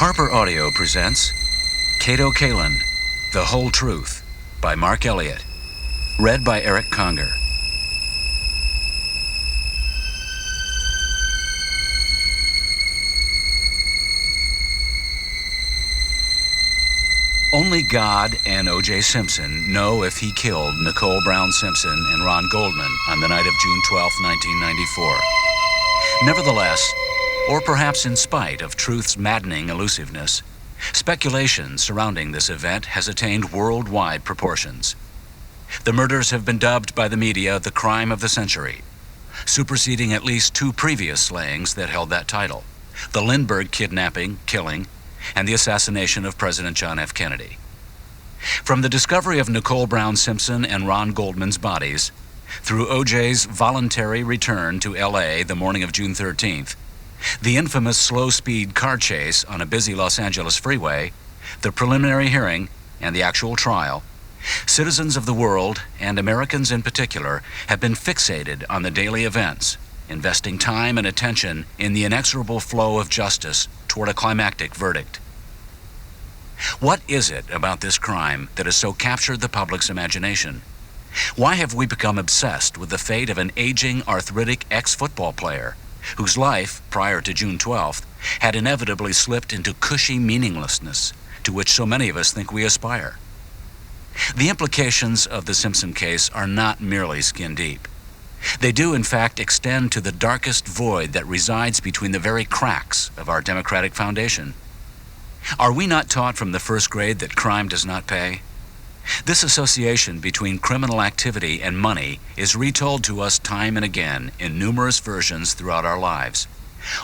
Harper Audio presents Kaelin, The Whole Truth by Marc Eliot. Read by Conger. Only God and O.J. Simpson know if he killed Nicole Brown Simpson and Ron Goldman on the night of June 12, 1994. Nevertheless, or perhaps in spite of truth's maddening elusiveness, speculation surrounding this event has attained worldwide proportions. The murders have been dubbed by the media the crime of the century, superseding at least two previous slayings that held that title: the Lindbergh kidnapping, killing, and the assassination of President John F. Kennedy. From the discovery of Nicole Brown Simpson and Ron Goldman's bodies, through O.J.'s voluntary return to L.A. the morning of June 13th, the infamous slow-speed car chase on a busy Los Angeles freeway, the preliminary hearing, and the actual trial, citizens of the world, and Americans in particular, have been fixated on the daily events, investing time and attention in the inexorable flow of justice toward a climactic verdict. What is it about this crime that has so captured the public's imagination? Why have we become obsessed with the fate of an aging, arthritic ex-football player whose life, prior to June 12th, had inevitably slipped into cushy meaninglessness to which so many of us think we aspire? The implications of the Simpson case are not merely skin deep. They do, in fact, extend to the darkest void that resides between the very cracks of our democratic foundation. Are we not taught from the first grade that crime does not pay? This association between criminal activity and money is retold to us time and again in numerous versions throughout our lives,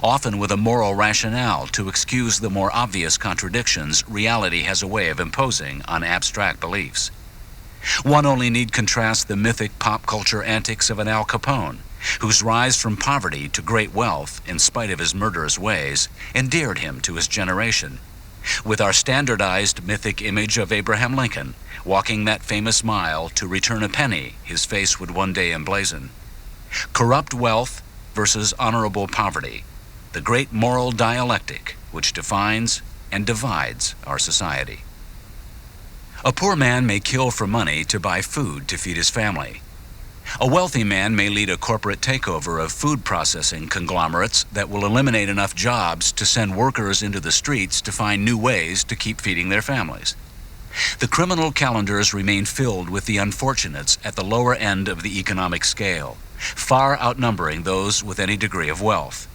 often with a moral rationale to excuse the more obvious contradictions reality has a way of imposing on abstract beliefs. One only need contrast the mythic pop culture antics of an Al Capone, whose rise from poverty to great wealth, in spite of his murderous ways, endeared him to his generation, with our standardized mythic image of Abraham Lincoln, walking that famous mile to return a penny his face would one day emblazon. Corrupt wealth versus honorable poverty, the great moral dialectic which defines and divides our society. A poor man may kill for money to buy food to feed his family. A wealthy man may lead a corporate takeover of food processing conglomerates that will eliminate enough jobs to send workers into the streets to find new ways to keep feeding their families. The criminal calendars remain filled with the unfortunates at the lower end of the economic scale, far outnumbering those with any degree of wealth.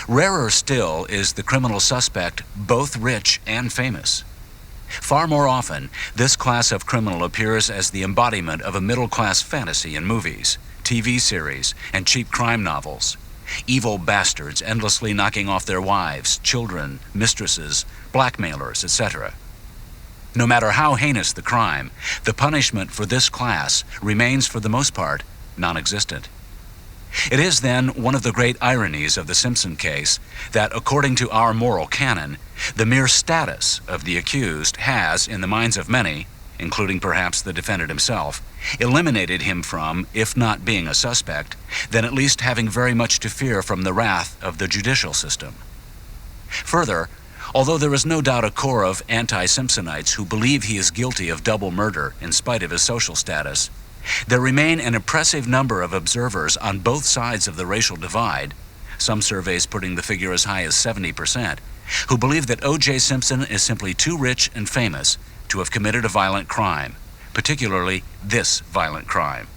Rarer still is the criminal suspect both rich and famous. Far more often, this class of criminal appears as the embodiment of a middle-class fantasy in movies, TV series, and cheap crime novels. Evil bastards endlessly knocking off their wives, children, mistresses, blackmailers, etc. No matter how heinous the crime, the punishment for this class remains for the most part non-existent. It is then one of the great ironies of the Simpson case that, according to our moral canon, the mere status of the accused has, in the minds of many, including perhaps the defendant himself, eliminated him from, if not being a suspect, then at least having very much to fear from the wrath of the judicial system. Further, although there is no doubt a core of anti-Simpsonites who believe he is guilty of double murder in spite of his social status, there remain an impressive number of observers on both sides of the racial divide, some surveys putting the figure as high as 70%, who believe that O.J. Simpson is simply too rich and famous to have committed a violent crime, particularly this violent crime.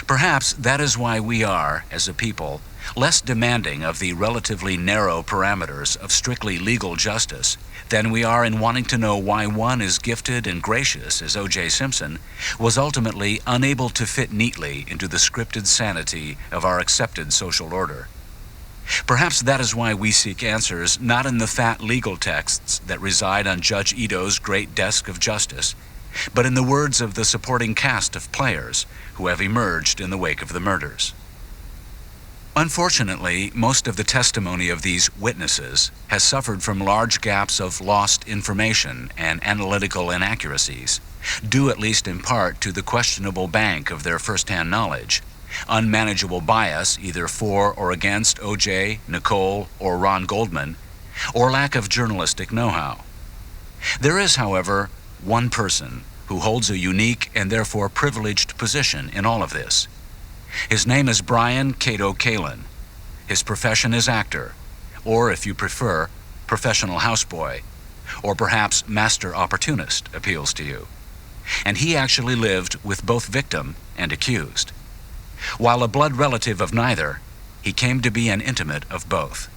Perhaps that is why we are, as a people, less demanding of the relatively narrow parameters of strictly legal justice than we are in wanting to know why one as gifted and gracious as O.J. Simpson was ultimately unable to fit neatly into the scripted sanity of our accepted social order. Perhaps that is why we seek answers not in the fat legal texts that reside on Judge Ito's great desk of justice, but in the words of the supporting cast of players who have emerged in the wake of the murders. Unfortunately, most of the testimony of these witnesses has suffered from large gaps of lost information and analytical inaccuracies, due at least in part to the questionable bank of their first-hand knowledge, unmanageable bias either for or against O.J., Nicole, or Ron Goldman, or lack of journalistic know-how. There is, however, one person who holds a unique and therefore privileged position in all of this. His name is Brian Kato Kaelin. His profession is actor, or if you prefer, professional houseboy, or perhaps master opportunist appeals to you. And he actually lived with both victim and accused. While a blood relative of neither, he came to be an intimate of both.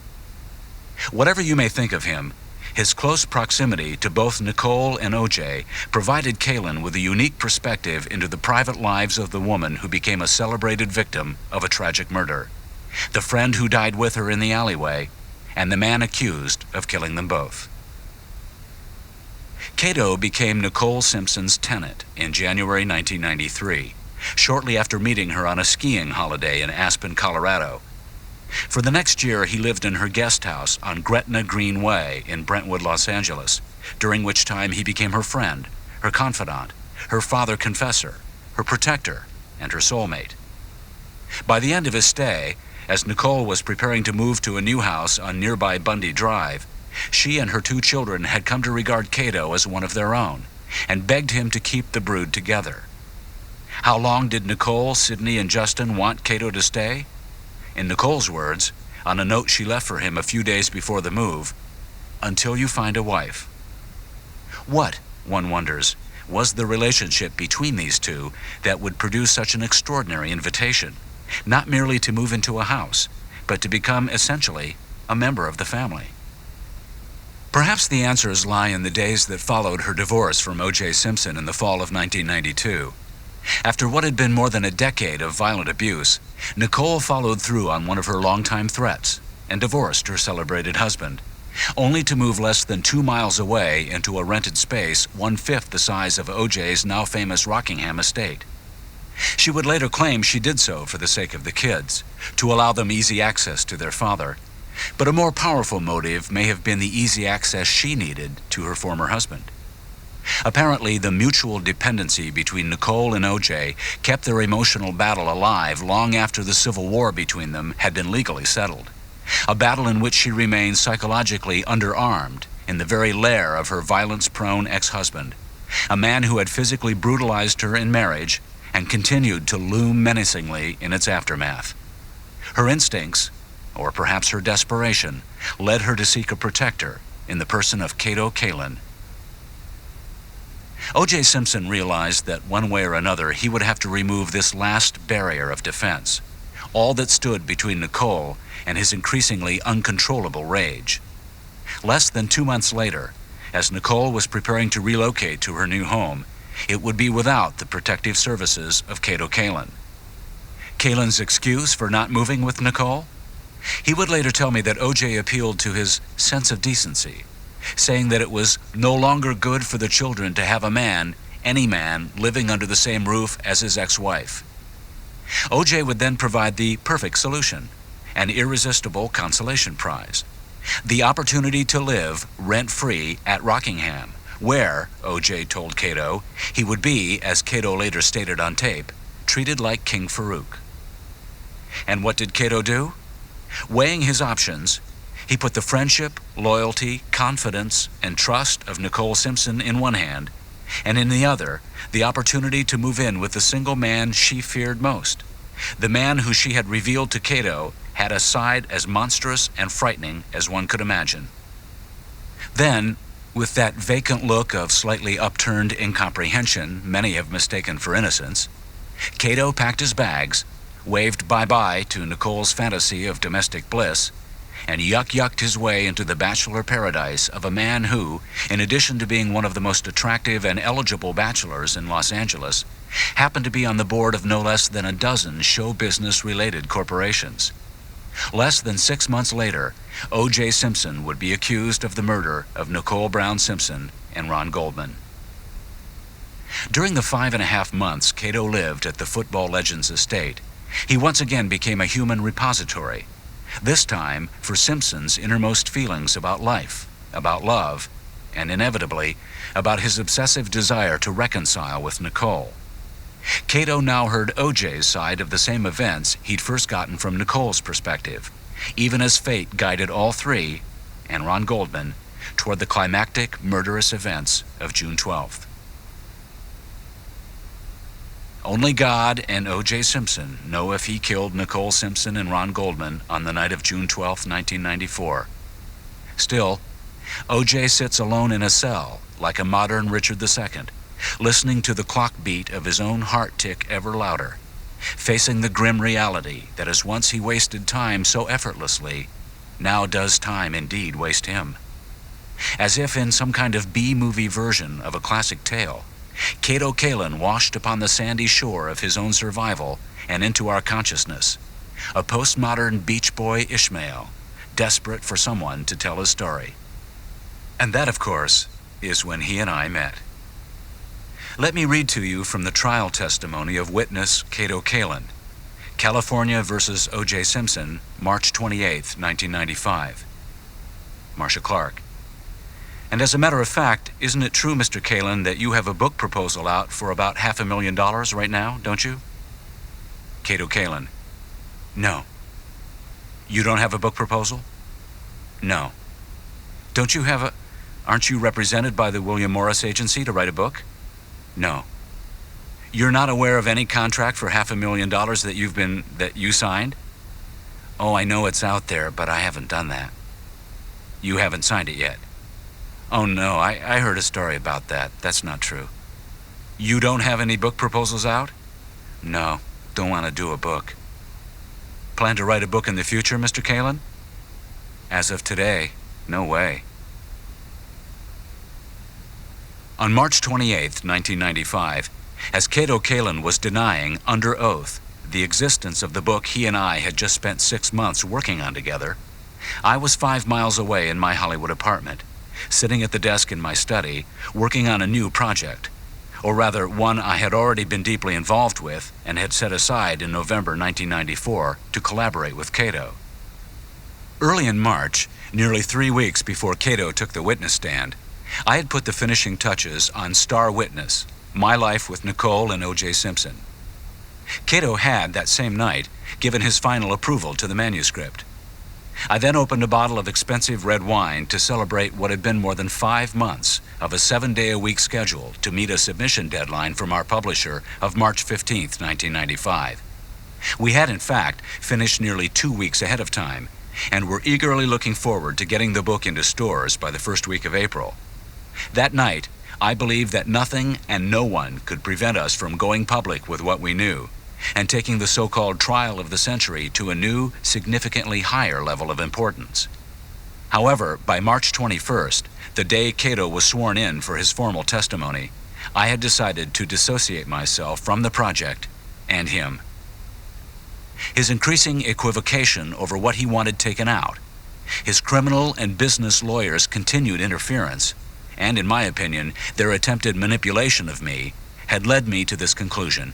Whatever you may think of him, his close proximity to both Nicole and O.J. provided Kaelin with a unique perspective into the private lives of the woman who became a celebrated victim of a tragic murder, the friend who died with her in the alleyway, and the man accused of killing them both. Kato became Nicole Simpson's tenant in January 1993, shortly after meeting her on a skiing holiday in Aspen, Colorado. For the next year, he lived in her guest house on Gretna Green Way in Brentwood, Los Angeles, during which time he became her friend, her confidant, her father confessor, her protector, and her soulmate. By the end of his stay, as Nicole was preparing to move to a new house on nearby Bundy Drive, she and her 2 children had come to regard Kato as one of their own, and begged him to keep the brood together. How long did Nicole, Sydney, and Justin want Kato to stay? In Nicole's words, on a note she left for him a few days before the move, "Until you find a wife." What, one wonders, was the relationship between these two that would produce such an extraordinary invitation, not merely to move into a house, but to become essentially a member of the family? Perhaps the answers lie in the days that followed her divorce from O.J. Simpson in the fall of 1992. After what had been more than a decade of violent abuse, Nicole followed through on one of her longtime threats and divorced her celebrated husband, only to move less than 2 miles away into a rented space 1/5 the size of O.J.'s now famous Rockingham estate. She would later claim she did so for the sake of the kids, to allow them easy access to their father, but a more powerful motive may have been the easy access she needed to her former husband. Apparently, the mutual dependency between Nicole and O.J. kept their emotional battle alive long after the civil war between them had been legally settled, a battle in which she remained psychologically underarmed in the very lair of her violence-prone ex-husband, a man who had physically brutalized her in marriage and continued to loom menacingly in its aftermath. Her instincts, or perhaps her desperation, led her to seek a protector in the person of Kato Kaelin. O.J. Simpson realized that one way or another he would have to remove this last barrier of defense, all that stood between Nicole and his increasingly uncontrollable rage. Less than 2 months later, as Nicole was preparing to relocate to her new home, it would be without the protective services of Kato Kaelin. Kaelin's excuse for not moving with Nicole? He would later tell me that O.J. appealed to his sense of decency, saying that it was no longer good for the children to have a man, any man, living under the same roof as his ex-wife. O.J. would then provide the perfect solution, an irresistible consolation prize: the opportunity to live rent-free at Rockingham, where, O.J. told Kato, he would be, as Kato later stated on tape, treated like King Farouk. And what did Kato do? Weighing his options, he put the friendship, loyalty, confidence, and trust of Nicole Simpson in one hand, and in the other, the opportunity to move in with the single man she feared most, the man who she had revealed to Kato had a side as monstrous and frightening as one could imagine. Then, with that vacant look of slightly upturned incomprehension many have mistaken for innocence, Kato packed his bags, waved bye-bye to Nicole's fantasy of domestic bliss, and yucked his way into the bachelor paradise of a man who, in addition to being one of the most attractive and eligible bachelors in Los Angeles, happened to be on the board of no less than a dozen show business-related corporations. Less than 6 months later, O.J. Simpson would be accused of the murder of Nicole Brown Simpson and Ron Goldman. During the 5.5 months Kato lived at the football legend's estate, he once again became a human repository, this time for Simpson's innermost feelings about life, about love, and inevitably, about his obsessive desire to reconcile with Nicole. Kato now heard O.J.'s side of the same events he'd first gotten from Nicole's perspective, even as fate guided all three, and Ron Goldman toward the climactic, murderous events of June 12th. Only God and O.J. Simpson know if he killed Nicole Simpson and Ron Goldman on the night of June 12, 1994. Still, O.J. sits alone in a cell like a modern Richard II, listening to the clock beat of his own heart tick ever louder, facing the grim reality that as once he wasted time so effortlessly, now does time indeed waste him. As if in some kind of B-movie version of a classic tale, Kato Kaelin washed upon the sandy shore of his own survival and into our consciousness, a postmodern beach boy Ishmael, desperate for someone to tell his story. And that, of course, is when he and I met. Let me read to you from the trial testimony of witness Kato Kaelin, California versus O.J. Simpson, March 28, 1995. Marcia Clark. And as a matter of fact, isn't it true, Mr. Kaelin, that you have a book proposal out for about $500,000 right now, don't you? Kato Kaelin. No. You don't have a book proposal? No. Don't you have a... Aren't you represented by the William Morris Agency to write a book? No. You're not aware of any contract for $500,000 that you signed? Oh, I know it's out there, but I haven't done that. You haven't signed it yet? Oh no, I heard a story about that. That's not true. You don't have any book proposals out? No, don't want to do a book. Plan to write a book in the future, Mr. Kaelin? As of today, no way. On March 28, 1995, as Kato Kaelin was denying, under oath, the existence of the book he and I had just spent 6 months working on together, I was 5 miles away in my Hollywood apartment, sitting at the desk in my study, working on a new project, or rather one I had already been deeply involved with and had set aside in November 1994 to collaborate with Kato. Early in March, nearly 3 weeks before Kato took the witness stand, I had put the finishing touches on Star Witness, My Life with Nicole and O.J. Simpson. Kato had, that same night, given his final approval to the manuscript. I then opened a bottle of expensive red wine to celebrate what had been more than 5 months of a 7-day-a-week schedule to meet a submission deadline from our publisher of March 15, 1995. We had, in fact, finished nearly 2 weeks ahead of time, and were eagerly looking forward to getting the book into stores by the first week of April. That night, I believed that nothing and no one could prevent us from going public with what we knew, and taking the so-called trial of the century to a new, significantly higher level of importance. However, by March 21st, the day Kato was sworn in for his formal testimony, I had decided to dissociate myself from the project and him. His increasing equivocation over what he wanted taken out, his criminal and business lawyers' continued interference, and, in my opinion, their attempted manipulation of me, had led me to this conclusion.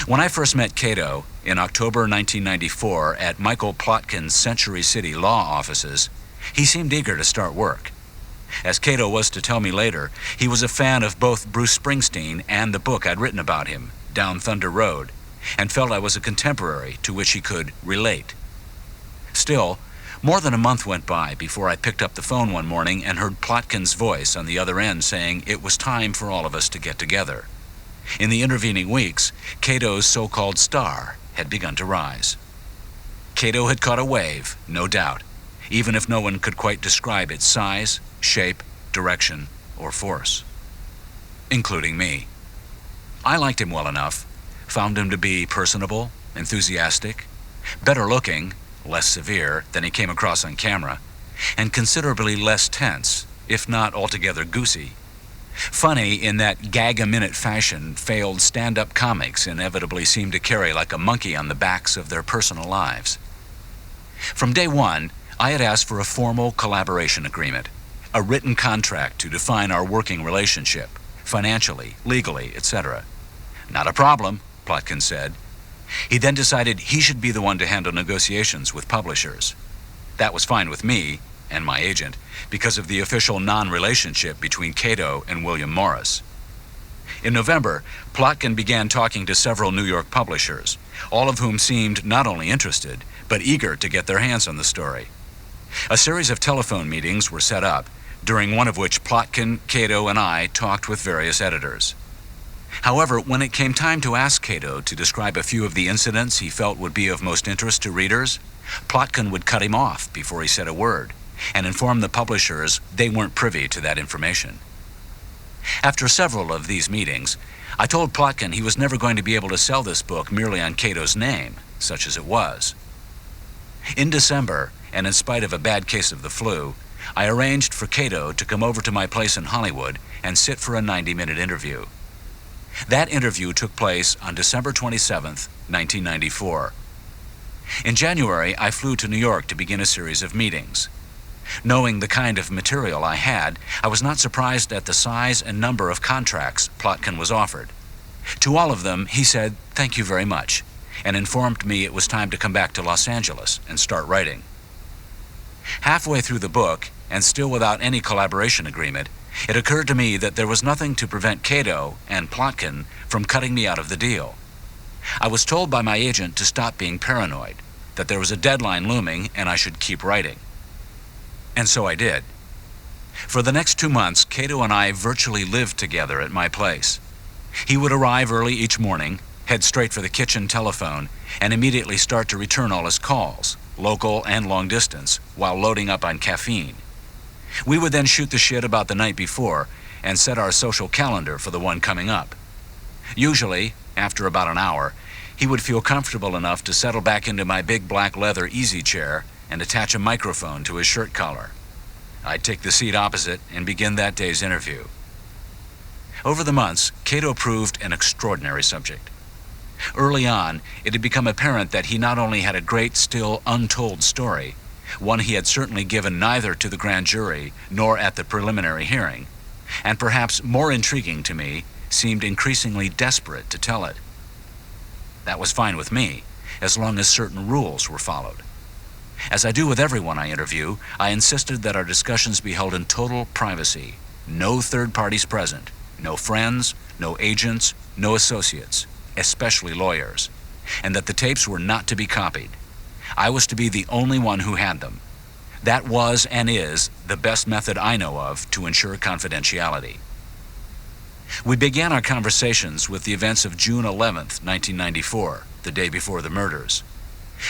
When I first met Kato in October 1994 at Michael Plotkin's Century City law offices, he seemed eager to start work. As Kato was to tell me later, he was a fan of both Bruce Springsteen and the book I'd written about him, Down Thunder Road, and felt I was a contemporary to which he could relate. Still, more than a month went by before I picked up the phone one morning and heard Plotkin's voice on the other end saying it was time for all of us to get together. In the intervening weeks, Kato's so-called star had begun to rise. Kato had caught a wave, no doubt, even if no one could quite describe its size, shape, direction, or force, including me. I liked him well enough, found him to be personable, enthusiastic, better looking, less severe than he came across on camera, and considerably less tense, if not altogether goosey. Funny in that gag-a-minute fashion failed stand-up comics inevitably seem to carry like a monkey on the backs of their personal lives. From day one, I had asked for a formal collaboration agreement, a written contract to define our working relationship, financially, legally, etc. Not a problem, Plotkin said. He then decided he should be the one to handle negotiations with publishers. That was fine with me and my agent because of the official non-relationship between Kato and William Morris. In November, Plotkin began talking to several New York publishers, all of whom seemed not only interested, but eager to get their hands on the story. A series of telephone meetings were set up, during one of which Plotkin, Kato, and I talked with various editors. However, when it came time to ask Kato to describe a few of the incidents he felt would be of most interest to readers, Plotkin would cut him off before he said a word and inform the publishers they weren't privy to that information. After several of these meetings, I told Plotkin he was never going to be able to sell this book merely on Kato's name, such as it was. In December, and in spite of a bad case of the flu, I arranged for Kato to come over to my place in Hollywood and sit for a 90-minute interview. That interview took place on December 27, 1994. In January, I flew to New York to begin a series of meetings. Knowing the kind of material I had, I was not surprised at the size and number of contracts Plotkin was offered. To all of them, he said, "Thank you very much," and informed me it was time to come back to Los Angeles and start writing. Halfway through the book, and still without any collaboration agreement, it occurred to me that there was nothing to prevent Kato and Plotkin from cutting me out of the deal. I was told by my agent to stop being paranoid, that there was a deadline looming and I should keep writing. And so I did. For the next 2 months, Kato and I virtually lived together at my place. He would arrive early each morning, head straight for the kitchen telephone, and immediately start to return all his calls, local and long distance, while loading up on caffeine. We would then shoot the shit about the night before and set our social calendar for the one coming up. Usually, after about an hour, he would feel comfortable enough to settle back into my big black leather easy chair and attach a microphone to his shirt collar. I'd take the seat opposite and begin that day's interview. Over the months, Kato proved an extraordinary subject. Early on, it had become apparent that he not only had a great, still untold story, one he had certainly given neither to the grand jury nor at the preliminary hearing, and perhaps more intriguing to me, seemed increasingly desperate to tell it. That was fine with me, as long as certain rules were followed. As I do with everyone I interview, I insisted that our discussions be held in total privacy. No third parties present, no friends, no agents, no associates, especially lawyers, and that the tapes were not to be copied. I was to be the only one who had them. That was and is the best method I know of to ensure confidentiality. We began our conversations with the events of June 11th, 1994, the day before the murders.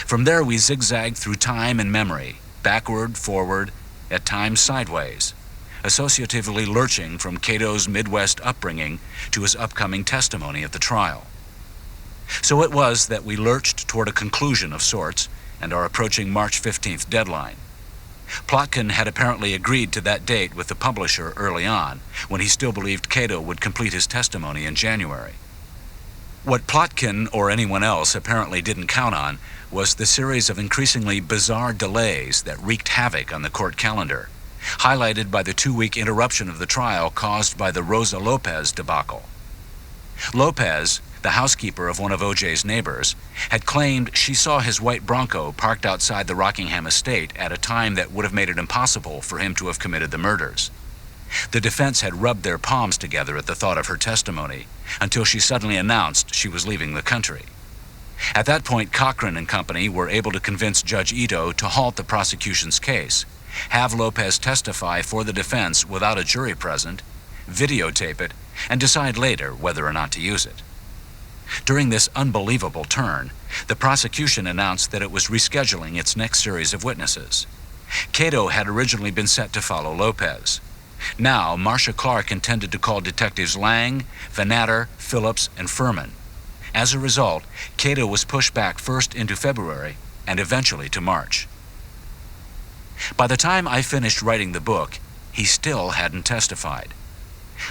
From there, we zigzagged through time and memory, backward, forward, at times sideways, associatively lurching from Kato's Midwest upbringing to his upcoming testimony at the trial. So it was that we lurched toward a conclusion of sorts and our approaching March 15th deadline. Plotkin had apparently agreed to that date with the publisher early on, when he still believed Kato would complete his testimony in January. What Plotkin or anyone else apparently didn't count on was the series of increasingly bizarre delays that wreaked havoc on the court calendar, highlighted by the 2-week interruption of the trial caused by the Rosa Lopez debacle. Lopez, the housekeeper of one of O.J.'s neighbors, had claimed she saw his white Bronco parked outside the Rockingham estate at a time that would have made it impossible for him to have committed the murders. The defense had rubbed their palms together at the thought of her testimony, until she suddenly announced she was leaving the country. At that point, Cochran and company were able to convince Judge Ito to halt the prosecution's case, have Lopez testify for the defense without a jury present, videotape it, and decide later whether or not to use it. During this unbelievable turn, the prosecution announced that it was rescheduling its next series of witnesses. Kato had originally been set to follow Lopez. Now, Marcia Clark intended to call detectives Lang, Vanatter, Phillips, and Furman. As a result, Kato was pushed back first into February and eventually to March. By the time I finished writing the book, he still hadn't testified.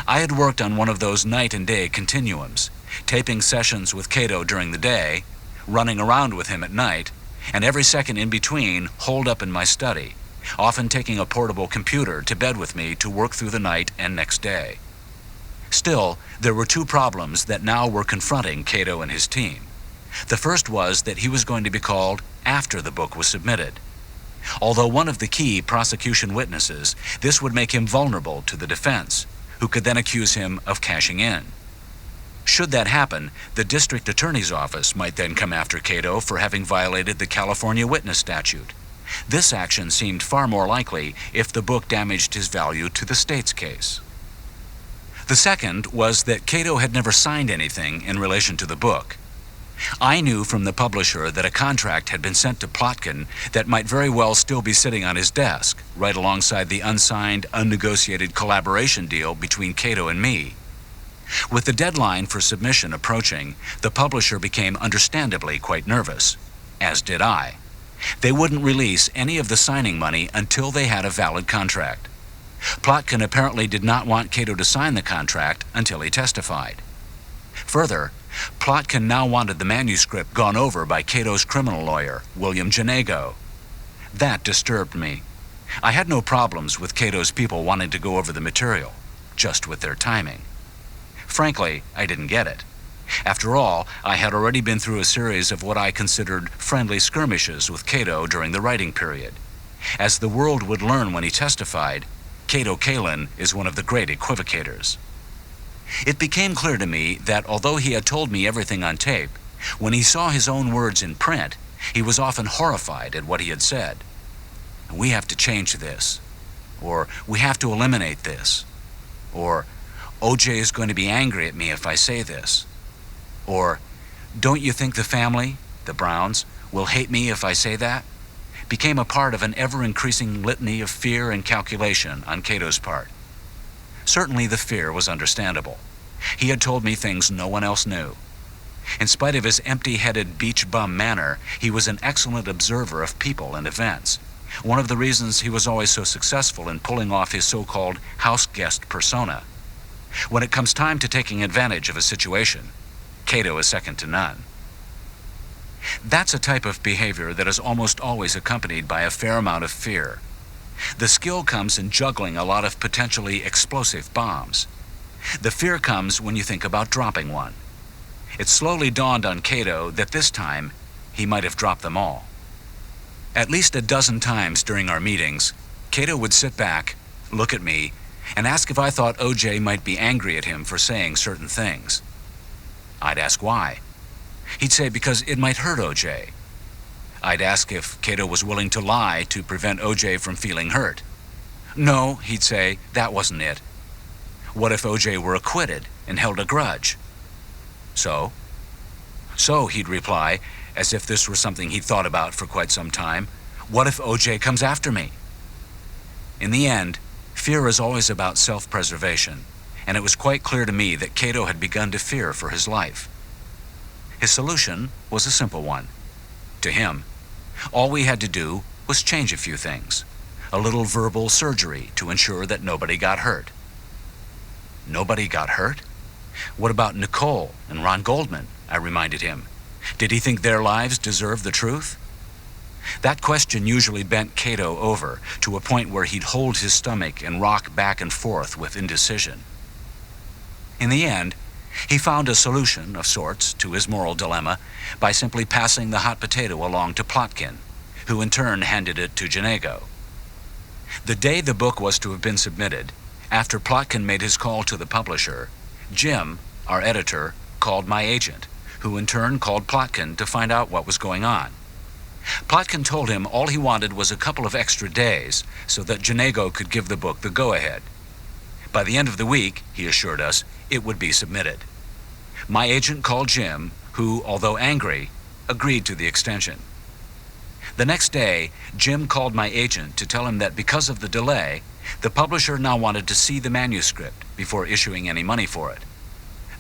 I had worked on one of those night and day continuums, taping sessions with Kato during the day, running around with him at night, and every second in between holed up in my study, often taking a portable computer to bed with me to work through the night and next day. Still, there were 2 problems that now were confronting Kato and his team. The first was that he was going to be called after the book was submitted. Although one of the key prosecution witnesses, this would make him vulnerable to the defense, who could then accuse him of cashing in. Should that happen, the district attorney's office might then come after Kato for having violated the California witness statute, This action seemed far more likely if the book damaged his value to the state's case. The second was that Kato had never signed anything in relation to the book. I knew from the publisher that a contract had been sent to Plotkin that might very well still be sitting on his desk, right alongside the unsigned, unnegotiated collaboration deal between Kato and me. With the deadline for submission approaching, the publisher became understandably quite nervous, as did I. They wouldn't release any of the signing money until they had a valid contract. Plotkin apparently did not want Kato to sign the contract until he testified. Further, Plotkin now wanted the manuscript gone over by Kato's criminal lawyer, William Janego. That disturbed me. I had no problems with Kato's people wanting to go over the material, just with their timing. Frankly, I didn't get it. After all, I had already been through a series of what I considered friendly skirmishes with Kato during the writing period. As the world would learn when he testified, Kato Kaelin is one of the great equivocators. It became clear to me that although he had told me everything on tape, when he saw his own words in print, he was often horrified at what he had said. "We have to change this," or "We have to eliminate this," or "OJ is going to be angry at me if I say this," or "Don't you think the family, the Browns, will hate me if I say that?" became a part of an ever-increasing litany of fear and calculation on Kato's part. Certainly the fear was understandable. He had told me things no one else knew. In spite of his empty-headed beach bum manner, he was an excellent observer of people and events. One of the reasons he was always so successful in pulling off his so-called house guest persona. When it comes time to taking advantage of a situation, Kato is second to none. That's a type of behavior that is almost always accompanied by a fair amount of fear. The skill comes in juggling a lot of potentially explosive bombs. The fear comes when you think about dropping one. It slowly dawned on Kato that this time he might have dropped them all. At least a dozen times during our meetings, Kato would sit back, look at me, and ask if I thought OJ might be angry at him for saying certain things. I'd ask why. He'd say because it might hurt OJ. I'd ask if Kato was willing to lie to prevent OJ from feeling hurt. No, he'd say, that wasn't it. What if OJ were acquitted and held a grudge? So, he'd reply, as if this were something he'd thought about for quite some time, what if OJ comes after me? In the end, fear is always about self-preservation, and it was quite clear to me that Kato had begun to fear for his life. His solution was a simple one. To him, all we had to do was change a few things. A little verbal surgery to ensure that nobody got hurt. Nobody got hurt? What about Nicole and Ron Goldman? I reminded him. Did he think their lives deserved the truth? That question usually bent Kato over to a point where he'd hold his stomach and rock back and forth with indecision. In the end, he found a solution of sorts to his moral dilemma by simply passing the hot potato along to Plotkin, who in turn handed it to Janego. The day the book was to have been submitted, after Plotkin made his call to the publisher, Jim, our editor, called my agent, who in turn called Plotkin to find out what was going on. Plotkin told him all he wanted was a couple of extra days so that Janego could give the book the go-ahead. By the end of the week, he assured us, it would be submitted. My agent called Jim, who, although angry, agreed to the extension. The next day, Jim called my agent to tell him that because of the delay, the publisher now wanted to see the manuscript before issuing any money for it.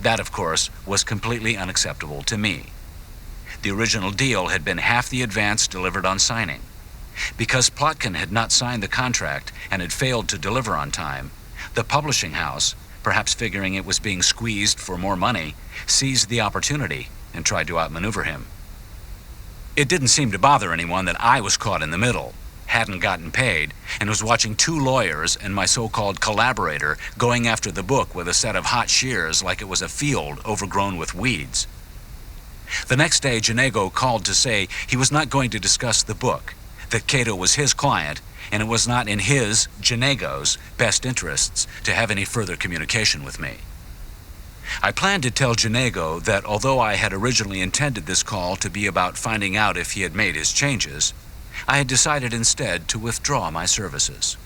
That, of course, was completely unacceptable to me. The original deal had been half the advance delivered on signing. Because Plotkin had not signed the contract and had failed to deliver on time, the publishing house, perhaps figuring it was being squeezed for more money, seized the opportunity and tried to outmaneuver him. It didn't seem to bother anyone that I was caught in the middle, hadn't gotten paid, and was watching two lawyers and my so-called collaborator going after the book with a set of hot shears like it was a field overgrown with weeds. The next day, Janego called to say he was not going to discuss the book, that Kato was his client, and it was not in his, Janego's, best interests to have any further communication with me. I planned to tell Janego that although I had originally intended this call to be about finding out if he had made his changes, I had decided instead to withdraw my services.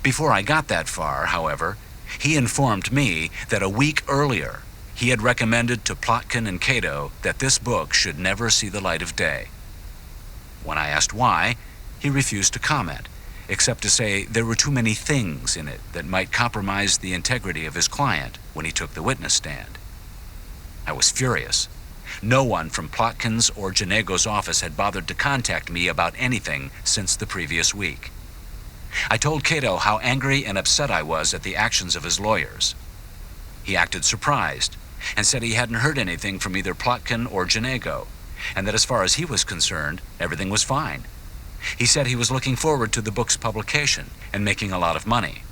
Before I got that far, however, he informed me that a week earlier he had recommended to Plotkin and Kato that this book should never see the light of day. When I asked why, he refused to comment, except to say there were too many things in it that might compromise the integrity of his client when he took the witness stand. I was furious. No one from Plotkin's or Janego's office had bothered to contact me about anything since the previous week. I told Kato how angry and upset I was at the actions of his lawyers. He acted surprised and said he hadn't heard anything from either Plotkin or Janego, and that as far as he was concerned, everything was fine. He said he was looking forward to the book's publication and making a lot of money.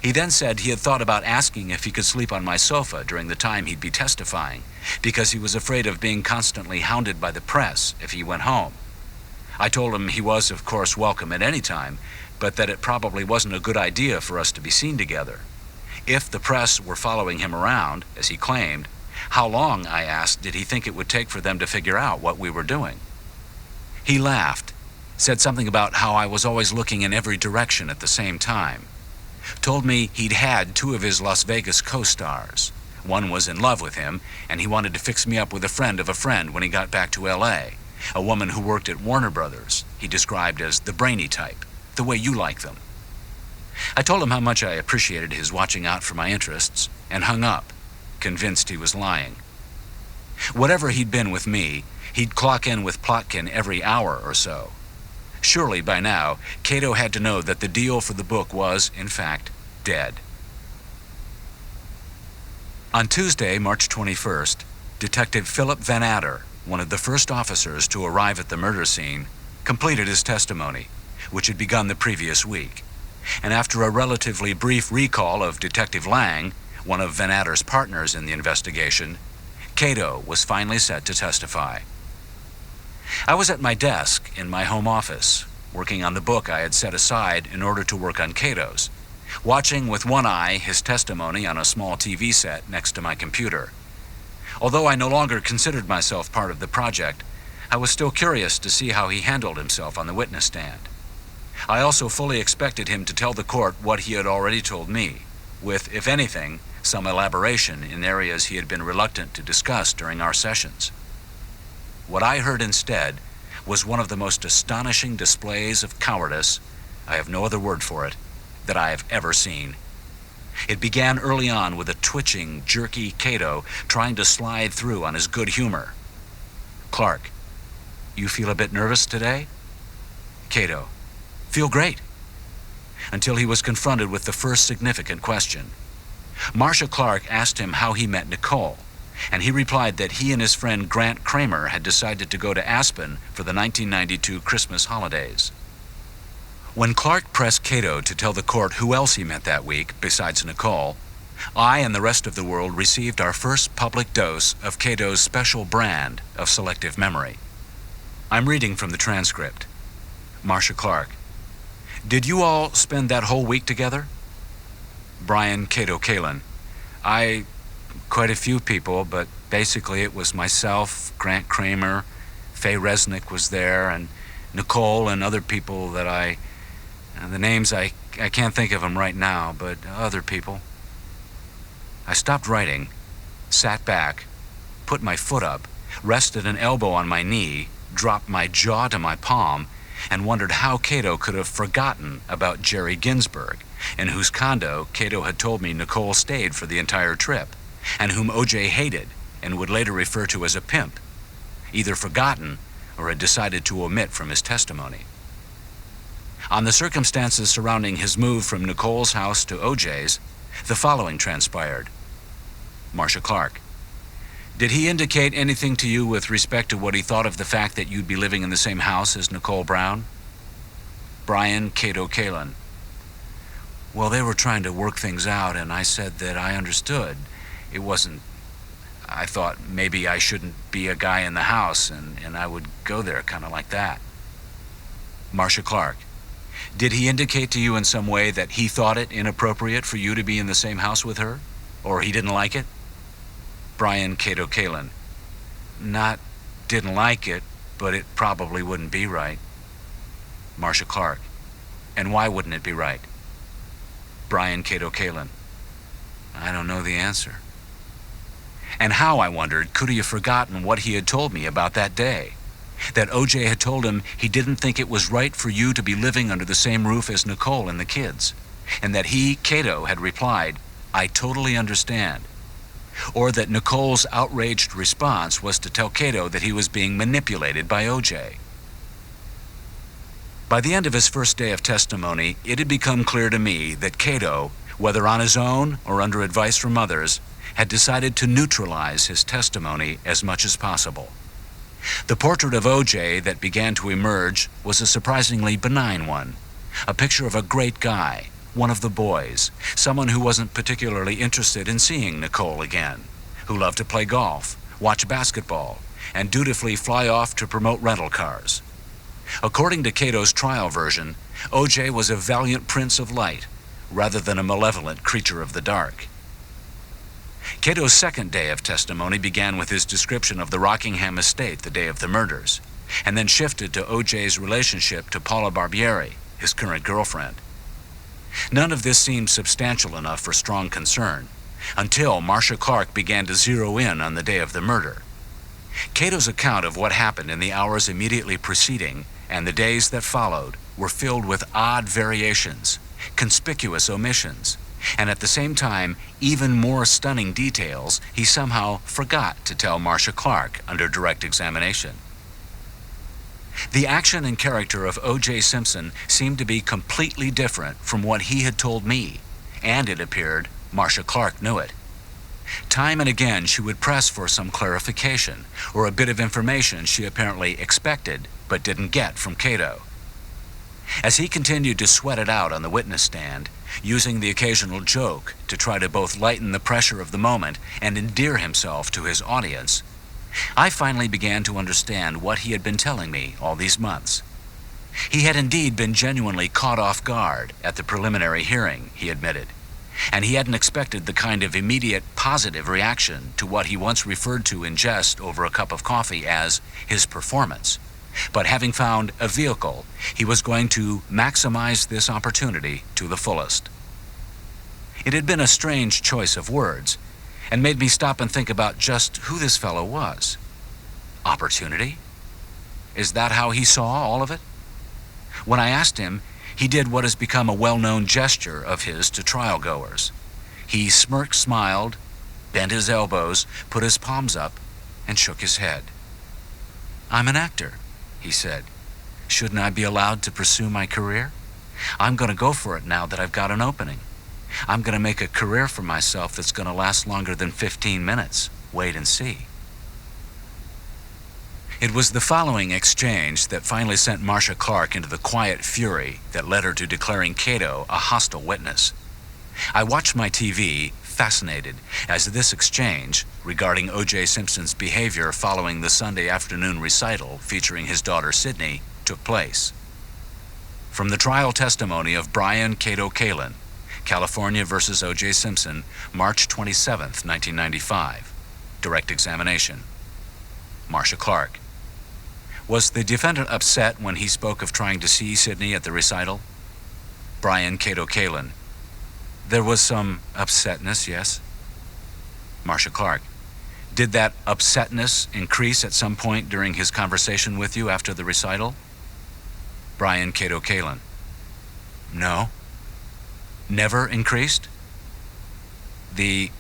He then said he had thought about asking if he could sleep on my sofa during the time he'd be testifying, because he was afraid of being constantly hounded by the press if he went home. I told him he was, of course, welcome at any time, but that it probably wasn't a good idea for us to be seen together. If the press were following him around, as he claimed, how long, I asked, did he think it would take for them to figure out what we were doing? He laughed, said something about how I was always looking in every direction at the same time, told me he'd had 2 of his Las Vegas co-stars. One was in love with him, and he wanted to fix me up with a friend of a friend when he got back to L.A., a woman who worked at Warner Brothers, he described as the brainy type, the way you like them. I told him how much I appreciated his watching out for my interests, and hung up, convinced he was lying. Whatever he'd been with me, he'd clock in with Plotkin every hour or so. Surely by now, Kato had to know that the deal for the book was, in fact, dead. On Tuesday, March 21st, Detective Philip Van Adder, one of the first officers to arrive at the murder scene, completed his testimony, which had begun the previous week. And after a relatively brief recall of Detective Lang, one of Van Adder's partners in the investigation, Kato was finally set to testify. I was at my desk in my home office, working on the book I had set aside in order to work on Kato's, watching with one eye his testimony on a small TV set next to my computer. Although I no longer considered myself part of the project, I was still curious to see how he handled himself on the witness stand. I also fully expected him to tell the court what he had already told me, with, if anything, some elaboration in areas he had been reluctant to discuss during our sessions. What I heard instead was one of the most astonishing displays of cowardice, I have no other word for it, that I have ever seen. It began early on with a twitching, jerky Kato trying to slide through on his good humor. Clark, you feel a bit nervous today? Kato, feel great. Until he was confronted with the first significant question. Marcia Clark asked him how he met Nicole, and he replied that he and his friend Grant Kramer had decided to go to Aspen for the 1992 Christmas holidays. When Clark pressed Kato to tell the court who else he met that week, besides Nicole, I and the rest of the world received our first public dose of Kato's special brand of selective memory. I'm reading from the transcript. Marcia Clark, did you all spend that whole week together? Brian Kato Kaelin, quite a few people, but basically it was myself, Grant Kramer, Faye Resnick was there, and Nicole and other people that the names I can't think of them right now, but other people. I stopped writing, sat back, put my foot up, rested an elbow on my knee, dropped my jaw to my palm, and wondered how Kato could have forgotten about Jerry Ginsburg, in whose condo Kato had told me Nicole stayed for the entire trip, and whom O.J. hated and would later refer to as a pimp, either forgotten or had decided to omit from his testimony. On the circumstances surrounding his move from Nicole's house to O.J.'s, the following transpired. Marcia Clark, did he indicate anything to you with respect to what he thought of the fact that you'd be living in the same house as Nicole Brown? Brian Kato Kaelin, well, they were trying to work things out, and I said that I understood. It wasn't, I thought maybe I shouldn't be a guy in the house, and I would go there kind of like that. Marcia Clark, did he indicate to you in some way that he thought it inappropriate for you to be in the same house with her? Or he didn't like it? Brian Kato Kaelin, not didn't like it, but it probably wouldn't be right. Marcia Clark. And why wouldn't it be right? Brian Kato Kaelin. I don't know the answer. And how, I wondered, could he have forgotten what he had told me about that day? That O.J. had told him he didn't think it was right for you to be living under the same roof as Nicole and the kids. And that he, Kato, had replied, I totally understand. Or that Nicole's outraged response was to tell Kato that he was being manipulated by O.J. By the end of his first day of testimony, it had become clear to me that Kato, whether on his own or under advice from others, had decided to neutralize his testimony as much as possible. The portrait of O.J. that began to emerge was a surprisingly benign one, a picture of a great guy, one of the boys, someone who wasn't particularly interested in seeing Nicole again, who loved to play golf, watch basketball, and dutifully fly off to promote rental cars. According to Cato's trial version, O.J. was a valiant prince of light, rather than a malevolent creature of the dark. Cato's second day of testimony began with his description of the Rockingham estate the day of the murders, and then shifted to O.J.'s relationship to Paula Barbieri, his current girlfriend. None of this seemed substantial enough for strong concern, until Marcia Clark began to zero in on the day of the murder. Cato's account of what happened in the hours immediately preceding and the days that followed were filled with odd variations, conspicuous omissions, and at the same time, even more stunning details he somehow forgot to tell Marcia Clark under direct examination. The action and character of O.J. Simpson seemed to be completely different from what he had told me, and it appeared Marcia Clark knew it. Time and again she would press for some clarification or a bit of information she apparently expected but didn't get from Kato. As he continued to sweat it out on the witness stand, using the occasional joke to try to both lighten the pressure of the moment and endear himself to his audience, I finally began to understand what he had been telling me all these months. He had indeed been genuinely caught off guard at the preliminary hearing, he admitted, and he hadn't expected the kind of immediate positive reaction to what he once referred to in jest over a cup of coffee as his performance. But having found a vehicle, he was going to maximize this opportunity to the fullest. It had been a strange choice of words, and made me stop and think about just who this fellow was. Opportunity? Is that how he saw all of it? When I asked him, he did what has become a well-known gesture of his to trial-goers. He smirked, smiled, bent his elbows, put his palms up, and shook his head. I'm an actor, he said. Shouldn't I be allowed to pursue my career? I'm going to go for it now that I've got an opening. I'm going to make a career for myself that's going to last longer than 15 minutes. Wait and see. It was the following exchange that finally sent Marcia Clark into the quiet fury that led her to declaring Kato a hostile witness. I watched my TV, fascinated, as this exchange regarding O.J. Simpson's behavior following the Sunday afternoon recital featuring his daughter Sydney took place. From the trial testimony of Brian Kato Kaelin, California versus O.J. Simpson, March 27, 1995. Direct examination. Marcia Clark. Was the defendant upset when he spoke of trying to see Sydney at the recital? Brian Kato Kaelin. There was some upsetness, yes. Marcia Clark. Did that upsetness increase at some point during his conversation with you after the recital? Brian Kato Kaelin. No. Never increased? The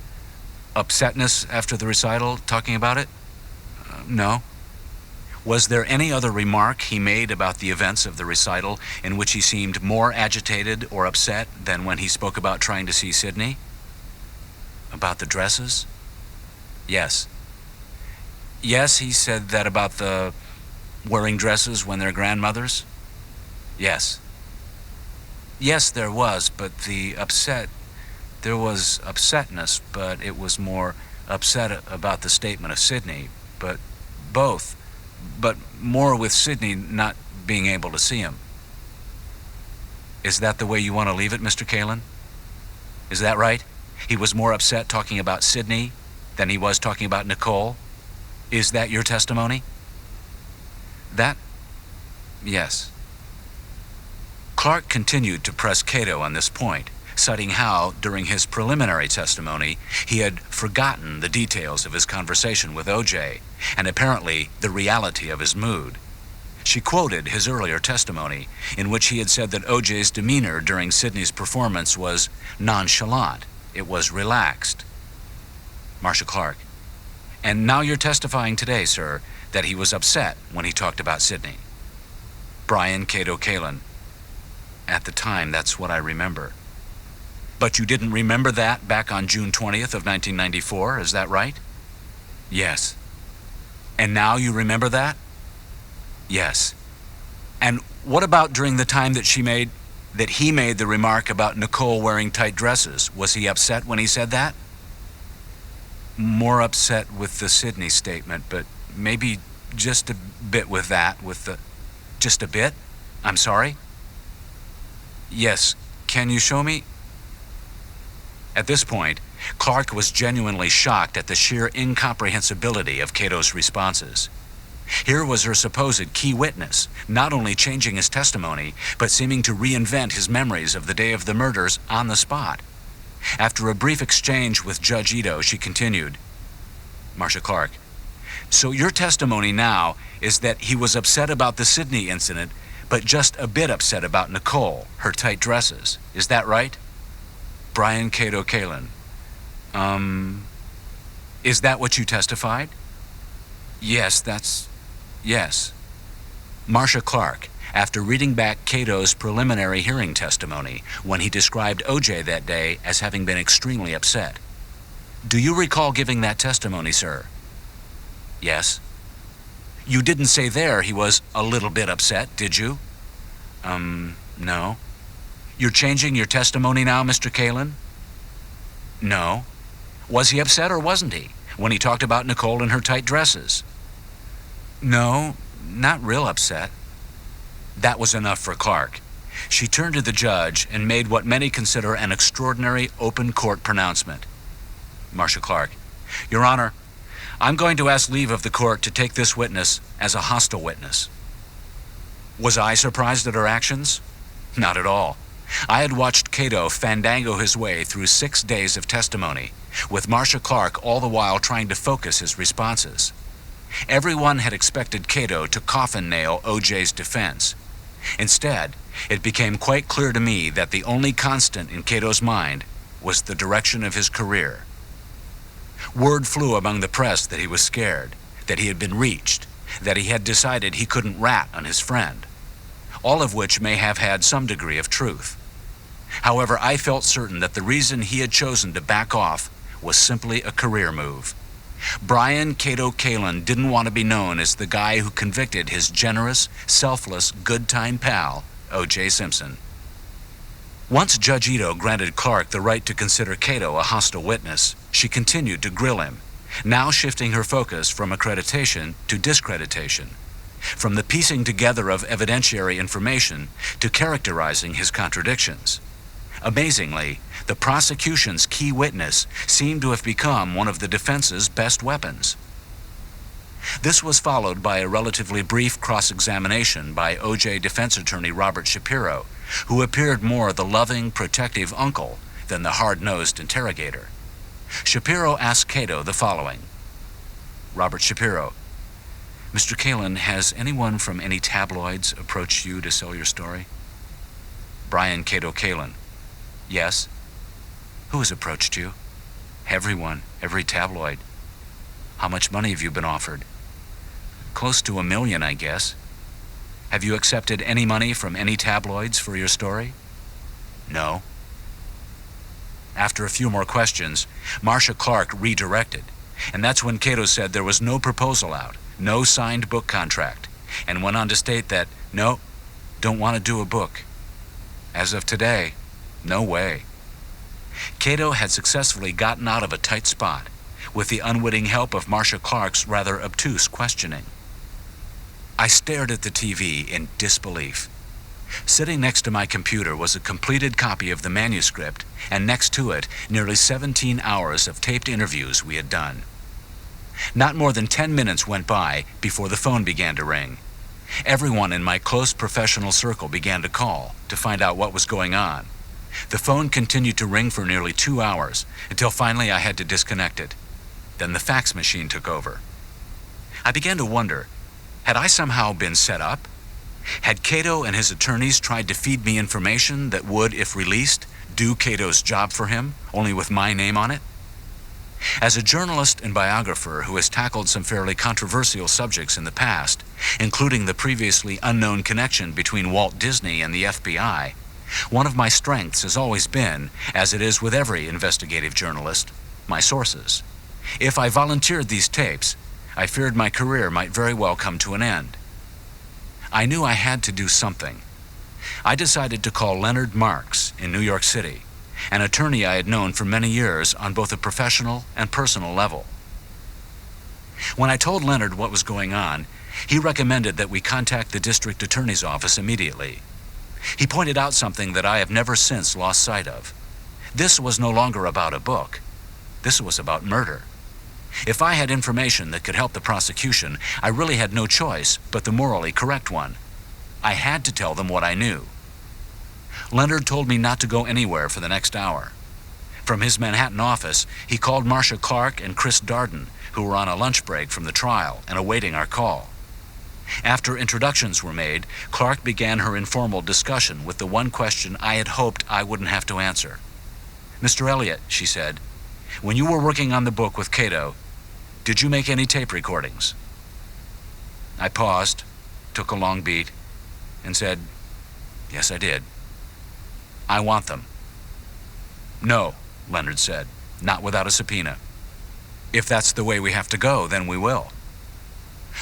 upsetness after the recital, talking about it? No. Was there any other remark he made about the events of the recital in which he seemed more agitated or upset than when he spoke about trying to see Sydney? About the dresses? Yes. Yes, he said that about the wearing dresses when they're grandmothers? Yes. Yes, there was, but there was upsetness, but it was more upset about the statement of Sydney, but more with Sydney not being able to see him. Is that the way you want to leave it, Mr. Kaelin? Is that right? He was more upset talking about Sydney than he was talking about Nicole? Is that your testimony? That? Yes. Clark continued to press Kato on this point, citing how, during his preliminary testimony, he had forgotten the details of his conversation with O.J. and apparently the reality of his mood. She quoted his earlier testimony, in which he had said that O.J.'s demeanor during Sidney's performance was nonchalant. It was relaxed. Marcia Clark: and now you're testifying today, sir, that he was upset when he talked about Sidney. Brian Kato Kaelin: at the time, that's what I remember. But you didn't remember that back on June 20th of 1994, is that right? Yes. And now you remember that? Yes. And what about during the time that he made the remark about Nicole wearing tight dresses? Was he upset when he said that? More upset with the Sidney statement, but maybe just a bit with that, just a bit? I'm sorry? Yes. Can you show me? At this point, Clark was genuinely shocked at the sheer incomprehensibility of Kato's responses. Here was her supposed key witness, not only changing his testimony, but seeming to reinvent his memories of the day of the murders on the spot. After a brief exchange with Judge Ito, she continued, Marcia Clark: so your testimony now is that he was upset about the Sidney incident, but just a bit upset about Nicole, her tight dresses. Is that right? Brian Kato Kaelin: is that what you testified? Yes, yes. Marcia Clark, after reading back Kato's preliminary hearing testimony when he described O.J. that day as having been extremely upset: do you recall giving that testimony, sir? Yes. You didn't say there he was a little bit upset, did you? No. You're changing your testimony now, Mr. Kaelin? No. Was he upset or wasn't he, when he talked about Nicole and her tight dresses? No, not real upset. That was enough for Clark. She turned to the judge and made what many consider an extraordinary open court pronouncement. Marcia Clark: Your Honor, I'm going to ask leave of the court to take this witness as a hostile witness. Was I surprised at her actions? Not at all. I had watched Kato fandango his way through 6 days of testimony, with Marcia Clark all the while trying to focus his responses. Everyone had expected Kato to coffin nail O.J.'s defense. Instead, it became quite clear to me that the only constant in Kato's mind was the direction of his career. Word flew among the press that he was scared, that he had been reached, that he had decided he couldn't rat on his friend, all of which may have had some degree of truth. However, I felt certain that the reason he had chosen to back off was simply a career move. Brian Kato Kaelin didn't want to be known as the guy who convicted his generous, selfless, good-time pal, O.J. Simpson. Once Judge Ito granted Clark the right to consider Kato a hostile witness, she continued to grill him, now shifting her focus from accreditation to discreditation, from the piecing together of evidentiary information to characterizing his contradictions. Amazingly, the prosecution's key witness seemed to have become one of the defense's best weapons. This was followed by a relatively brief cross-examination by O.J. defense attorney Robert Shapiro, who appeared more the loving, protective uncle than the hard-nosed interrogator. Shapiro asked Kato the following. Robert Shapiro: Mr. Kaelin, has anyone from any tabloids approached you to sell your story? Brian Kato Kaelin: Yes. Who has approached you? Everyone, every tabloid. How much money have you been offered? Close to $1 million, I guess. Have you accepted any money from any tabloids for your story? No. After a few more questions, Marcia Clark redirected, and that's when Kato said there was no proposal out, no signed book contract, and went on to state that, no, don't want to do a book. As of today, no way. Kato had successfully gotten out of a tight spot, with the unwitting help of Marcia Clark's rather obtuse questioning. I stared at the TV in disbelief. Sitting next to my computer was a completed copy of the manuscript, and next to it, nearly 17 hours of taped interviews we had done. Not more than 10 minutes went by before the phone began to ring. Everyone in my close professional circle began to call to find out what was going on. The phone continued to ring for nearly 2 hours until finally I had to disconnect it. Then the fax machine took over. I began to wonder, had I somehow been set up? Had Kato and his attorneys tried to feed me information that would, if released, do Kato's job for him, only with my name on it? As a journalist and biographer who has tackled some fairly controversial subjects in the past, including the previously unknown connection between Walt Disney and the FBI, one of my strengths has always been, as it is with every investigative journalist, my sources. If I volunteered these tapes, I feared my career might very well come to an end. I knew I had to do something. I decided to call Leonard Marks in New York City, an attorney I had known for many years on both a professional and personal level. When I told Leonard what was going on, he recommended that we contact the district attorney's office immediately. He pointed out something that I have never since lost sight of. This was no longer about a book. This was about murder. If I had information that could help the prosecution, I really had no choice but the morally correct one. I had to tell them what I knew. Leonard told me not to go anywhere for the next hour. From his Manhattan office, he called Marcia Clark and Chris Darden, who were on a lunch break from the trial and awaiting our call. After introductions were made, Clark began her informal discussion with the one question I had hoped I wouldn't have to answer. "Mr. Eliot," she said, "when you were working on the book with Kato, did you make any tape recordings?" I paused, took a long beat, and said, "Yes, I did." "I want them." "No," Leonard said, "not without a subpoena. If that's the way we have to go, then we will."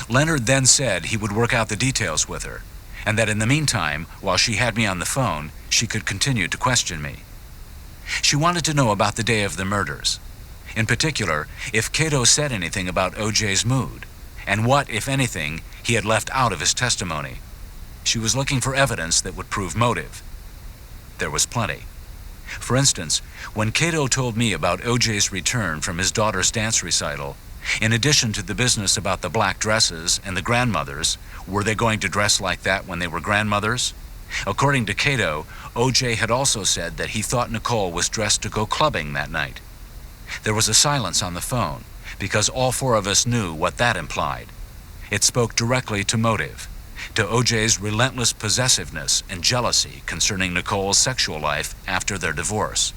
Leonard then said he would work out the details with her, and that in the meantime, while she had me on the phone, she could continue to question me. She wanted to know about the day of the murders. In particular, if Kato said anything about O.J.'s mood, and what, if anything, he had left out of his testimony. She was looking for evidence that would prove motive. There was plenty. For instance, when Kato told me about O.J.'s return from his daughter's dance recital, in addition to the business about the black dresses and the grandmothers, were they going to dress like that when they were grandmothers? According to Kato, O.J. had also said that he thought Nicole was dressed to go clubbing that night. There was a silence on the phone, because all four of us knew what that implied. It spoke directly to motive, to O.J.'s relentless possessiveness and jealousy concerning Nicole's sexual life after their divorce.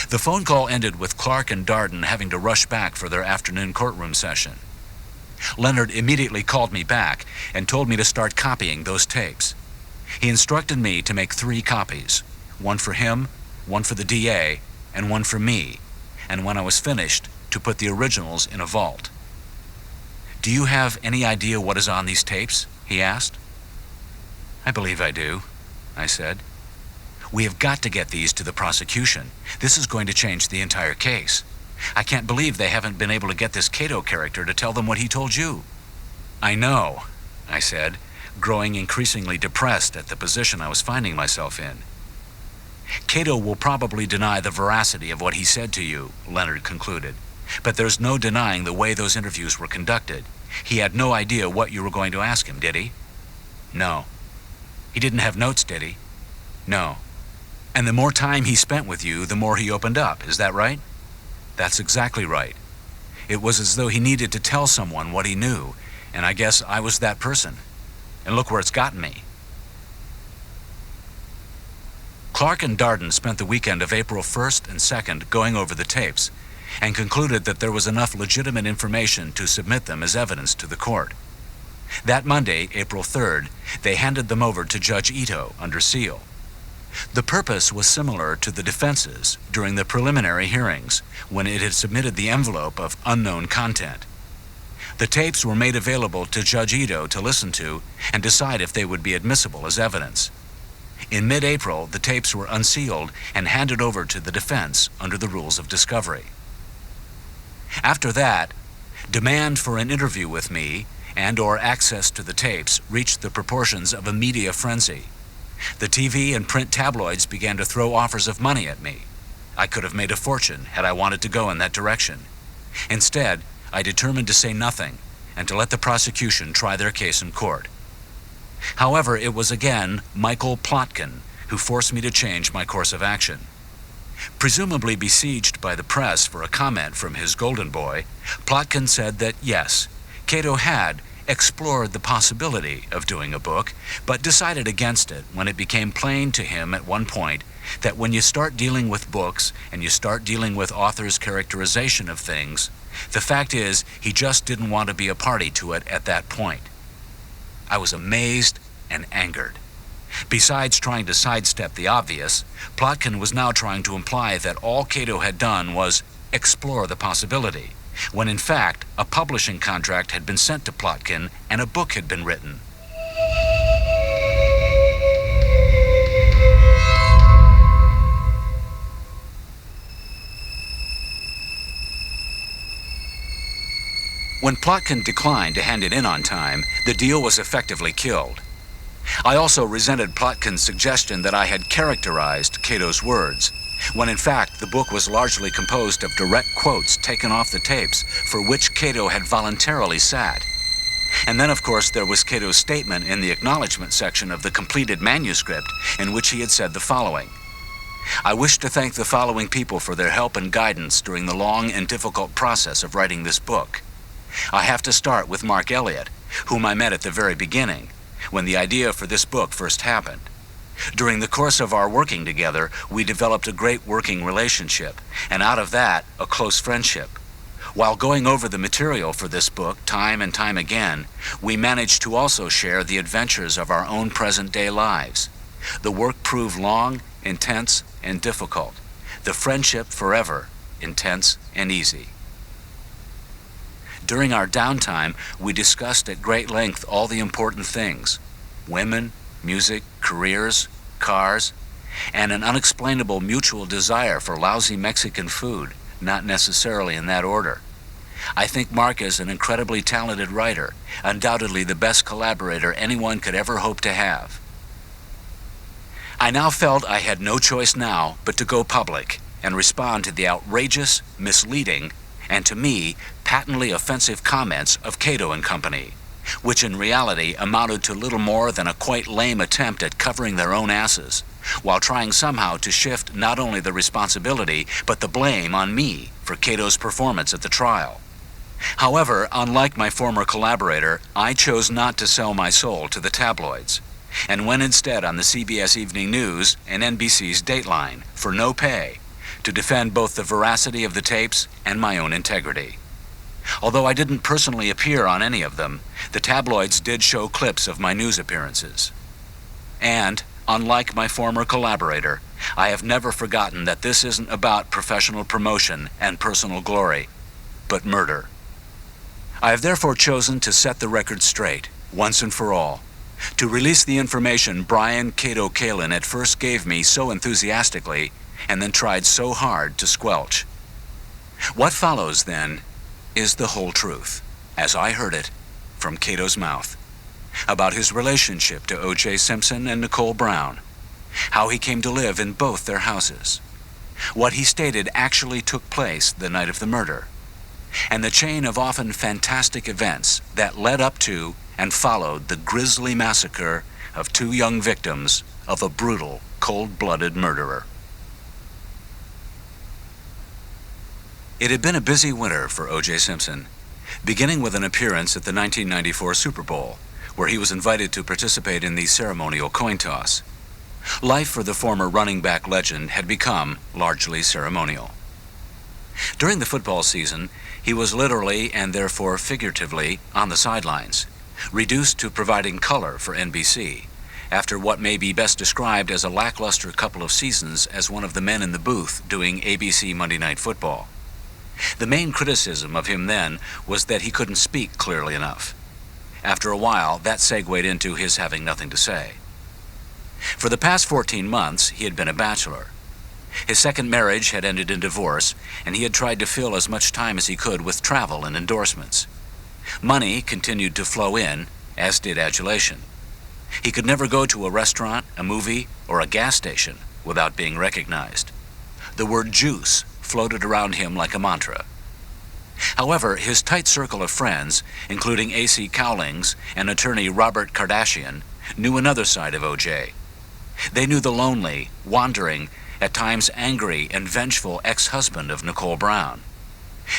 The phone call ended with Clark and Darden having to rush back for their afternoon courtroom session. Leonard immediately called me back and told me to start copying those tapes. He instructed me to make 3 copies, one for him, one for the DA, and one for me, and when I was finished, to put the originals in a vault. "Do you have any idea what is on these tapes?" he asked. "I believe I do," I said. "We have got to get these to the prosecution. This is going to change the entire case. I can't believe they haven't been able to get this Kato character to tell them what he told you." "I know," I said, growing increasingly depressed at the position I was finding myself in. "Kato will probably deny the veracity of what he said to you," Leonard concluded. "But there's no denying the way those interviews were conducted. He had no idea what you were going to ask him, did he?" "No." "He didn't have notes, did he?" "No." "And the more time he spent with you, the more he opened up, is that right?" "That's exactly right. It was as though he needed to tell someone what he knew, and I guess I was that person. And look where it's gotten me." Clark and Darden spent the weekend of April 1st and 2nd going over the tapes, and concluded that there was enough legitimate information to submit them as evidence to the court. That Monday, April 3rd, they handed them over to Judge Ito under seal. The purpose was similar to the defense's during the preliminary hearings, when it had submitted the envelope of unknown content. The tapes were made available to Judge Ito to listen to and decide if they would be admissible as evidence. In mid-April, the tapes were unsealed and handed over to the defense under the rules of discovery. After that, demand for an interview with me and/or access to the tapes reached the proportions of a media frenzy. The TV and print tabloids began to throw offers of money at me. I could have made a fortune had I wanted to go in that direction. Instead, I determined to say nothing and to let the prosecution try their case in court. However, it was again Michael Plotkin who forced me to change my course of action. Presumably besieged by the press for a comment from his golden boy, Plotkin said that yes, Kato had explored the possibility of doing a book, but decided against it when it became plain to him at one point that when you start dealing with books and you start dealing with authors' characterization of things, the fact is he just didn't want to be a party to it at that point. I was amazed and angered. Besides trying to sidestep the obvious, Plotkin was now trying to imply that all Kato had done was explore the possibility, when in fact a publishing contract had been sent to Plotkin and a book had been written. When Plotkin declined to hand it in on time, the deal was effectively killed. I also resented Plotkin's suggestion that I had characterized Kato's words, when in fact the book was largely composed of direct quotes taken off the tapes for which Kato had voluntarily sat. And then, of course, there was Kato's statement in the acknowledgement section of the completed manuscript in which he had said the following: "I wish to thank the following people for their help and guidance during the long and difficult process of writing this book. I have to start with Marc Eliot, whom I met at the very beginning, when the idea for this book first happened. During the course of our working together, we developed a great working relationship, and out of that, a close friendship. While going over the material for this book time and time again, we managed to also share the adventures of our own present-day lives. The work proved long, intense, and difficult. The friendship forever, intense and easy. During our downtime, we discussed at great length all the important things: women, music, careers, cars, and an unexplainable mutual desire for lousy Mexican food, not necessarily in that order. I think Marc is an incredibly talented writer, undoubtedly the best collaborator anyone could ever hope to have." I now felt I had no choice now but to go public and respond to the outrageous, misleading, and to me, patently offensive comments of Kato and Company, which in reality amounted to little more than a quite lame attempt at covering their own asses, while trying somehow to shift not only the responsibility, but the blame on me for Kato's performance at the trial. However, unlike my former collaborator, I chose not to sell my soul to the tabloids, and went instead on the CBS Evening News and NBC's Dateline for no pay, to defend both the veracity of the tapes and my own integrity. Although I didn't personally appear on any of them, the tabloids did show clips of my news appearances. And, unlike my former collaborator, I have never forgotten that this isn't about professional promotion and personal glory, but murder. I have therefore chosen to set the record straight, once and for all, to release the information Brian Kato Kaelin at first gave me so enthusiastically and then tried so hard to squelch. What follows, then, is the whole truth, as I heard it from Kato's mouth, about his relationship to O.J. Simpson and Nicole Brown, how he came to live in both their houses, what he stated actually took place the night of the murder, and the chain of often fantastic events that led up to and followed the grisly massacre of two young victims of a brutal, cold-blooded murderer. It had been a busy winter for O.J. Simpson, beginning with an appearance at the 1994 Super Bowl, where he was invited to participate in the ceremonial coin toss. Life for the former running back legend had become largely ceremonial. During the football season, he was literally and therefore figuratively on the sidelines, reduced to providing color for NBC, after what may be best described as a lackluster couple of seasons as one of the men in the booth doing ABC Monday Night Football. The main criticism of him then was that he couldn't speak clearly enough. After a while, that segued into his having nothing to say. For the past 14 months, he had been a bachelor. His second marriage had ended in divorce, and he had tried to fill as much time as he could with travel and endorsements. Money continued to flow in, as did adulation. He could never go to a restaurant, a movie, or a gas station without being recognized. The word juice floated around him like a mantra. However, his tight circle of friends, including A.C. Cowlings and attorney Robert Kardashian, knew another side of O.J. They knew the lonely, wandering, at times angry and vengeful ex-husband of Nicole Brown.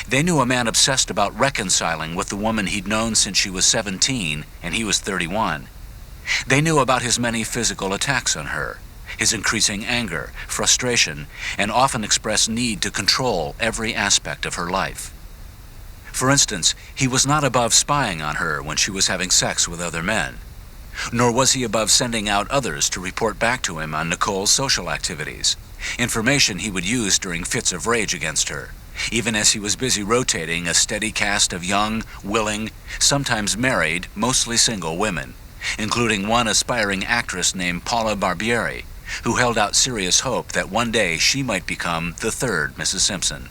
They knew a man obsessed about reconciling with the woman he'd known since she was 17 and he was 31. They knew about his many physical attacks on her, his increasing anger, frustration, and often expressed need to control every aspect of her life. For instance, he was not above spying on her when she was having sex with other men, nor was he above sending out others to report back to him on Nicole's social activities, information he would use during fits of rage against her, even as he was busy rotating a steady cast of young, willing, sometimes married, mostly single women, including one aspiring actress named Paula Barbieri, who held out serious hope that one day she might become the third Mrs. Simpson.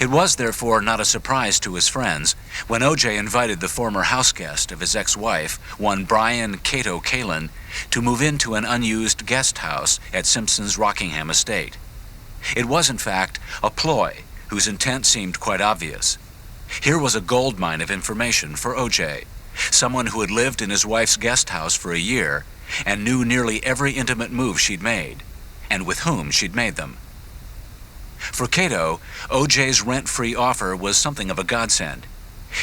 It was, therefore, not a surprise to his friends when O.J. invited the former houseguest of his ex-wife, one Brian Kato Kaelin, to move into an unused guest house at Simpson's Rockingham estate. It was, in fact, a ploy whose intent seemed quite obvious. Here was a gold mine of information for O.J., someone who had lived in his wife's guest house for a year and knew nearly every intimate move she'd made, and with whom she'd made them. For Kato, O.J.'s rent-free offer was something of a godsend.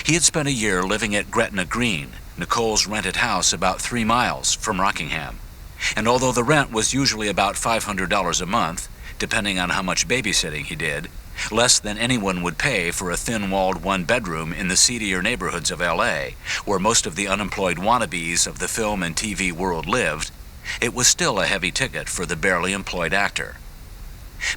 He had spent a year living at Gretna Green, Nicole's rented house about 3 miles from Rockingham, and although the rent was usually about $500 a month, depending on how much babysitting he did, less than anyone would pay for a thin-walled one-bedroom in the seedier neighborhoods of L.A., where most of the unemployed wannabes of the film and TV world lived, it was still a heavy ticket for the barely employed actor.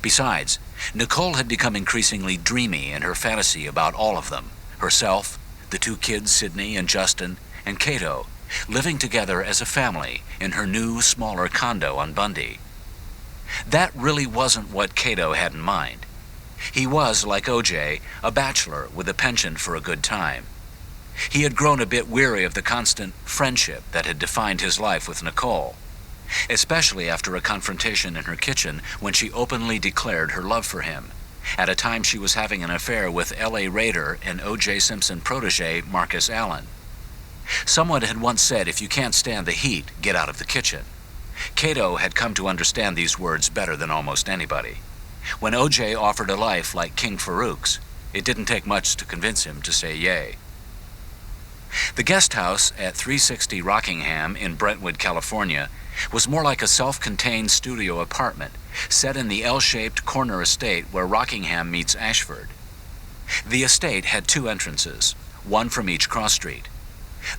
Besides, Nicole had become increasingly dreamy in her fantasy about all of them, herself, the 2 kids, Sydney and Justin, and Kato, living together as a family in her new, smaller condo on Bundy. That really wasn't what Kato had in mind. He was, like O.J., a bachelor with a penchant for a good time. He had grown a bit weary of the constant friendship that had defined his life with Nicole, especially after a confrontation in her kitchen when she openly declared her love for him, at a time she was having an affair with L.A. Raider and O.J. Simpson protege Marcus Allen. Someone had once said, "If you can't stand the heat, get out of the kitchen." Kato had come to understand these words better than almost anybody. When O.J. offered a life like King Farouk's, it didn't take much to convince him to say yay. The guest house at 360 Rockingham in Brentwood, California, was more like a self-contained studio apartment set in the L-shaped corner estate where Rockingham meets Ashford. The estate had 2 entrances, one from each cross street.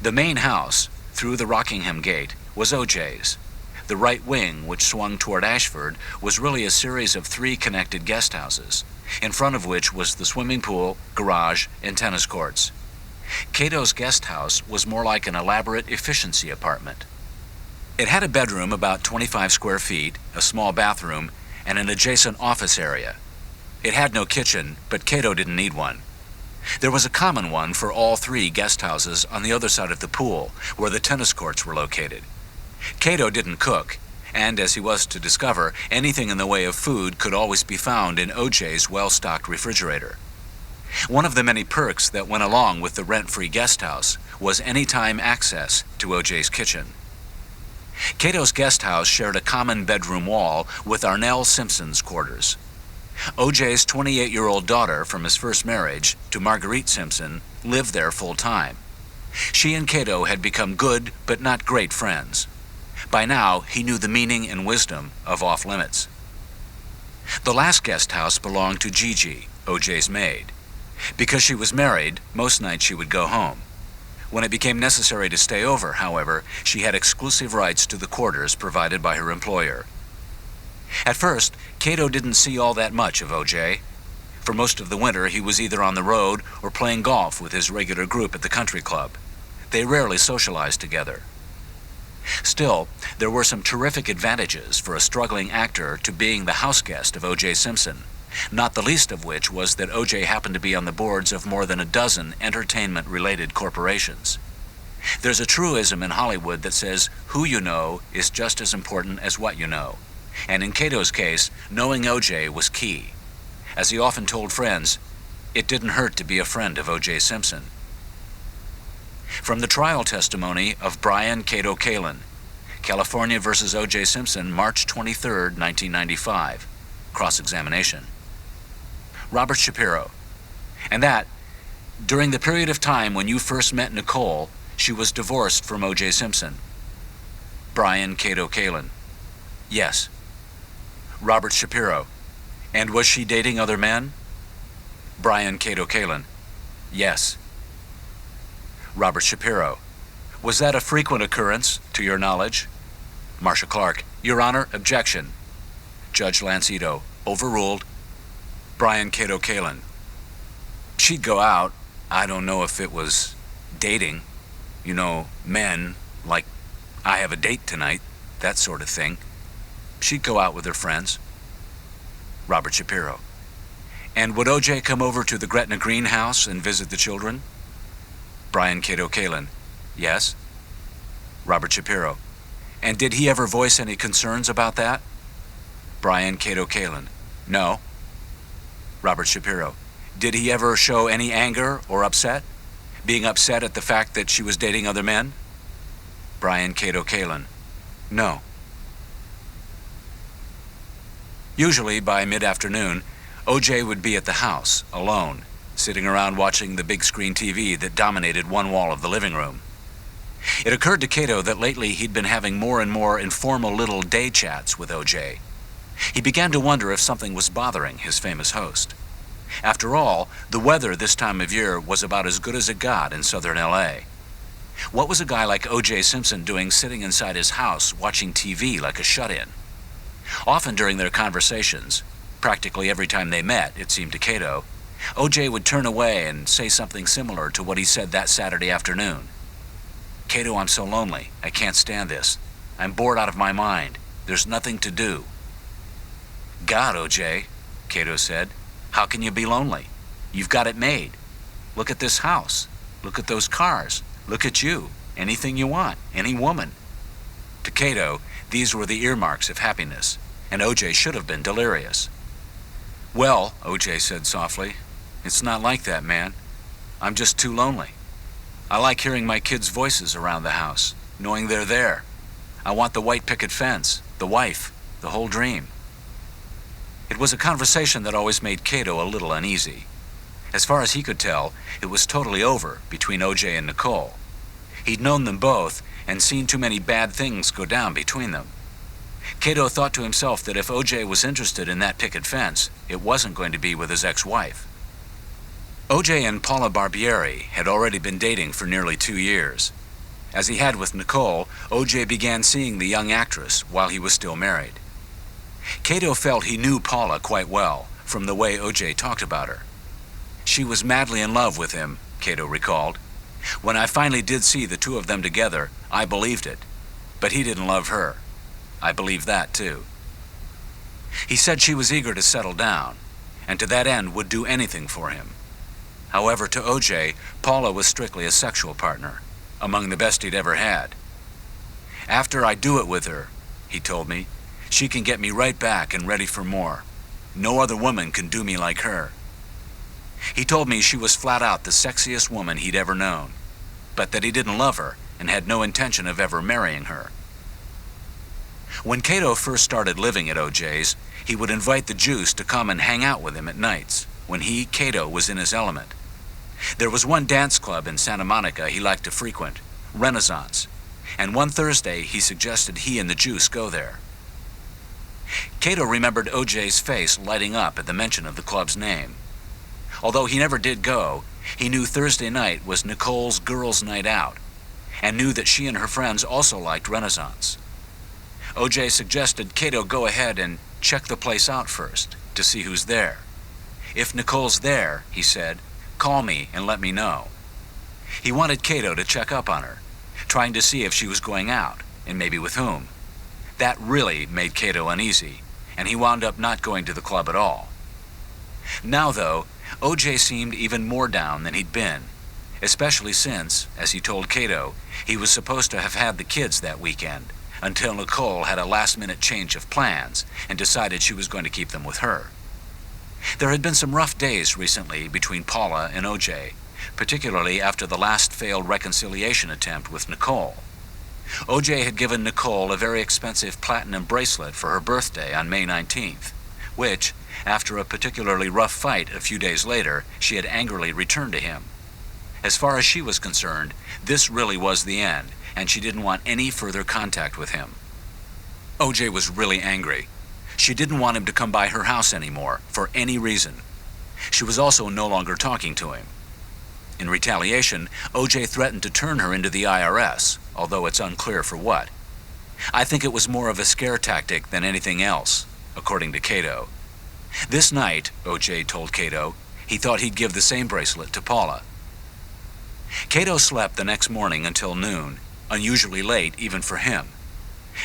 The main house, through the Rockingham gate, was O.J.'s. The right wing, which swung toward Ashford, was really a series of 3 connected guest houses, in front of which was the swimming pool, garage, and tennis courts. Kato's guest house was more like an elaborate efficiency apartment. It had a bedroom about 25 square feet, a small bathroom, and an adjacent office area. It had no kitchen, but Kato didn't need one. There was a common one for all 3 guest houses on the other side of the pool, where the tennis courts were located. Kato didn't cook, and as he was to discover, anything in the way of food could always be found in O.J.'s well-stocked refrigerator. One of the many perks that went along with the rent-free guest house was anytime access to O.J.'s kitchen. Kato's guest house shared a common bedroom wall with Arnell Simpson's quarters. O.J.'s 28-year-old daughter from his first marriage to Marguerite Simpson lived there full-time. She and Kato had become good but not great friends. By now, he knew the meaning and wisdom of off-limits. The last guest house belonged to Gigi, O.J.'s maid. Because she was married, most nights she would go home. When it became necessary to stay over, however, she had exclusive rights to the quarters provided by her employer. At first, Kato didn't see all that much of O.J. For most of the winter, he was either on the road or playing golf with his regular group at the country club. They rarely socialized together. Still, there were some terrific advantages for a struggling actor to being the houseguest of O.J. Simpson, not the least of which was that O.J. happened to be on the boards of more than a dozen entertainment-related corporations. There's a truism in Hollywood that says, who you know is just as important as what you know. And in Kato's case, knowing O.J. was key. As he often told friends, It didn't hurt to be a friend of O.J. Simpson. From the trial testimony of Brian Kato Kaelin, California versus O.J. Simpson, March 23, 1995. Cross-examination. Robert Shapiro. And that, during the period of time when you first met Nicole, she was divorced from O.J. Simpson. Brian Kato Kaelin. Yes. Robert Shapiro. And was she dating other men? Brian Kato Kaelin. Yes. Robert Shapiro. Was that a frequent occurrence, to your knowledge? Marcia Clark. Your Honor, objection. Judge Lance Ito. Overruled. Brian Kato Kaelin. She'd go out. I don't know if it was dating. You know, men, like, I have a date tonight, that sort of thing. She'd go out with her friends. Robert Shapiro. And would O.J. come over to the Gretna greenhouse and visit the children? Brian Kato Kaelin. Yes. Robert Shapiro. And did he ever voice any concerns about that? Brian Kato Kaelin. No. Robert Shapiro. Did he ever show any anger or upset? Being upset at the fact that she was dating other men? Brian Kato Kaelin. No. Usually by mid-afternoon, O.J. would be at the house, alone, sitting around watching the big screen TV that dominated one wall of the living room. It occurred to Kato that lately he'd been having more and more informal little day chats with O.J. He began to wonder if something was bothering his famous host. After all, the weather this time of year was about as good as it got in southern L.A. What was a guy like O.J. Simpson doing sitting inside his house watching TV like a shut-in? Often during their conversations, practically every time they met, it seemed to Kato, O.J. would turn away and say something similar to what he said that Saturday afternoon. Kato, I'm so lonely. I can't stand this. I'm bored out of my mind. There's nothing to do. God, O.J., Kato said, how can you be lonely? You've got it made. Look at this house. Look at those cars. Look at you. Anything you want. Any woman. To Kato, these were the earmarks of happiness, and O.J. should have been delirious. Well, O.J. said softly, it's not like that, man. I'm just too lonely. I like hearing my kids' voices around the house, knowing they're there. I want the white picket fence, the wife, the whole dream. It was a conversation that always made Kato a little uneasy. As far as he could tell, it was totally over between O.J. and Nicole. He'd known them both and seen too many bad things go down between them. Kato thought to himself that if O.J. was interested in that picket fence, it wasn't going to be with his ex-wife. O.J. and Paula Barbieri had already been dating for nearly 2 years. As he had with Nicole, O.J. began seeing the young actress while he was still married. Kato felt he knew Paula quite well from the way O.J. talked about her. She was madly in love with him, Kato recalled. When I finally did see the two of them together, I believed it. But he didn't love her. I believed that, too. He said she was eager to settle down, and to that end would do anything for him. However, to O.J., Paula was strictly a sexual partner, among the best he'd ever had. After I do it with her, he told me, she can get me right back and ready for more. No other woman can do me like her. He told me she was flat out the sexiest woman he'd ever known, but that he didn't love her and had no intention of ever marrying her. When Kato first started living at O.J.'s, he would invite the Juice to come and hang out with him at nights, when he, Kato, was in his element. There was one dance club in Santa Monica he liked to frequent, Renaissance, and one Thursday he suggested he and the Juice go there. Kato remembered O.J.'s face lighting up at the mention of the club's name. Although he never did go, he knew Thursday night was Nicole's girls' night out, and knew that she and her friends also liked Renaissance. O.J. suggested Kato go ahead and check the place out first, to see who's there. If Nicole's there, he said, call me and let me know. He wanted Kato to check up on her, trying to see if she was going out, and maybe with whom. That really made Kato uneasy, and he wound up not going to the club at all. Now, though, O.J. seemed even more down than he'd been, especially since, as he told Kato, he was supposed to have had the kids that weekend, until Nicole had a last-minute change of plans and decided she was going to keep them with her. There had been some rough days recently between Paula and O.J., particularly after the last failed reconciliation attempt with Nicole. O.J. had given Nicole a very expensive platinum bracelet for her birthday on May 19th, which, after a particularly rough fight a few days later, she had angrily returned to him. As far as she was concerned, this really was the end, and she didn't want any further contact with him. O.J. was really angry. She didn't want him to come by her house anymore, for any reason. She was also no longer talking to him. In retaliation, O.J. threatened to turn her into the IRS, although it's unclear for what. I think it was more of a scare tactic than anything else, according to Kato. This night, O.J. told Kato, he thought he'd give the same bracelet to Paula. Kato slept the next morning until noon, unusually late even for him.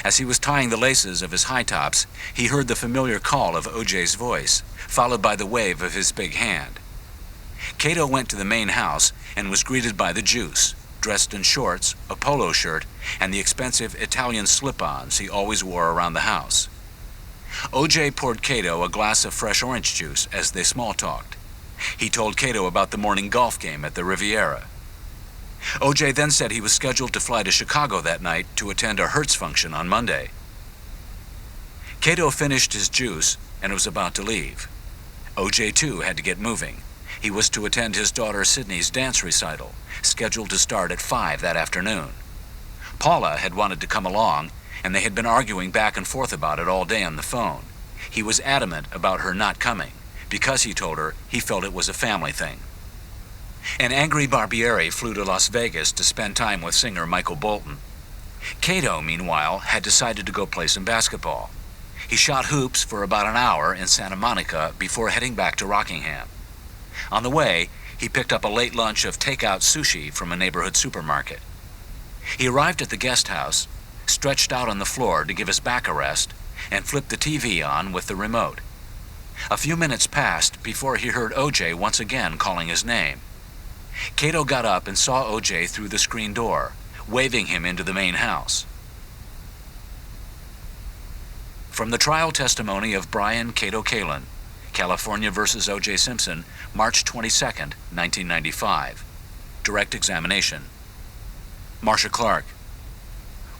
As he was tying the laces of his high tops, he heard the familiar call of O.J.'s voice, followed by the wave of his big hand. Kato went to the main house and was greeted by the Juice, dressed in shorts, a polo shirt, and the expensive Italian slip-ons he always wore around the house. O.J. poured Kato a glass of fresh orange juice as they small-talked. He told Kato about the morning golf game at the Riviera. O.J. then said he was scheduled to fly to Chicago that night to attend a Hertz function on Monday. Kato finished his juice and was about to leave. O.J. too had to get moving. He was to attend his daughter Sydney's dance recital, scheduled to start at 5 that afternoon. Paula had wanted to come along, and they had been arguing back and forth about it all day on the phone. He was adamant about her not coming, because he told her he felt it was a family thing. An angry Barbieri flew to Las Vegas to spend time with singer Michael Bolton. Kato, meanwhile, had decided to go play some basketball. He shot hoops for about an hour in Santa Monica before heading back to Rockingham. On the way, he picked up a late lunch of takeout sushi from a neighborhood supermarket. He arrived at the guest house, stretched out on the floor to give his back a rest, and flipped the TV on with the remote. A few minutes passed before he heard O.J. once again calling his name. Kato got up and saw O.J. through the screen door, waving him into the main house. From the trial testimony of Brian Kato Kaelin, California versus O.J. Simpson, March 22, 1995. Direct examination. Marcia Clark.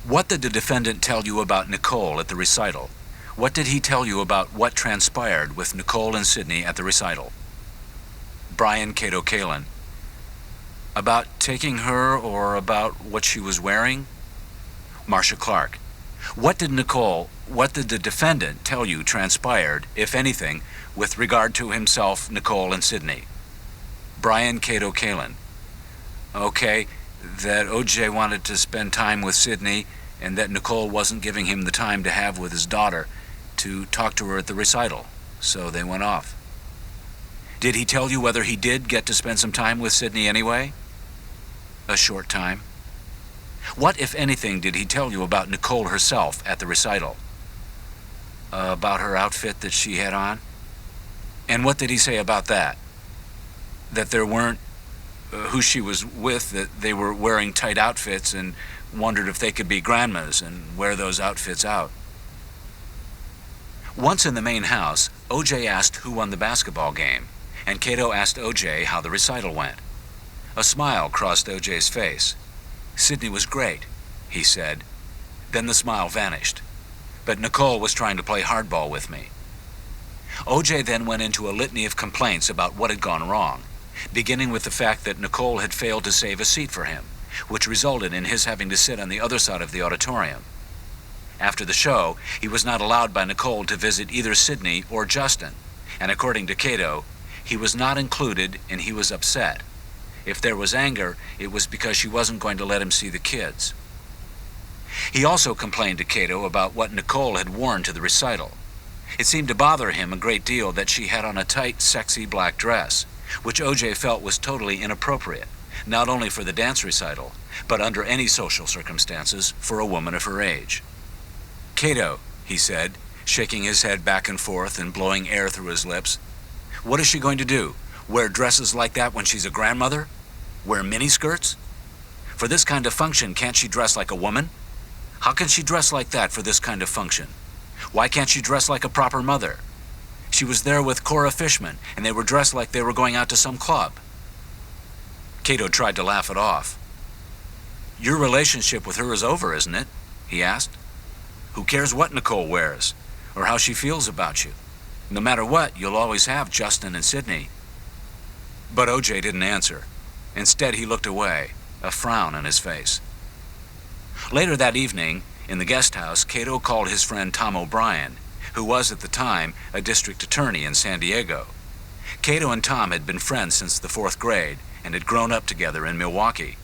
What did the defendant tell you about Nicole at the recital? What did he tell you about what transpired with Nicole and Sydney at the recital? Brian Kato Kaelin. About taking her or about what she was wearing? Marcia Clark. What did the defendant tell you transpired, if anything, with regard to himself, Nicole, and Sydney? Brian Kato Kaelin. Okay, that O.J. wanted to spend time with Sydney and that Nicole wasn't giving him the time to have with his daughter to talk to her at the recital, so they went off. Did he tell you whether he did get to spend some time with Sydney anyway? A short time. What, if anything, did he tell you about Nicole herself at the recital? About her outfit that she had on? And what did he say about that? That there weren't who she was with, that they were wearing tight outfits and wondered if they could be grandmas and wear those outfits out. Once in the main house, O.J. asked who won the basketball game, and Kato asked O.J. how the recital went. A smile crossed O.J.'s face. Sydney was great, he said. Then the smile vanished. But Nicole was trying to play hardball with me. O.J. then went into a litany of complaints about what had gone wrong, beginning with the fact that Nicole had failed to save a seat for him, which resulted in his having to sit on the other side of the auditorium. After the show, he was not allowed by Nicole to visit either Sydney or Justin, and according to Kato, he was not included and he was upset. If there was anger, it was because she wasn't going to let him see the kids. He also complained to Kato about what Nicole had worn to the recital. It seemed to bother him a great deal that she had on a tight, sexy black dress, which O.J. felt was totally inappropriate, not only for the dance recital, but under any social circumstances for a woman of her age. Kato, he said, shaking his head back and forth and blowing air through his lips, what is she going to do? Wear dresses like that when she's a grandmother? Wear miniskirts? For this kind of function, can't she dress like a woman? How can she dress like that for this kind of function? Why can't she dress like a proper mother? She was there with Cora Fishman, and they were dressed like they were going out to some club. Kato tried to laugh it off. Your relationship with her is over, isn't it? He asked. Who cares what Nicole wears, or how she feels about you? No matter what, you'll always have Justin and Sydney. But O.J. didn't answer. Instead, he looked away, a frown on his face. Later that evening, in the guest house, Kato called his friend Tom O'Brien, who was at the time a district attorney in San Diego. Kato and Tom had been friends since the 4th grade and had grown up together in Milwaukee.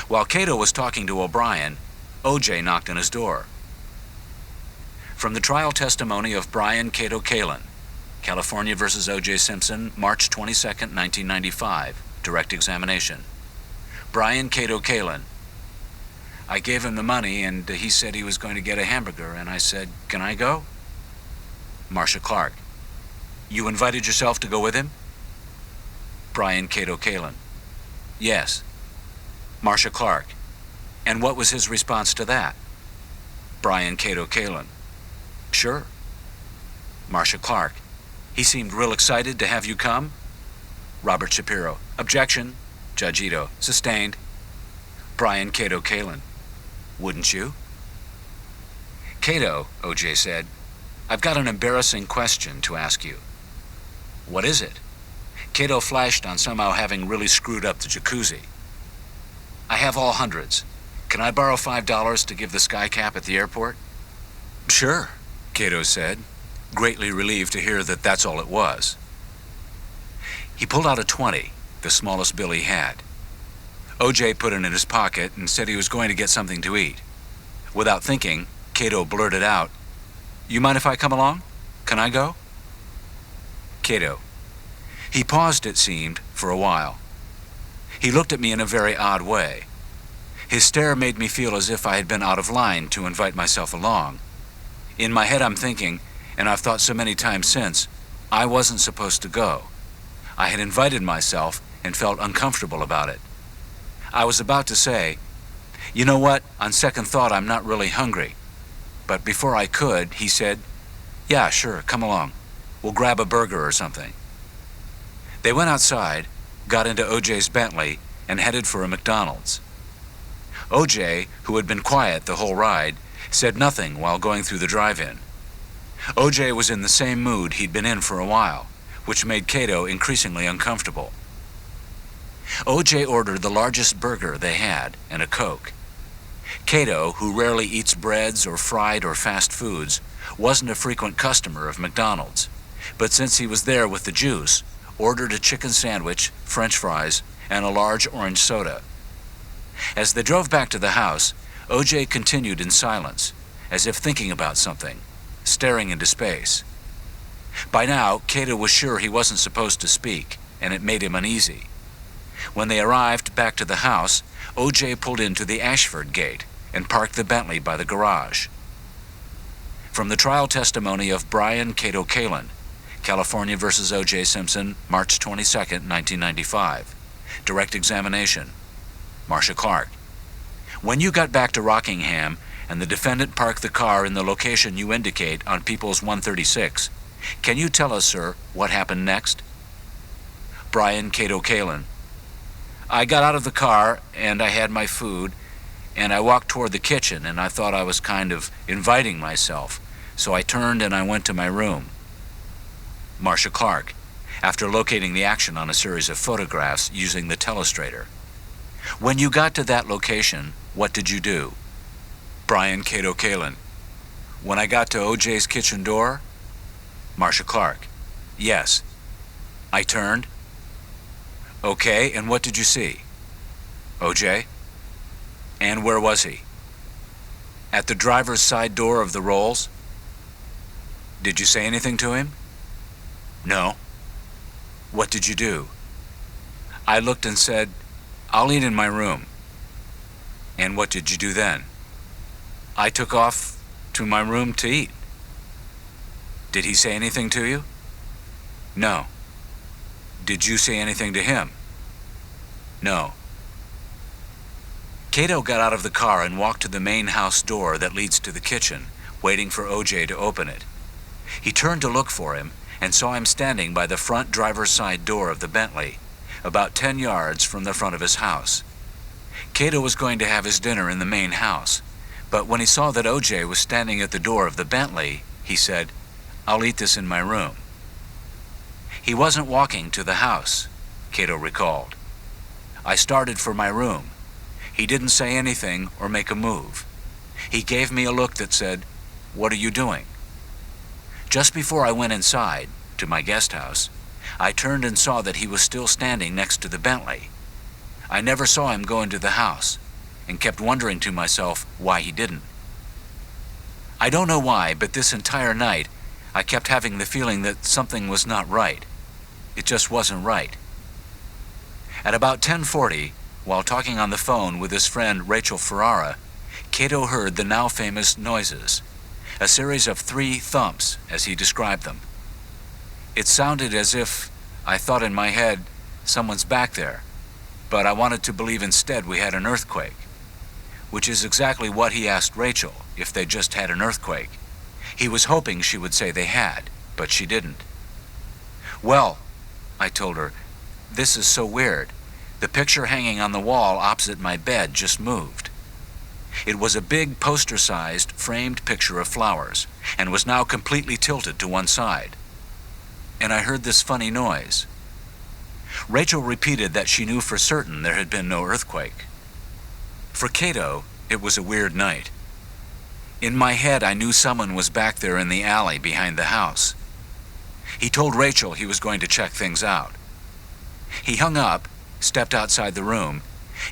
While Kato was talking to O'Brien, O.J. knocked on his door. From the trial testimony of Brian Kato Kaelin, California versus O.J. Simpson, March 22, 1995, direct examination. Brian Kato Kaelin. I gave him the money, and he said he was going to get a hamburger, and I said, can I go? Marcia Clark. You invited yourself to go with him? Brian Kato Kaelin. Yes. Marcia Clark. And what was his response to that? Brian Kato Kaelin. Sure. Marcia Clark. He seemed real excited to have you come? Robert Shapiro. Objection. Judge Ito. Sustained. Brian Kato Kaelin. Wouldn't you? Kato, O.J. said, I've got an embarrassing question to ask you. What is it? Kato flashed on somehow having really screwed up the jacuzzi. I have all hundreds. Can I borrow $5 to give the sky cap at the airport? Sure, Kato said, greatly relieved to hear that that's all it was. He pulled out a 20, the smallest bill he had. O.J. put it in his pocket and said he was going to get something to eat. Without thinking, Kato blurted out, You mind if I come along? Can I go? Kato. He paused, it seemed, for a while. He looked at me in a very odd way. His stare made me feel as if I had been out of line to invite myself along. In my head I'm thinking, and I've thought so many times since, I wasn't supposed to go. I had invited myself and felt uncomfortable about it. I was about to say, you know what, on second thought I'm not really hungry. But before I could, he said, yeah, sure, come along. We'll grab a burger or something. They went outside, got into O.J.'s Bentley, and headed for a McDonald's. O.J., who had been quiet the whole ride, said nothing while going through the drive-in. O.J. was in the same mood he'd been in for a while, which made Kato increasingly uncomfortable. O.J. ordered the largest burger they had and a Coke. Kato, who rarely eats breads or fried or fast foods, wasn't a frequent customer of McDonald's, but since he was there with the juice, ordered a chicken sandwich, French fries, and a large orange soda. As they drove back to the house, O.J. continued in silence, as if thinking about something, staring into space. By now, Kato was sure he wasn't supposed to speak, and it made him uneasy. When they arrived back to the house, O.J. pulled into the Ashford gate and parked the Bentley by the garage. From the trial testimony of Brian Kato Kaelin, California versus O.J. Simpson, March 22, 1995. Direct examination. Marcia Clark. When you got back to Rockingham and the defendant parked the car in the location you indicate on Peoples 136, can you tell us, sir, what happened next? Brian Kato Kaelin. I got out of the car and I had my food and I walked toward the kitchen and I thought I was kind of inviting myself, so I turned and I went to my room. Marcia Clark, after locating the action on a series of photographs using the telestrator. When you got to that location, what did you do? Brian Kato Kaelin. When I got to O.J.'s kitchen door? Marcia Clark. Yes. I turned. Okay, and what did you see? O.J.? And where was he? At the driver's side door of the Rolls? Did you say anything to him? No. What did you do? I looked and said, I'll eat in my room. And what did you do then? I took off to my room to eat. Did he say anything to you? No. Did you say anything to him? No. Kato got out of the car and walked to the main house door that leads to the kitchen, waiting for O.J. to open it. He turned to look for him and saw him standing by the front driver's side door of the Bentley, about 10 yards from the front of his house. Kato was going to have his dinner in the main house, but when he saw that O.J. was standing at the door of the Bentley, he said, "I'll eat this in my room." He wasn't walking to the house, Kato recalled. I started for my room. He didn't say anything or make a move. He gave me a look that said, "What are you doing?" Just before I went inside, to my guest house, I turned and saw that he was still standing next to the Bentley. I never saw him go into the house, and kept wondering to myself why he didn't. I don't know why, but this entire night, I kept having the feeling that something was not right. It just wasn't right. At about 10:40, while talking on the phone with his friend Rachel Ferrara, Kato heard the now famous noises, a series of 3 thumps, as he described them. It sounded as if, I thought in my head, someone's back there, but I wanted to believe instead we had an earthquake, which is exactly what he asked Rachel, if they just had an earthquake. He was hoping she would say they had, but she didn't. "Well," I told her, "this is so weird. The picture hanging on the wall opposite my bed just moved." It was a big poster-sized framed picture of flowers, and was now completely tilted to one side. And I heard this funny noise. Rachel repeated that she knew for certain there had been no earthquake. For Kato, it was a weird night. In my head, I knew someone was back there in the alley behind the house. He told Rachel he was going to check things out. He hung up, stepped outside the room,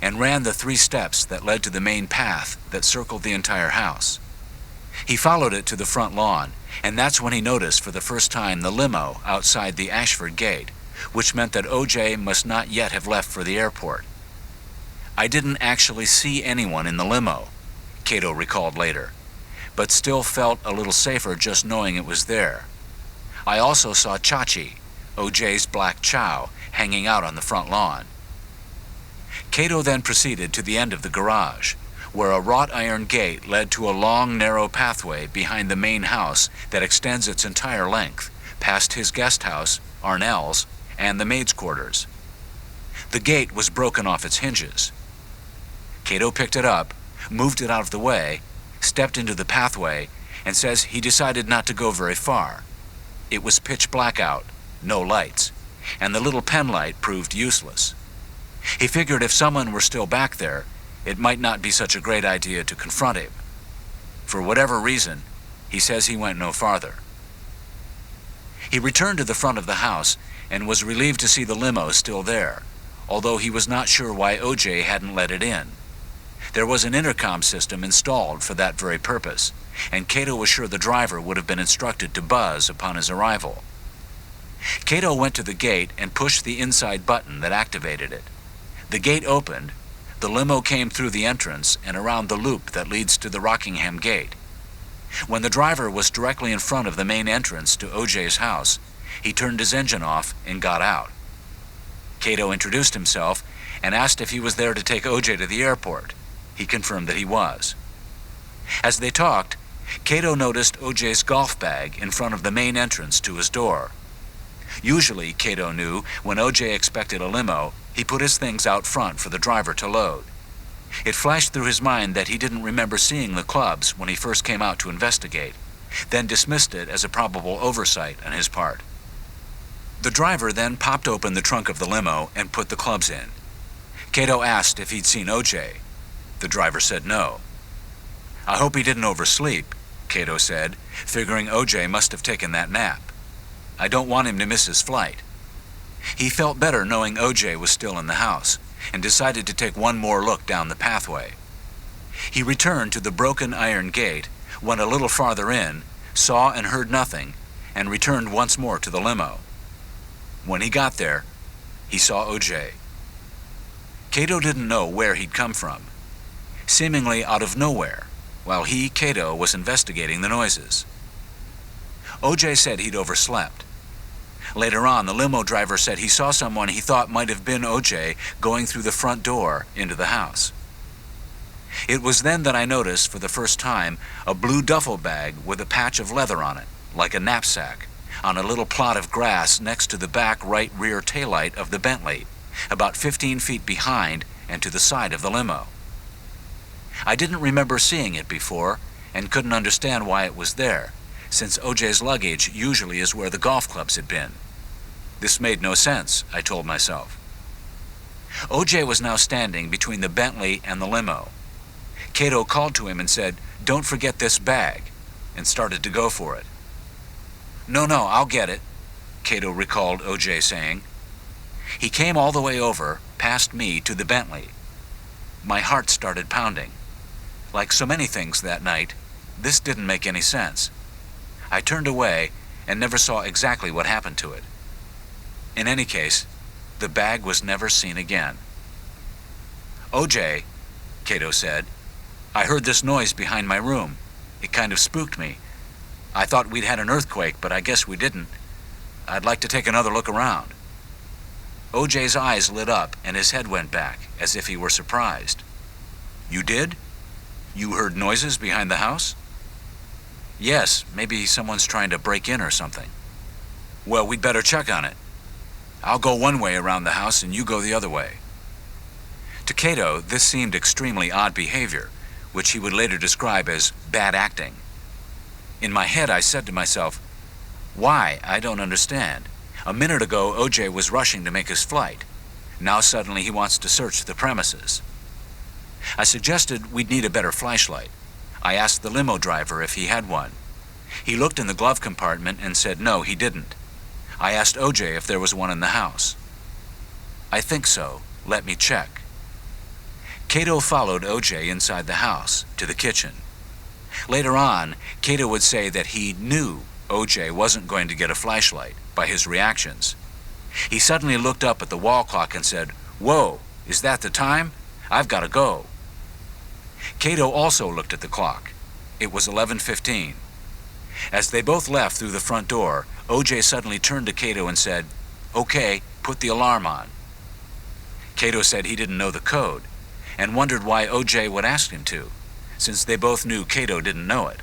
and ran the 3 steps that led to the main path that circled the entire house. He followed it to the front lawn, and that's when he noticed for the first time the limo outside the Ashford gate, which meant that O.J. must not yet have left for the airport. I didn't actually see anyone in the limo, Kato recalled later, but still felt a little safer just knowing it was there. I also saw Chachi, O.J.'s black chow, hanging out on the front lawn. Kato then proceeded to the end of the garage, where a wrought iron gate led to a long, narrow pathway behind the main house that extends its entire length, past his guest house, Arnell's, and the maid's quarters. The gate was broken off its hinges. Kato picked it up, moved it out of the way, stepped into the pathway, and says he decided not to go very far. It was pitch black out, no lights, and the little pen light proved useless. He figured if someone were still back there, it might not be such a great idea to confront him. For whatever reason, he says he went no farther. He returned to the front of the house and was relieved to see the limo still there, although he was not sure why O.J. hadn't let it in. There was an intercom system installed for that very purpose, and Kato was sure the driver would have been instructed to buzz upon his arrival. Kato went to the gate and pushed the inside button that activated it. The gate opened, the limo came through the entrance and around the loop that leads to the Rockingham gate. When the driver was directly in front of the main entrance to O.J.'s house, he turned his engine off and got out. Kato introduced himself and asked if he was there to take O.J. to the airport. He confirmed that he was. As they talked, Kato noticed O.J.'s golf bag in front of the main entrance to his door. Usually, Kato knew, when O.J. expected a limo, he put his things out front for the driver to load. It flashed through his mind that he didn't remember seeing the clubs when he first came out to investigate, then dismissed it as a probable oversight on his part. The driver then popped open the trunk of the limo and put the clubs in. Kato asked if he'd seen O.J. The driver said no. "I hope he didn't oversleep," Kato said, figuring O.J. must have taken that nap. "I don't want him to miss his flight." He felt better knowing O.J. was still in the house, and decided to take one more look down the pathway. He returned to the broken iron gate, went a little farther in, saw and heard nothing, and returned once more to the limo. When he got there, he saw O.J. Kato didn't know where he'd come from, seemingly out of nowhere, while he, Kato, was investigating the noises. O.J. said he'd overslept. Later on, the limo driver said he saw someone he thought might have been O.J. going through the front door into the house. It was then that I noticed, for the first time, a blue duffel bag with a patch of leather on it, like a knapsack, on a little plot of grass next to the back right rear taillight of the Bentley, about 15 feet behind and to the side of the limo. I didn't remember seeing it before and couldn't understand why it was there, since OJ's luggage usually is where the golf clubs had been. This made no sense, I told myself. OJ was now standing between the Bentley and the limo. Kato called to him and said, "Don't forget this bag," and started to go for it. No, I'll get it," Kato recalled OJ saying. He came all the way over, past me, to the Bentley. My heart started pounding. Like so many things that night, this didn't make any sense. I turned away and never saw exactly what happened to it. In any case, the bag was never seen again. "OJ," Kato said, "I heard this noise behind my room. It kind of spooked me. I thought we'd had an earthquake, but I guess we didn't. I'd like to take another look around." OJ's eyes lit up and his head went back, as if he were surprised. "You did? You heard noises behind the house?" "Yes, maybe someone's trying to break in or something." "Well, we'd better check on it. I'll go one way around the house and you go the other way." To Kato, this seemed extremely odd behavior, which he would later describe as bad acting. In my head, I said to myself, "Why? I don't understand. A minute ago, OJ was rushing to make his flight. Now suddenly he wants to search the premises." I suggested we'd need a better flashlight. I asked the limo driver if he had one. He looked in the glove compartment and said no, he didn't. I asked OJ if there was one in the house. "I think so. Let me check." Kato followed OJ inside the house, to the kitchen. Later on, Kato would say that he knew OJ wasn't going to get a flashlight by his reactions. He suddenly looked up at the wall clock and said, "Whoa, is that the time? I've got to go." Kato also looked at the clock. It was 11:15. As they both left through the front door, OJ suddenly turned to Kato and said, "Okay, put the alarm on." Kato said he didn't know the code and wondered why OJ would ask him to, since they both knew Kato didn't know it.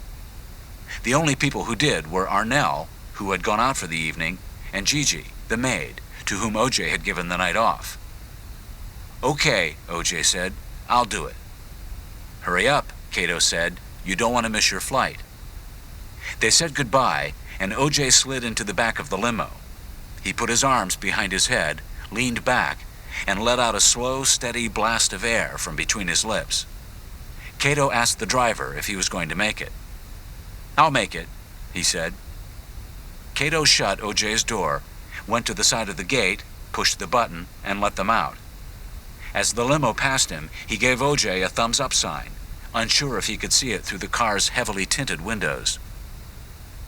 The only people who did were Arnell, who had gone out for the evening, and Gigi, the maid, to whom OJ had given the night off. "Okay," OJ said, "I'll do it." "Hurry up," Kato said. "You don't want to miss your flight." They said goodbye, and OJ slid into the back of the limo. He put his arms behind his head, leaned back, and let out a slow, steady blast of air from between his lips. Kato asked the driver if he was going to make it. "I'll make it," he said. Kato shut OJ's door, went to the side of the gate, pushed the button, and let them out. As the limo passed him, he gave OJ a thumbs-up sign, unsure if he could see it through the car's heavily tinted windows.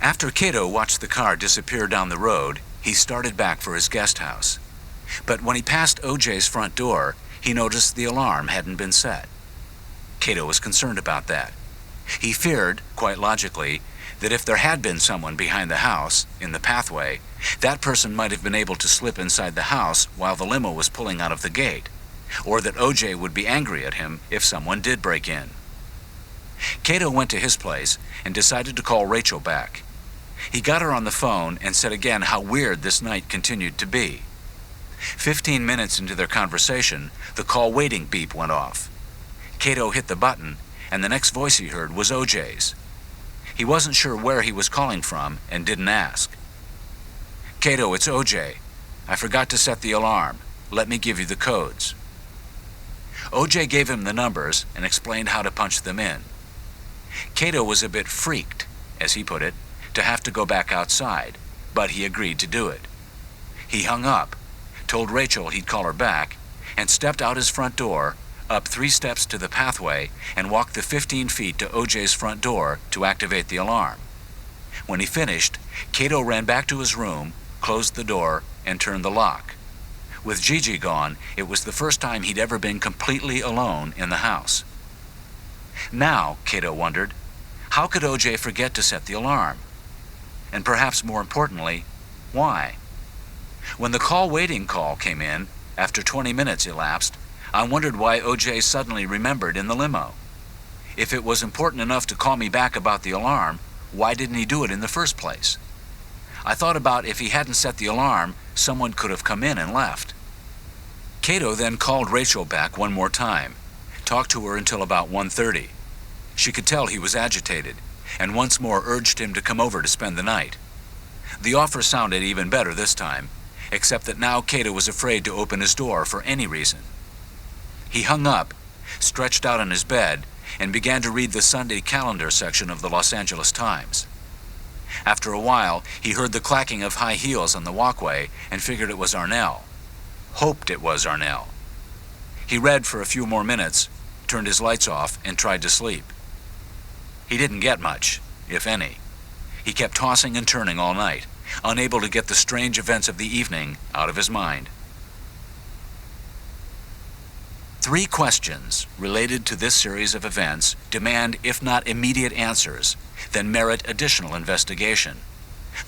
After Kato watched the car disappear down the road, he started back for his guest house. But when he passed OJ's front door, he noticed the alarm hadn't been set. Kato was concerned about that. He feared, quite logically, that if there had been someone behind the house, in the pathway, that person might have been able to slip inside the house while the limo was pulling out of the gate, or that OJ would be angry at him if someone did break in. Kato went to his place and decided to call Rachel back. He got her on the phone and said again how weird this night continued to be. 15 minutes into their conversation, the call waiting beep went off. Kato hit the button, and the next voice he heard was OJ's. He wasn't sure where he was calling from and didn't ask. "Kato, it's OJ. I forgot to set the alarm. Let me give you the codes." OJ gave him the numbers and explained how to punch them in. Kato was a bit freaked, as he put it, to have to go back outside, but he agreed to do it. He hung up, told Rachel he'd call her back, and stepped out his front door, up 3 steps to the pathway, and walked the 15 feet to OJ's front door to activate the alarm. When he finished, Kato ran back to his room, closed the door, and turned the lock. With Gigi gone, it was the first time he'd ever been completely alone in the house. Now, Kato wondered, how could OJ forget to set the alarm? And perhaps more importantly, why? When the call waiting call came in, after 20 minutes elapsed, I wondered why OJ suddenly remembered in the limo. If it was important enough to call me back about the alarm, why didn't he do it in the first place? I thought about if he hadn't set the alarm, someone could have come in and left. Kato then called Rachel back one more time, talked to her until about 1:30. She could tell he was agitated, and once more urged him to come over to spend the night. The offer sounded even better this time, except that now Kato was afraid to open his door for any reason. He hung up, stretched out on his bed, and began to read the Sunday calendar section of the Los Angeles Times. After a while, he heard the clacking of high heels on the walkway and figured it was Arnell. Hoped it was Arnell. He read for a few more minutes, turned his lights off, and tried to sleep. He didn't get much, if any. He kept tossing and turning all night, unable to get the strange events of the evening out of his mind. 3 questions related to this series of events demand, if not immediate answers, then merit additional investigation.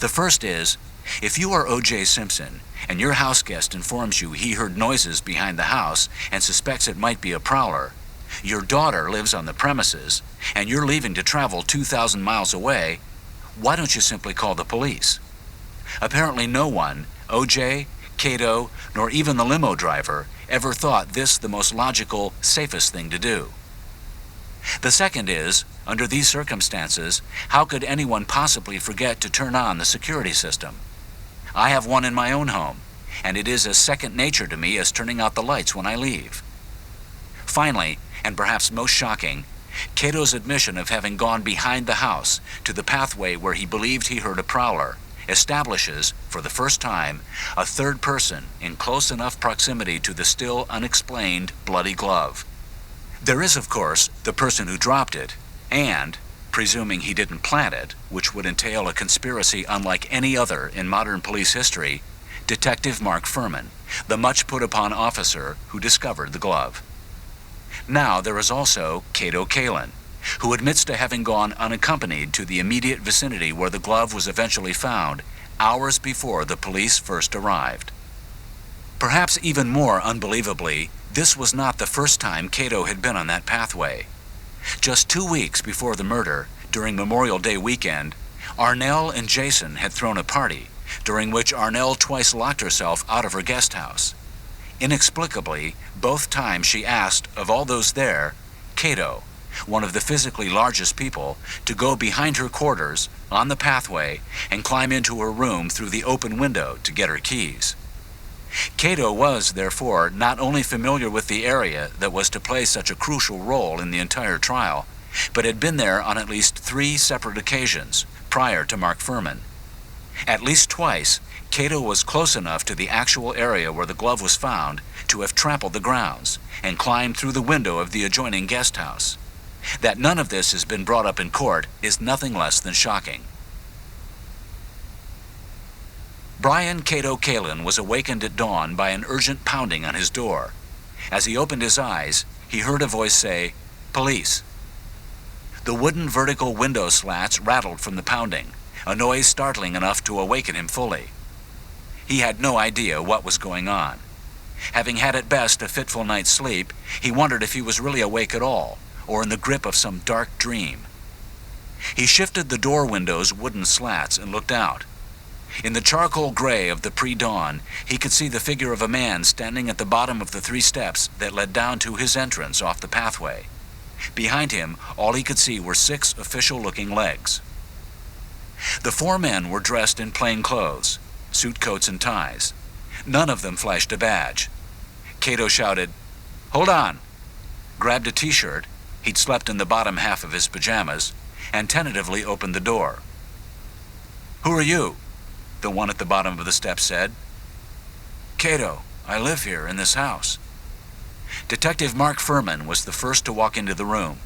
The first is, if you are O.J. Simpson and your house guest informs you he heard noises behind the house and suspects it might be a prowler, your daughter lives on the premises, and you're leaving to travel 2,000 miles away, why don't you simply call the police? Apparently no one, O.J., Kato, nor even the limo driver, ever thought this the most logical, safest thing to do. The second is, under these circumstances, how could anyone possibly forget to turn on the security system? I have one in my own home, and it is as second nature to me as turning out the lights when I leave. Finally, and perhaps most shocking, Kato's admission of having gone behind the house to the pathway where he believed he heard a prowler establishes, for the first time, a third person in close enough proximity to the still unexplained bloody glove. There is, of course, the person who dropped it, and, presuming he didn't plant it, which would entail a conspiracy unlike any other in modern police history, Detective Marc Furman, the much-put-upon officer who discovered the glove. Now there is also Kato Kaelin, who admits to having gone unaccompanied to the immediate vicinity where the glove was eventually found, hours before the police first arrived. Perhaps even more unbelievably, this was not the first time Kato had been on that pathway. Just 2 weeks before the murder, during Memorial Day weekend, Arnell and Jason had thrown a party, during which Arnell twice locked herself out of her guest house. Inexplicably, both times she asked, of all those there, Kato, one of the physically largest people, to go behind her quarters, on the pathway, and climb into her room through the open window to get her keys. Kato was, therefore, not only familiar with the area that was to play such a crucial role in the entire trial, but had been there on at least 3 separate occasions prior to Marc Furman. At least twice, Kato was close enough to the actual area where the glove was found to have trampled the grounds and climbed through the window of the adjoining guest house. That none of this has been brought up in court is nothing less than shocking. Brian Kato Kaelin was awakened at dawn by an urgent pounding on his door. As he opened his eyes, he heard a voice say, "Police." The wooden vertical window slats rattled from the pounding, a noise startling enough to awaken him fully. He had no idea what was going on. Having had at best a fitful night's sleep, he wondered if he was really awake at all, or in the grip of some dark dream. He shifted the door window's wooden slats and looked out. In the charcoal gray of the pre-dawn, he could see the figure of a man standing at the bottom of the 3 steps that led down to his entrance off the pathway. Behind him, all he could see were 6 official-looking legs. The 4 men were dressed in plain clothes, suit coats and ties. None of them flashed a badge. Kato shouted, "Hold on," grabbed a t-shirt, he'd slept in the bottom half of his pajamas, and tentatively opened the door. "Who are you?" the one at the bottom of the steps said. "Kato, I live here in this house." Detective Marc Furman was the first to walk into the room.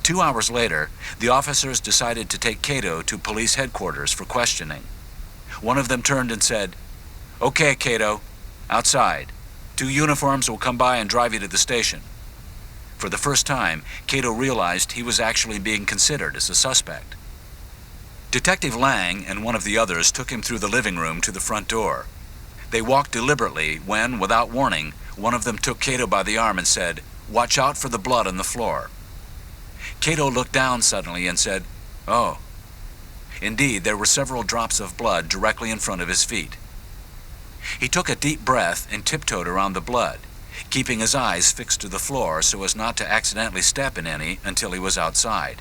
2 hours later, the officers decided to take Kato to police headquarters for questioning. One of them turned and said, "Okay, Kato, outside. 2 uniforms will come by and drive you to the station." For the first time, Kato realized he was actually being considered as a suspect. Detective Lang and one of the others took him through the living room to the front door. They walked deliberately when, without warning, one of them took Kato by the arm and said, "Watch out for the blood on the floor." Kato looked down suddenly and said, "Oh." Indeed, there were several drops of blood directly in front of his feet. He took a deep breath and tiptoed around the blood, keeping his eyes fixed to the floor so as not to accidentally step in any until he was outside.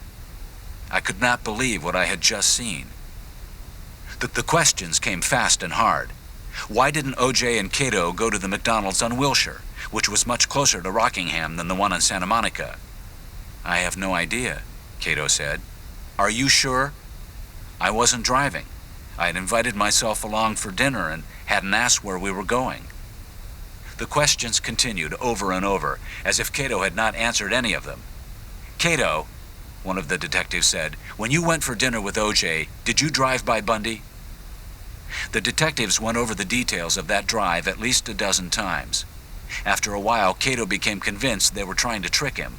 I could not believe what I had just seen. The questions came fast and hard. Why didn't O.J. and Kato go to the McDonald's on Wilshire, which was much closer to Rockingham than the one on Santa Monica? I have no idea, Kato said. Are you sure? I wasn't driving. I had invited myself along for dinner and hadn't asked where we were going. The questions continued over and over, as if Kato had not answered any of them. Kato, one of the detectives said, when you went for dinner with O.J., did you drive by Bundy? The detectives went over the details of that drive at least a dozen times. After a while, Kato became convinced they were trying to trick him.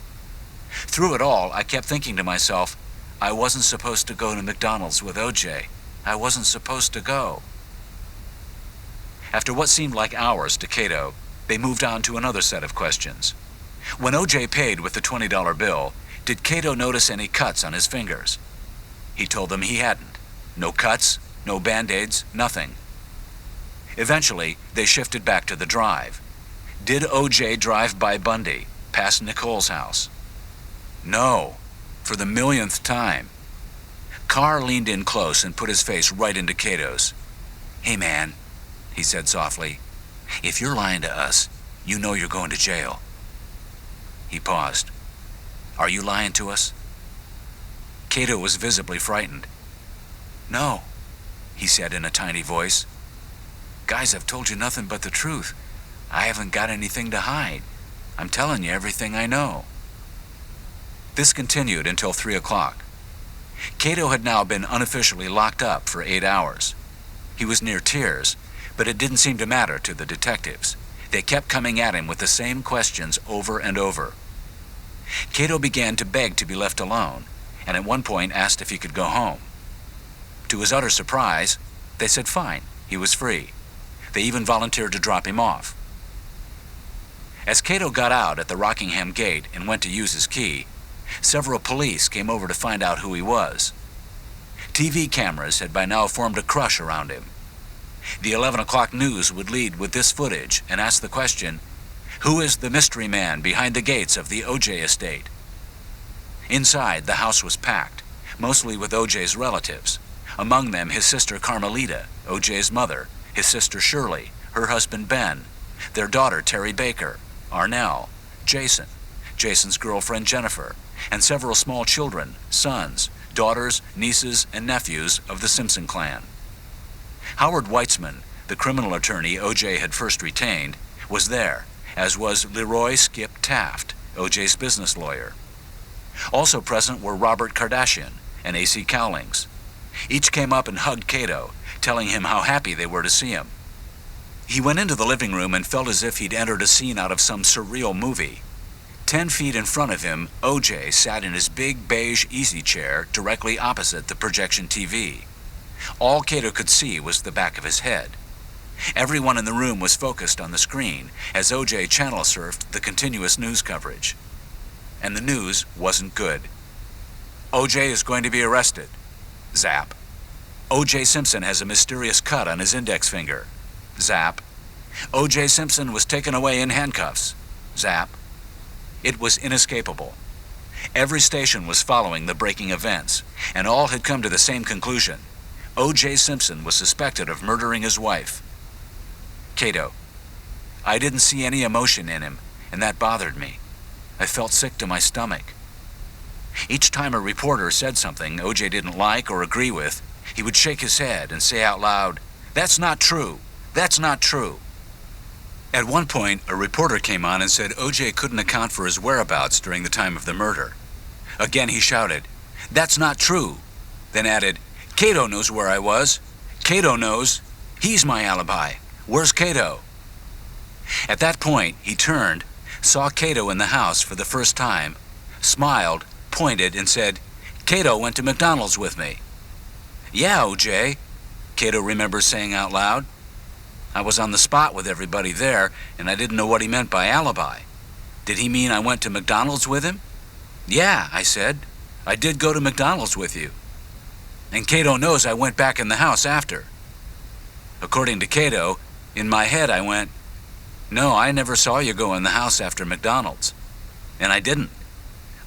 Through it all, I kept thinking to myself, I wasn't supposed to go to McDonald's with O.J. I wasn't supposed to go. After what seemed like hours to Kato, they moved on to another set of questions. When O.J. paid with the $20 bill, did Kato notice any cuts on his fingers? He told them he hadn't. No cuts, no band-aids, nothing. Eventually, they shifted back to the drive. Did O.J. drive by Bundy, past Nicole's house? No, for the millionth time. Carr leaned in close and put his face right into Kato's. Hey man, he said softly, if you're lying to us, you know you're going to jail. He paused. Are you lying to us? Kato was visibly frightened. No, he said in a tiny voice. Guys, I've told you nothing but the truth. I haven't got anything to hide. I'm telling you everything I know. This continued until 3 o'clock. Kato had now been unofficially locked up for 8 hours. He was near tears, but it didn't seem to matter to the detectives. They kept coming at him with the same questions over and over. Kato began to beg to be left alone, and at one point asked if he could go home. To his utter surprise, they said fine, he was free. They even volunteered to drop him off. As Kato got out at the Rockingham gate and went to use his key, several police came over to find out who he was. TV cameras had by now formed a crush around him. The 11 o'clock news would lead with this footage and ask the question, who is the mystery man behind the gates of the O.J. estate? Inside, the house was packed, mostly with O.J.'s relatives. Among them, his sister Carmelita, O.J.'s mother, his sister Shirley, her husband Ben, their daughter Terry Baker, Arnell, Jason, Jason's girlfriend Jennifer, and several small children, sons, daughters, nieces, and nephews of the Simpson clan. Howard Weitzman, the criminal attorney O.J. had first retained, was there, as was Leroy Skip Taft, O.J.'s business lawyer. Also present were Robert Kardashian and A.C. Cowlings. Each came up and hugged Kato, telling him how happy they were to see him. He went into the living room and felt as if he'd entered a scene out of some surreal movie. 10 feet in front of him, O.J. sat in his big beige easy chair directly opposite the projection TV. All Kato could see was the back of his head. Everyone in the room was focused on the screen as O.J. channel surfed the continuous news coverage. And the news wasn't good. O.J. is going to be arrested. Zap. O.J. Simpson has a mysterious cut on his index finger. Zap. O.J. Simpson was taken away in handcuffs. Zap. It was inescapable. Every station was following the breaking events, and all had come to the same conclusion. O.J. Simpson was suspected of murdering his wife. Kato. I didn't see any emotion in him, and that bothered me. I felt sick to my stomach. Each time a reporter said something O.J. didn't like or agree with, he would shake his head and say out loud, "That's not true. That's not true." At one point, a reporter came on and said O.J. couldn't account for his whereabouts during the time of the murder. Again he shouted, "That's not true," then added, "Kato knows where I was. Kato knows. He's my alibi. Where's Kato?" At that point, he turned, saw Kato in the house for the first time, smiled, pointed, and said, "Kato went to McDonald's with me." "Yeah, O.J.," Kato remembers saying out loud. "I was on the spot with everybody there, and I didn't know what he meant by alibi. Did he mean I went to McDonald's with him?" "Yeah," I said. "I did go to McDonald's with you." And Kato knows I went back in the house after. According to Kato, in my head I went, "No, I never saw you go in the house after McDonald's." And I didn't.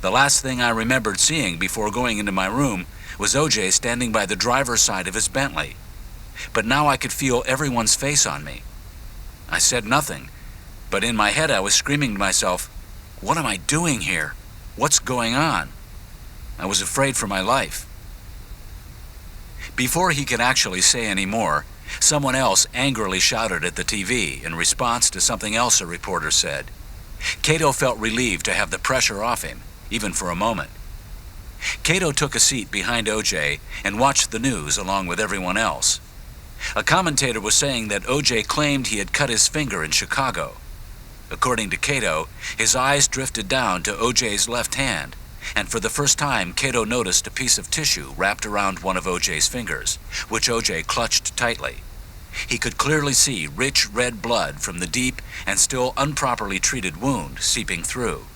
The last thing I remembered seeing before going into my room was OJ standing by the driver's side of his Bentley. But now I could feel everyone's face on me. I said nothing, but in my head I was screaming to myself, "What am I doing here? What's going on?" I was afraid for my life. Before he could actually say any more, someone else angrily shouted at the TV in response to something else a reporter said. Kato felt relieved to have the pressure off him, even for a moment. Kato took a seat behind OJ and watched the news along with everyone else. A commentator was saying that OJ claimed he had cut his finger in Chicago. According to Kato, his eyes drifted down to OJ's left hand, and for the first time Kato noticed a piece of tissue wrapped around one of OJ's fingers, which OJ clutched tightly. He could clearly see rich red blood from the deep and still improperly treated wound seeping through.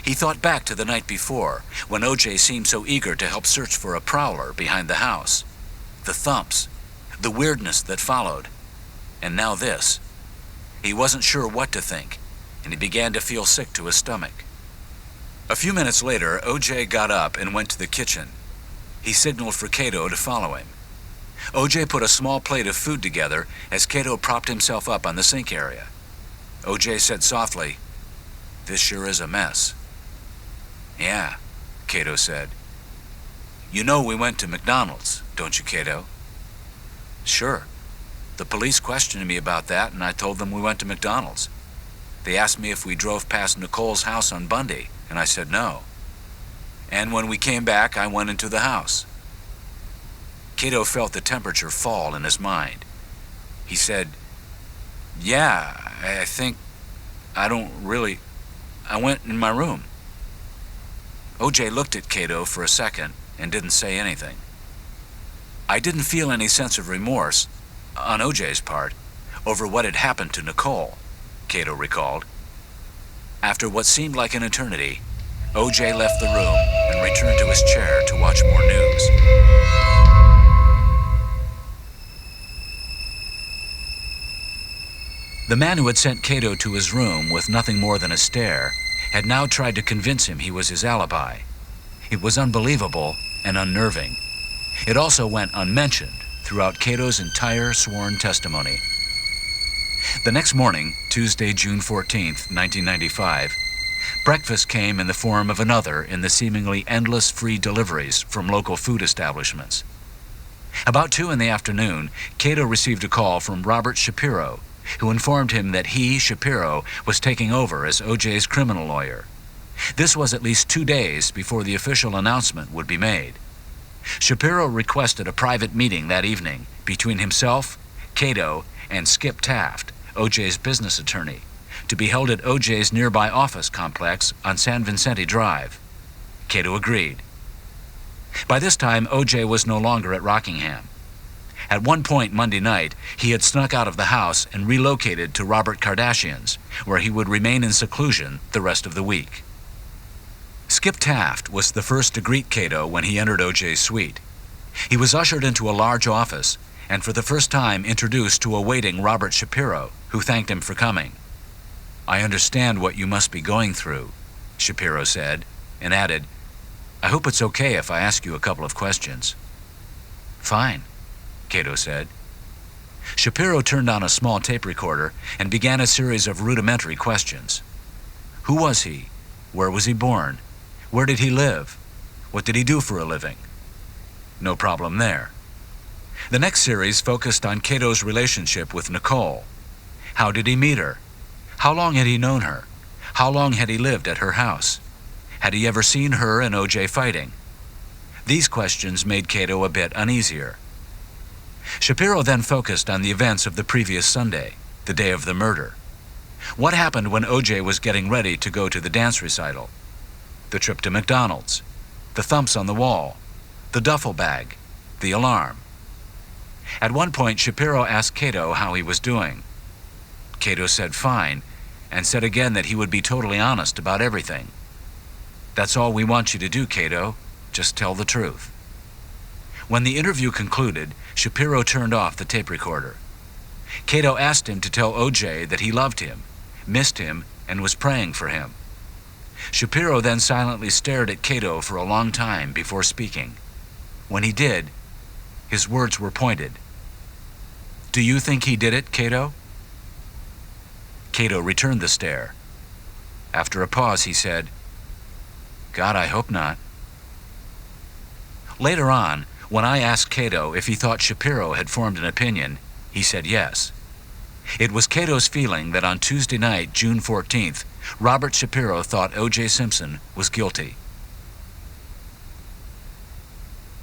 He thought back to the night before, when OJ seemed so eager to help search for a prowler behind the house. The thumps, the weirdness that followed, and now this. He wasn't sure what to think, and he began to feel sick to his stomach. A few minutes later, OJ got up and went to the kitchen. He signaled for Kato to follow him. OJ put a small plate of food together as Kato propped himself up on the sink area. OJ said softly, "This sure is a mess." "Yeah," Kato said. "You know we went to McDonald's, don't you, Kato?" "Sure. The police questioned me about that, and I told them we went to McDonald's. They asked me if we drove past Nicole's house on Bundy, and I said no. And when we came back, I went into the house." Kato felt the temperature fall in his mind. He said, "Yeah, I went in my room." OJ looked at Kato for a second and didn't say anything. "I didn't feel any sense of remorse, on OJ's part, over what had happened to Nicole," Kato recalled. After what seemed like an eternity, OJ left the room and returned to his chair to watch more news. The man who had sent Kato to his room with nothing more than a stare had now tried to convince him he was his alibi. It was unbelievable and unnerving. It also went unmentioned throughout Kato's entire sworn testimony. The next morning, Tuesday, June 14th, 1995, breakfast came in the form of another in the seemingly endless free deliveries from local food establishments. About 2 in the afternoon, Kato received a call from Robert Shapiro, who informed him that he, Shapiro, was taking over as OJ's criminal lawyer. This was at least 2 days before the official announcement would be made. Shapiro requested a private meeting that evening between himself, Kato, and Skip Taft, OJ's business attorney, to be held at OJ's nearby office complex on San Vicente Drive. Kato agreed. By this time, OJ was no longer at Rockingham. At one point Monday night, he had snuck out of the house and relocated to Robert Kardashian's, where he would remain in seclusion the rest of the week. Skip Taft was the first to greet Kato when he entered OJ's suite. He was ushered into a large office and for the first time introduced to a waiting Robert Shapiro, who thanked him for coming. "I understand what you must be going through," Shapiro said, and added, "I hope it's okay if I ask you a couple of questions." "Fine," Kato said. Shapiro turned on a small tape recorder and began a series of rudimentary questions. Who was he? Where was he born? Where did he live? What did he do for a living? No problem there. The next series focused on Kato's relationship with Nicole. How did he meet her? How long had he known her? How long had he lived at her house? Had he ever seen her and OJ fighting? These questions made Kato a bit uneasier. Shapiro then focused on the events of the previous Sunday, the day of the murder. What happened when OJ was getting ready to go to the dance recital? The trip to McDonald's, the thumps on the wall, the duffel bag, the alarm. At one point, Shapiro asked Kato how he was doing. Kato said fine, and said again that he would be totally honest about everything. "That's all we want you to do, Kato. Just tell the truth." When the interview concluded, Shapiro turned off the tape recorder. Kato asked him to tell O.J. that he loved him, missed him, and was praying for him. Shapiro then silently stared at Kato for a long time before speaking. When he did, his words were pointed. "Do you think he did it, Kato?" Kato returned the stare. After a pause, he said, "God, I hope not." Later on, when I asked Kato if he thought Shapiro had formed an opinion, he said yes. It was Kato's feeling that on Tuesday night, June 14th, Robert Shapiro thought O.J. Simpson was guilty.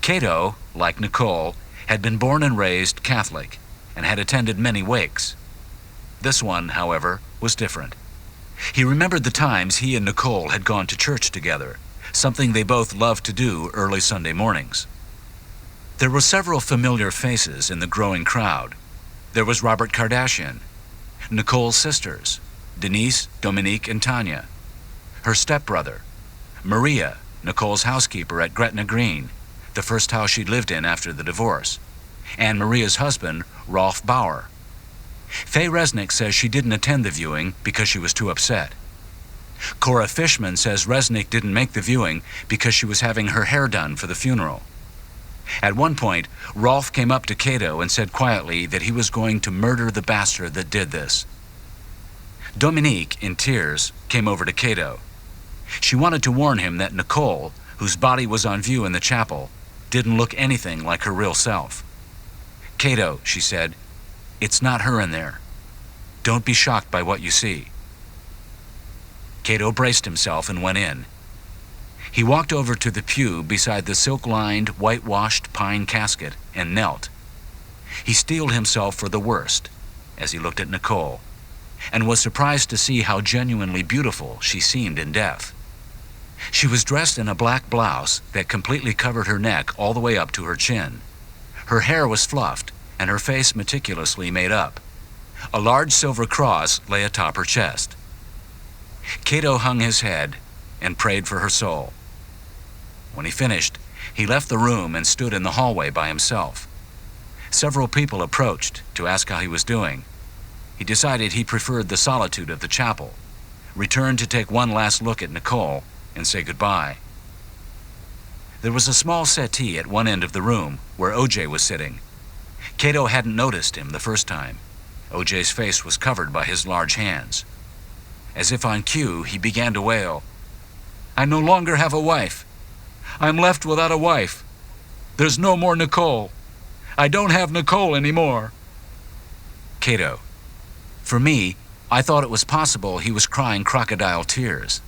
Kato, like Nicole, had been born and raised Catholic and had attended many wakes. This one, however, was different. He remembered the times he and Nicole had gone to church together, something they both loved to do early Sunday mornings. There were several familiar faces in the growing crowd. There was Robert Kardashian, Nicole's sisters, Denise, Dominique, and Tanya, her stepbrother, Maria, Nicole's housekeeper at Gretna Green, the first house she'd lived in after the divorce, and Maria's husband, Rolf Bauer. Faye Resnick says she didn't attend the viewing because she was too upset. Cora Fishman says Resnick didn't make the viewing because she was having her hair done for the funeral. At one point, Rolf came up to Kato and said quietly that he was going to murder the bastard that did this. Dominique, in tears, came over to Kato. She wanted to warn him that Nicole, whose body was on view in the chapel, didn't look anything like her real self. "Kato," she said, "it's not her in there. Don't be shocked by what you see." Kato braced himself and went in. He walked over to the pew beside the silk-lined, whitewashed pine casket and knelt. He steeled himself for the worst as he looked at Nicole, and was surprised to see how genuinely beautiful she seemed in death. She was dressed in a black blouse that completely covered her neck all the way up to her chin. Her hair was fluffed and her face meticulously made up. A large silver cross lay atop her chest. Kato hung his head and prayed for her soul. When he finished, he left the room and stood in the hallway by himself. Several people approached to ask how he was doing. He decided he preferred the solitude of the chapel, returned to take one last look at Nicole, and say goodbye. There was a small settee at one end of the room where O.J. was sitting. Kato hadn't noticed him the first time. O.J.'s face was covered by his large hands. As if on cue, he began to wail, "I no longer have a wife. I'm left without a wife. There's no more Nicole. I don't have Nicole anymore." Kato: "For me, I thought it was possible he was crying crocodile tears.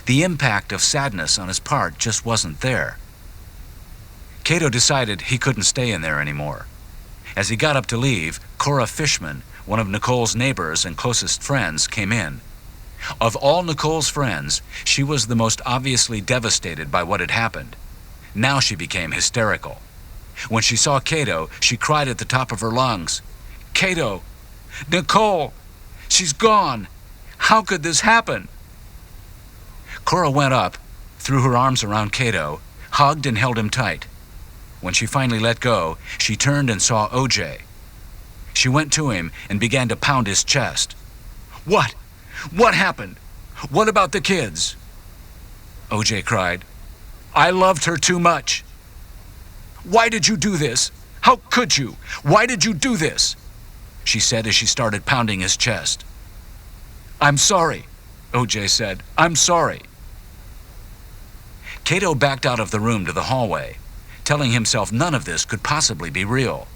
The impact of sadness on his part just wasn't there." Kato decided he couldn't stay in there anymore. As he got up to leave, Cora Fishman, one of Nicole's neighbors and closest friends, came in. Of all Nicole's friends, she was the most obviously devastated by what had happened. Now she became hysterical. When she saw Kato, she cried at the top of her lungs, "Kato! Nicole! She's gone! How could this happen?" Cora went up, threw her arms around Kato, hugged and held him tight. When she finally let go, she turned and saw O.J. She went to him and began to pound his chest. "What? What happened? What about the kids?" O.J. cried, "I loved her too much." "Why did you do this? How could you? Why did you do this?" she said as she started pounding his chest. "I'm sorry," O.J. said. "I'm sorry." Kato backed out of the room to the hallway, telling himself none of this could possibly be real.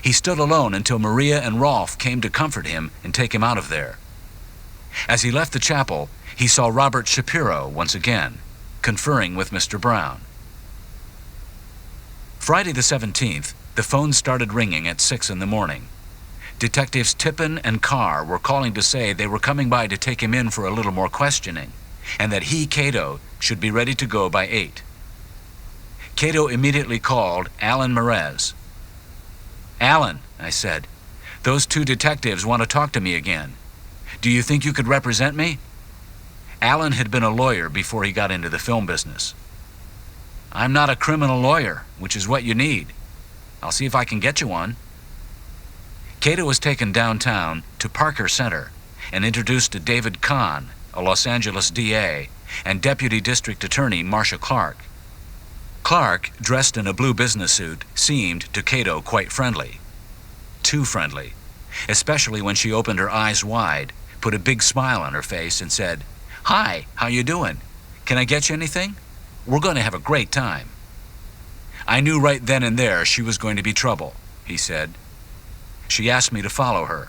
He stood alone until Maria and Rolf came to comfort him and take him out of there. As he left the chapel, he saw Robert Shapiro once again, conferring with Mr. Brown. Friday the 17th, the phone started ringing at 6 in the morning. Detectives Tippin and Carr were calling to say they were coming by to take him in for a little more questioning, and that he, Kato, should be ready to go by 8. Kato immediately called Alan Merez. "Alan," I said, "those 2 detectives want to talk to me again. Do you think you could represent me?" Alan had been a lawyer before he got into the film business. I'm not a criminal lawyer, which is what you need. I'll see if I can get you one. Kato was taken downtown to Parker Center and introduced to David Kahn, a Los Angeles DA, and Deputy District Attorney Marcia Clark. Clark, dressed in a blue business suit, seemed to Kato quite friendly. Too friendly, especially when she opened her eyes wide, put a big smile on her face, and said, "Hi, how you doing? Can I get you anything? We're going to have a great time." I knew right then and there she was going to be trouble, he said. She asked me to follow her.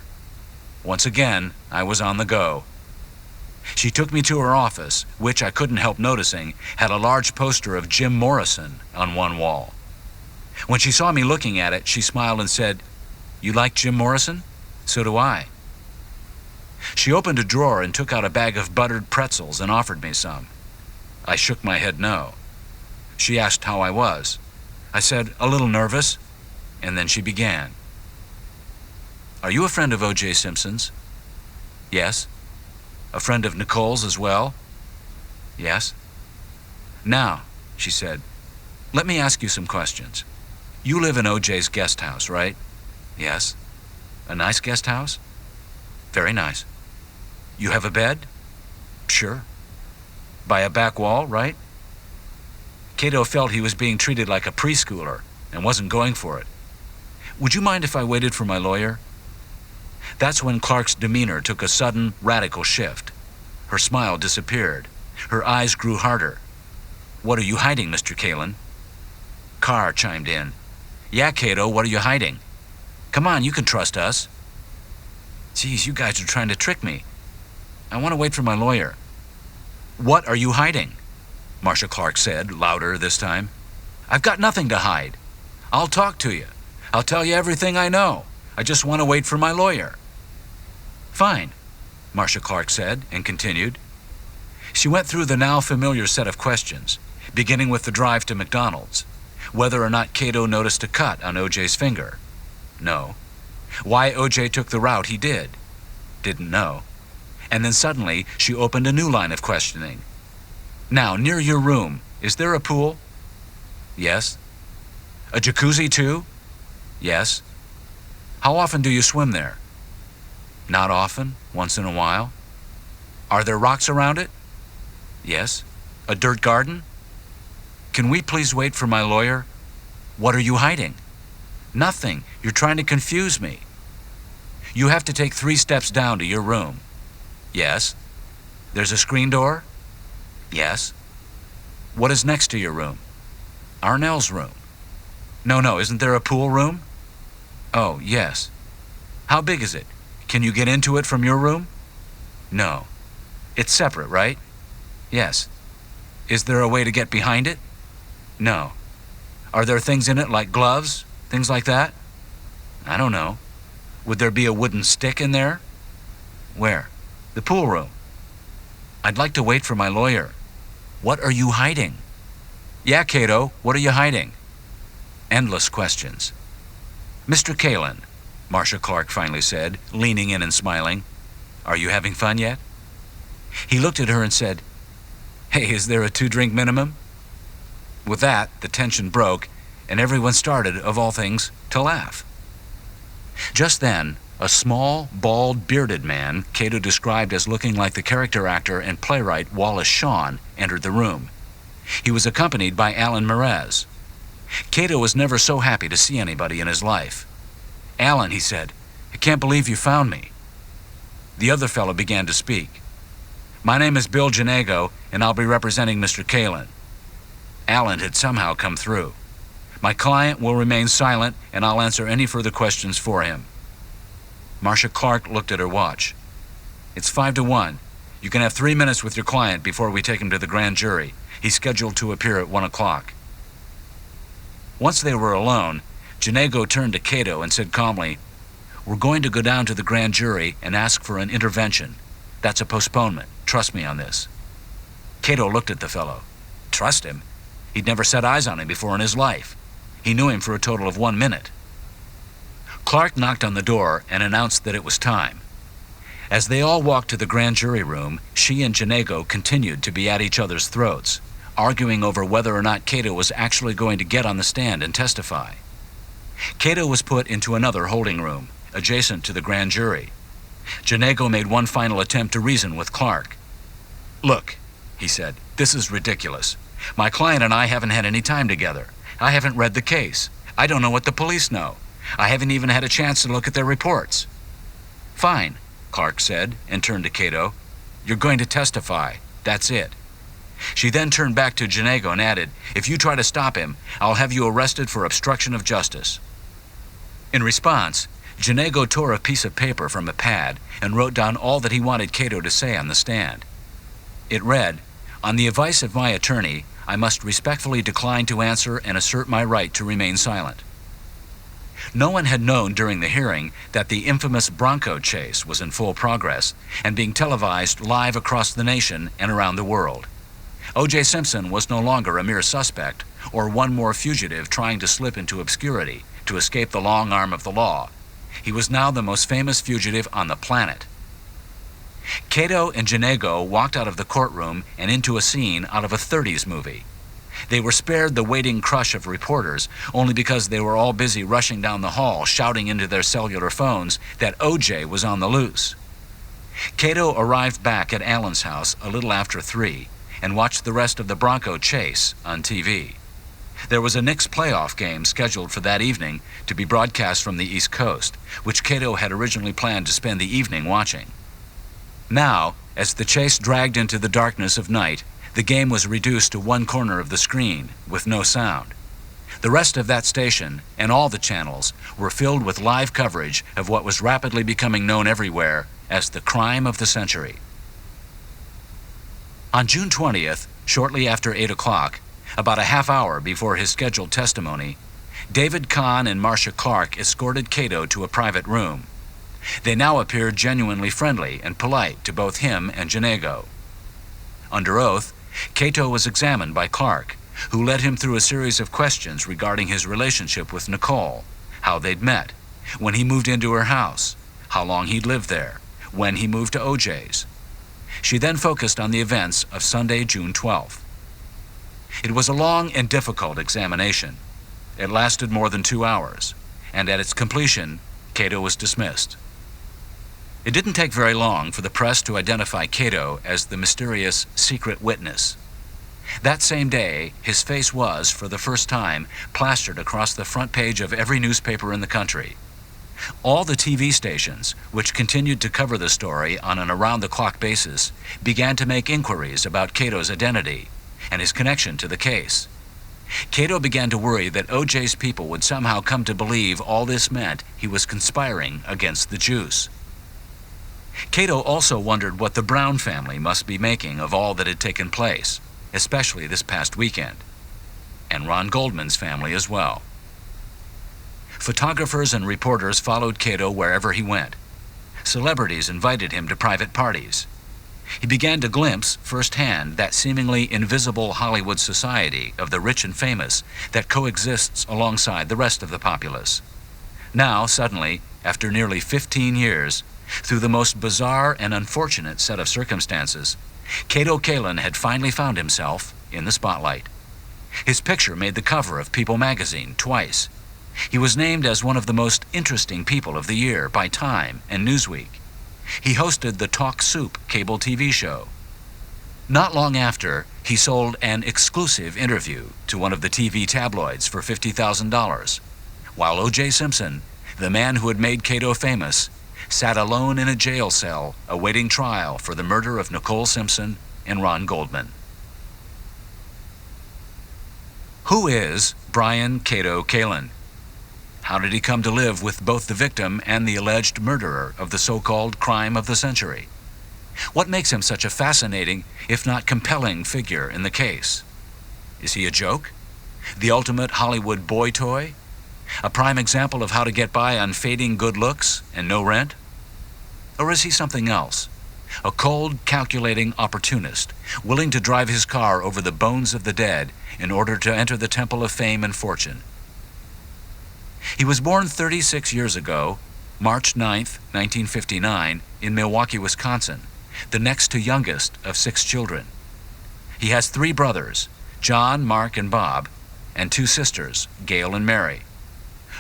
Once again, I was on the go. She took me to her office, which I couldn't help noticing had a large poster of Jim Morrison on one wall. When she saw me looking at it, she smiled and said, "You like Jim Morrison? So do I." She opened a drawer and took out a bag of buttered pretzels and offered me some. I shook my head no. She asked how I was. I said, "A little nervous," and then she began. "Are you a friend of O.J. Simpson's?" "Yes." "A friend of Nicole's as well?" "Yes." "Now," she said, "let me ask you some questions. You live in O.J.'s guest house, right?" "Yes." "A nice guest house?" "Very nice." "You have a bed?" "Sure." "By a back wall, right?" Kato felt he was being treated like a preschooler and wasn't going for it. "Would you mind if I waited for my lawyer?" That's when Clark's demeanor took a sudden, radical shift. Her smile disappeared. Her eyes grew harder. "What are you hiding, Mr. Kaelin?" Carr chimed in. "Yeah, Kato, what are you hiding? Come on, you can trust us." "Geez, you guys are trying to trick me. I want to wait for my lawyer." "What are you hiding?" Marcia Clark said, louder this time. "I've got nothing to hide. I'll talk to you. I'll tell you everything I know. I just want to wait for my lawyer." "Fine," Marcia Clark said, and continued. She went through the now familiar set of questions, beginning with the drive to McDonald's. Whether or not Kato noticed a cut on O.J.'s finger. No. Why O.J. took the route he did. Didn't know. And then suddenly she opened a new line of questioning. "Now, near your room, is there a pool?" "Yes." "A jacuzzi too?" "Yes." "How often do you swim there?" "Not often, once in a while." "Are there rocks around it?" "Yes." "A dirt garden?" "Can we please wait for my lawyer?" "What are you hiding?" "Nothing. You're trying to confuse me." "You have to take 3 steps down to your room." "Yes." "There's a screen door?" "Yes." "What is next to your room?" "Arnell's room." No, isn't there a pool room?" "Oh, yes." "How big is it? Can you get into it from your room?" "No." "It's separate, right?" "Yes." "Is there a way to get behind it?" "No." "Are there things in it like gloves, things like that?" "I don't know." "Would there be a wooden stick in there?" "Where?" "The pool room." "I'd like to wait for my lawyer." "What are you hiding?" "Yeah, Kato, what are you hiding?" Endless questions. "Mr. Kaelin," Marcia Clark finally said, leaning in and smiling, "are you having fun yet?" He looked at her and said, "Hey, is there a 2-drink minimum?" With that, the tension broke, and everyone started, of all things, to laugh. Just then, a small, bald, bearded man Kato described as looking like the character actor and playwright Wallace Shawn entered the room. He was accompanied by Alan Merez. Kato was never so happy to see anybody in his life. "Alan," he said, "I can't believe you found me." The other fellow began to speak. "My name is Bill Janego, and I'll be representing Mr. Kaelin." Alan had somehow come through. "My client will remain silent, and I'll answer any further questions for him." Marcia Clark looked at her watch. "It's 5 to 1. You can have 3 minutes with your client before we take him to the grand jury. He's scheduled to appear at 1 o'clock. Once they were alone, Janego turned to Kato and said calmly, "We're going to go down to the grand jury and ask for an intervention. That's a postponement. Trust me on this." Kato looked at the fellow. Trust him? He'd never set eyes on him before in his life. He knew him for a total of 1 minute. Clark knocked on the door and announced that it was time. As they all walked to the grand jury room, she and Janego continued to be at each other's throats, arguing over whether or not Kato was actually going to get on the stand and testify. Kato was put into another holding room, adjacent to the grand jury. Janago made one final attempt to reason with Clark. "Look," he said, "this is ridiculous. My client and I haven't had any time together. I haven't read the case. I don't know what the police know. I haven't even had a chance to look at their reports." "Fine," Clark said, and turned to Kato. "You're going to testify. That's it." She then turned back to Janago and added, "If you try to stop him, I'll have you arrested for obstruction of justice." In response, Janago tore a piece of paper from a pad and wrote down all that he wanted Kato to say on the stand. It read, "On the advice of my attorney, I must respectfully decline to answer and assert my right to remain silent." No one had known during the hearing that the infamous Bronco chase was in full progress and being televised live across the nation and around the world. O.J. Simpson was no longer a mere suspect or one more fugitive trying to slip into obscurity to escape the long arm of the law. He was now the most famous fugitive on the planet. Kato and Janago walked out of the courtroom and into a scene out of a 30s movie. They were spared the waiting crush of reporters only because they were all busy rushing down the hall shouting into their cellular phones that O.J. was on the loose. Kato arrived back at Alan's house a little after 3 and watched the rest of the Bronco chase on TV. There was a Knicks playoff game scheduled for that evening to be broadcast from the East Coast, which Kato had originally planned to spend the evening watching. Now, as the chase dragged into the darkness of night, the game was reduced to one corner of the screen with no sound. The rest of that station and all the channels were filled with live coverage of what was rapidly becoming known everywhere as the crime of the century. On June 20th, shortly after 8 o'clock, about a half hour before his scheduled testimony, David Kahn and Marcia Clark escorted Kato to a private room. They now appeared genuinely friendly and polite to both him and Janago. Under oath, Kato was examined by Clark, who led him through a series of questions regarding his relationship with Nicole, how they'd met, when he moved into her house, how long he'd lived there, when he moved to OJ's. She then focused on the events of Sunday, June 12th. It was a long and difficult examination. It lasted more than 2 hours, and at its completion, Kato was dismissed. It didn't take very long for the press to identify Kato as the mysterious secret witness. That same day, his face was, for the first time, plastered across the front page of every newspaper in the country. All the TV stations, which continued to cover the story on an around-the-clock basis, began to make inquiries about Kato's identity and his connection to the case. Kato began to worry that OJ's people would somehow come to believe all this meant he was conspiring against the Jews. Kato also wondered what the Brown family must be making of all that had taken place, especially this past weekend, and Ron Goldman's family as well. Photographers and reporters followed Kato wherever he went. Celebrities invited him to private parties. He began to glimpse firsthand that seemingly invisible Hollywood society of the rich and famous that coexists alongside the rest of the populace. Now, suddenly, after nearly 15 years, through the most bizarre and unfortunate set of circumstances, Kato Kaelin had finally found himself in the spotlight. His picture made the cover of People magazine twice. He was named as one of the most interesting people of the year by Time and Newsweek. He hosted the Talk Soup cable TV show. Not long after, he sold an exclusive interview to one of the TV tabloids for $50,000, while O.J. Simpson, the man who had made Kato famous, sat alone in a jail cell awaiting trial for the murder of Nicole Simpson and Ron Goldman. Who is Brian Kato Kaelin? How did he come to live with both the victim and the alleged murderer of the so-called crime of the century? What makes him such a fascinating, if not compelling, figure in the case? Is he a joke? The ultimate Hollywood boy toy? A prime example of how to get by on fading good looks and no rent? Or is he something else? A cold, calculating opportunist, willing to drive his car over the bones of the dead in order to enter the temple of fame and fortune. He was born 36 years ago, March 9th, 1959, in Milwaukee, Wisconsin, the next to youngest of 6 children. He has 3 brothers, John, Mark, and Bob, and 2 sisters, Gail and Mary.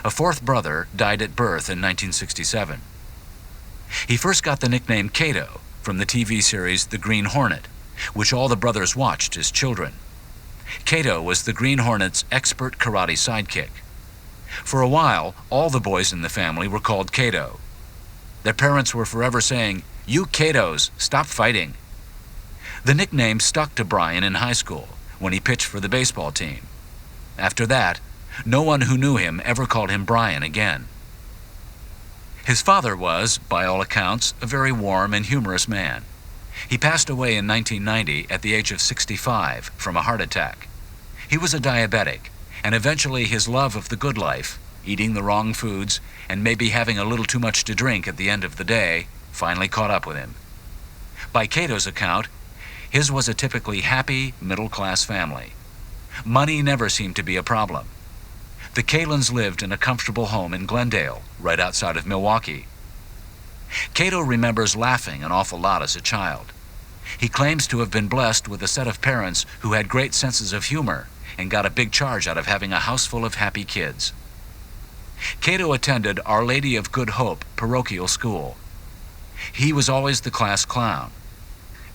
A 4th brother died at birth in 1967. He first got the nickname Kato from the TV series The Green Hornet, which all the brothers watched as children. Kato was the Green Hornet's expert karate sidekick. For a while, all the boys in the family were called Kato. Their parents were forever saying, "You Katos, stop fighting." The nickname stuck to Brian in high school when he pitched for the baseball team. After that, no one who knew him ever called him Brian again. His father was, by all accounts, a very warm and humorous man. He passed away in 1990 at the age of 65 from a heart attack. He was a diabetic, and eventually his love of the good life, eating the wrong foods, and maybe having a little too much to drink at the end of the day, finally caught up with him. By Kato's account, his was a typically happy, middle-class family. Money never seemed to be a problem. The Kaelins lived in a comfortable home in Glendale, right outside of Milwaukee. Kato remembers laughing an awful lot as a child. He claims to have been blessed with a set of parents who had great senses of humor and got a big charge out of having a house full of happy kids. Kato attended Our Lady of Good Hope parochial school. He was always the class clown.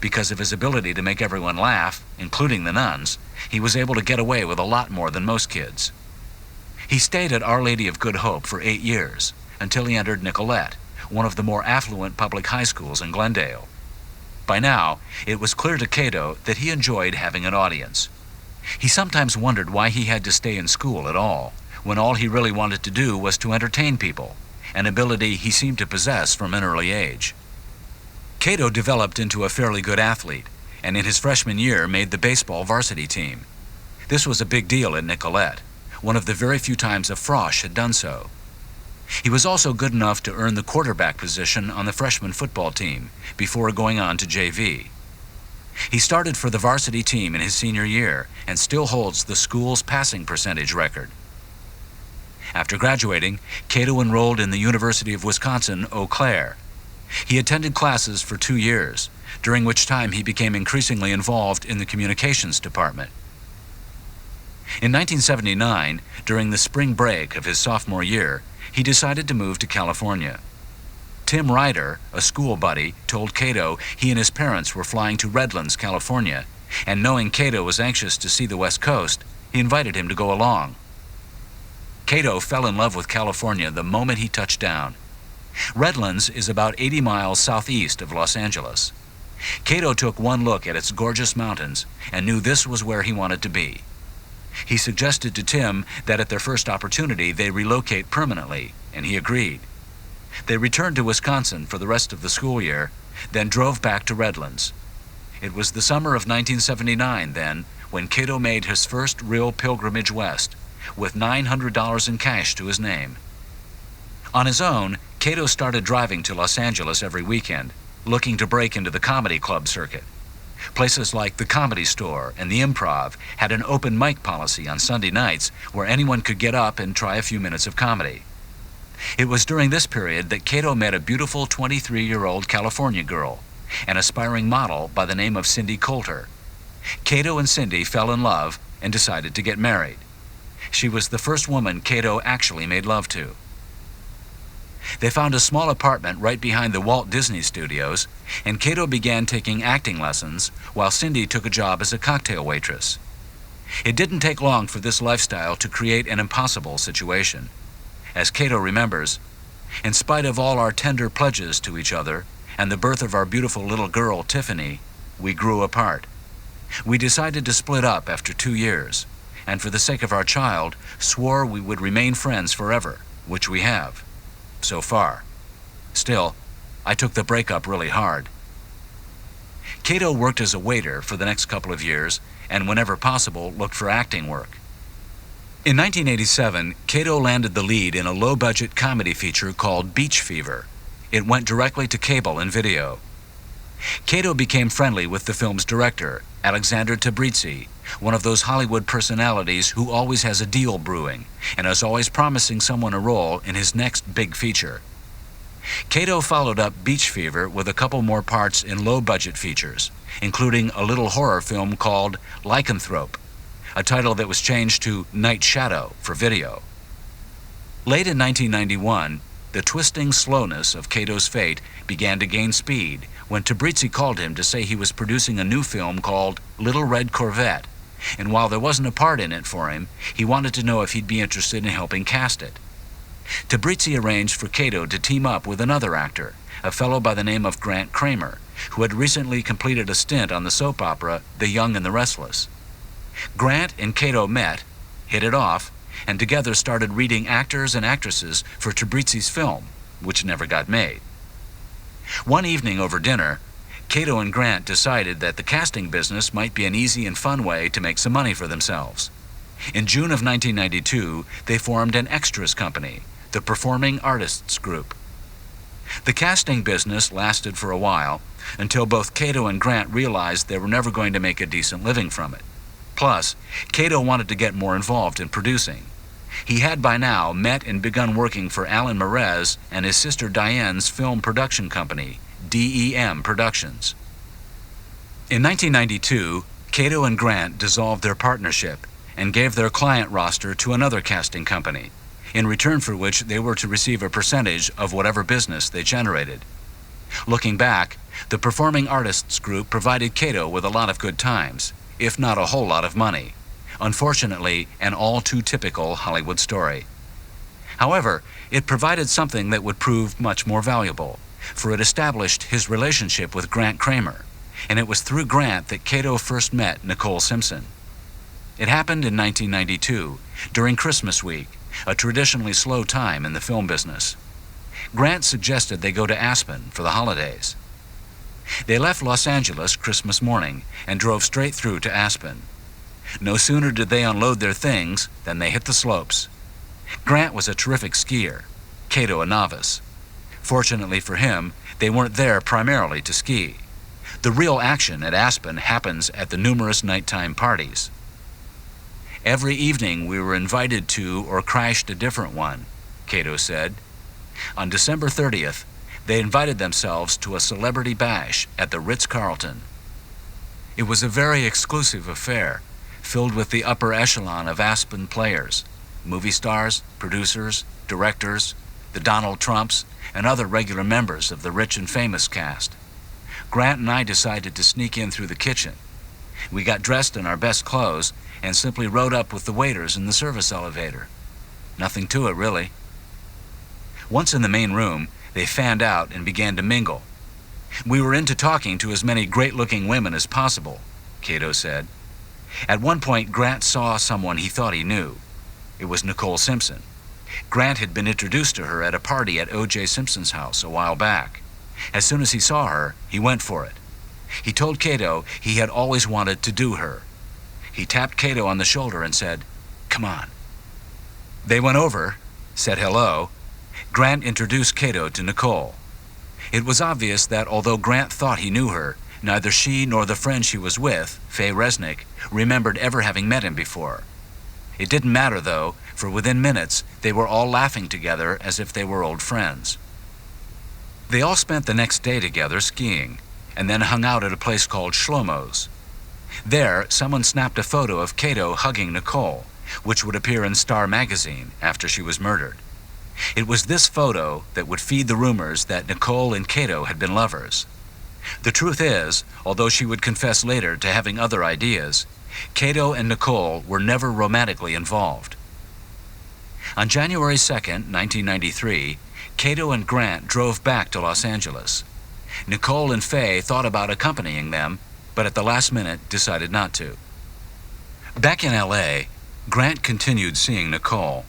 Because of his ability to make everyone laugh, including the nuns, he was able to get away with a lot more than most kids. He stayed at Our Lady of Good Hope for 8 years, until he entered Nicolette, one of the more affluent public high schools in Glendale. By now, it was clear to Kato that he enjoyed having an audience. He sometimes wondered why he had to stay in school at all, when all he really wanted to do was to entertain people, an ability he seemed to possess from an early age. Kato developed into a fairly good athlete, and in his freshman year made the baseball varsity team. This was a big deal at Nicolette, one of the very few times a Frosh had done so. He was also good enough to earn the quarterback position on the freshman football team before going on to JV. He started for the varsity team in his senior year and still holds the school's passing percentage record. After graduating, Kato enrolled in the University of Wisconsin-Eau Claire. He attended classes for 2 years, during which time he became increasingly involved in the communications department. In 1979, during the spring break of his sophomore year, he decided to move to California. Tim Ryder, a school buddy, told Kato he and his parents were flying to Redlands, California, and knowing Kato was anxious to see the West Coast, he invited him to go along. Kato fell in love with California the moment he touched down. Redlands is about 80 miles southeast of Los Angeles. Kato took one look at its gorgeous mountains and knew this was where he wanted to be. He suggested to Tim that at their first opportunity they relocate permanently, and he agreed. They returned to Wisconsin for the rest of the school year, then drove back to Redlands. It was the summer of 1979 then when Kato made his first real pilgrimage west, with $900 in cash to his name. On his own, Kato started driving to Los Angeles every weekend, looking to break into the comedy club circuit. Places like the Comedy Store and the Improv had an open mic policy on Sunday nights where anyone could get up and try a few minutes of comedy. It was during this period that Kato met a beautiful 23-year-old California girl, an aspiring model by the name of Cindy Coulter. Kato and Cindy fell in love and decided to get married. She was the first woman Kato actually made love to. They found a small apartment right behind the Walt Disney Studios, and Kato began taking acting lessons while Cindy took a job as a cocktail waitress. It didn't take long for this lifestyle to create an impossible situation. As Kato remembers, in spite of all our tender pledges to each other and the birth of our beautiful little girl, Tiffany, we grew apart. We decided to split up after 2 years, and for the sake of our child, swore we would remain friends forever, which we have. So far. Still, I took the breakup really hard. Kato worked as a waiter for the next couple of years and whenever possible looked for acting work. In 1987, Kato landed the lead in a low-budget comedy feature called Beach Fever. It went directly to cable and video. Kato became friendly with the film's director, Alexander Tabrizi, one of those Hollywood personalities who always has a deal brewing and is always promising someone a role in his next big feature. Kato followed up Beach Fever with a couple more parts in low-budget features, including a little horror film called Lycanthrope, a title that was changed to Night Shadow for video. Late in 1991, the twisting slowness of Kato's fate began to gain speed when Tabrizi called him to say he was producing a new film called Little Red Corvette, and while there wasn't a part in it for him, he wanted to know if he'd be interested in helping cast it. Tabrizi arranged for Kato to team up with another actor, a fellow by the name of Grant Kramer, who had recently completed a stint on the soap opera The Young and the Restless. Grant and Kato met, hit it off, and together started reading actors and actresses for Tabrizi's film, which never got made. One evening over dinner, Kato and Grant decided that the casting business might be an easy and fun way to make some money for themselves. In June of 1992, they formed an extras company, the Performing Artists Group. The casting business lasted for a while, until both Kato and Grant realized they were never going to make a decent living from it. Plus, Kato wanted to get more involved in producing. He had by now met and begun working for Alan Merez and his sister Diane's film production company, DEM Productions. In 1992, Kato and Grant dissolved their partnership and gave their client roster to another casting company, in return for which they were to receive a percentage of whatever business they generated. Looking back, the Performing Artists Group provided Kato with a lot of good times, if not a whole lot of money. Unfortunately, an all-too-typical Hollywood story. However, it provided something that would prove much more valuable, for it established his relationship with Grant Kramer, and it was through Grant that Kato first met Nicole Simpson. It happened in 1992, during Christmas week, a traditionally slow time in the film business. Grant suggested they go to Aspen for the holidays. They left Los Angeles Christmas morning and drove straight through to Aspen. No sooner did they unload their things than they hit the slopes. Grant was a terrific skier, Kato a novice. Fortunately for him, they weren't there primarily to ski. The real action at Aspen happens at the numerous nighttime parties. Every evening we were invited to or crashed a different one, Kato said. On December 30th, they invited themselves to a celebrity bash at the Ritz-Carlton. It was a very exclusive affair, filled with the upper echelon of Aspen players, movie stars, producers, directors, the Donald Trumps, and other regular members of the rich and famous cast. Grant and I decided to sneak in through the kitchen. We got dressed in our best clothes and simply rode up with the waiters in the service elevator. Nothing to it, really. Once in the main room, they fanned out and began to mingle. We were into talking to as many great-looking women as possible, Kato said. At one point, Grant saw someone he thought he knew. It was Nicole Simpson. Grant had been introduced to her at a party at O.J. Simpson's house a while back. As soon as he saw her, he went for it. He told Kato he had always wanted to do her. He tapped Kato on the shoulder and said, "Come on." They went over, said hello. Grant introduced Kato to Nicole. It was obvious that although Grant thought he knew her, neither she nor the friend she was with, Faye Resnick, remembered ever having met him before. It didn't matter, though, for within minutes they were all laughing together as if they were old friends. They all spent the next day together skiing, and then hung out at a place called Shlomo's. There, someone snapped a photo of Kato hugging Nicole, which would appear in Star magazine after she was murdered. It was this photo that would feed the rumors that Nicole and Kato had been lovers. The truth is, although she would confess later to having other ideas, Kato and Nicole were never romantically involved. On January 2nd, 1993, Kato and Grant drove back to Los Angeles. Nicole and Faye thought about accompanying them, but at the last minute decided not to. Back in L.A., Grant continued seeing Nicole.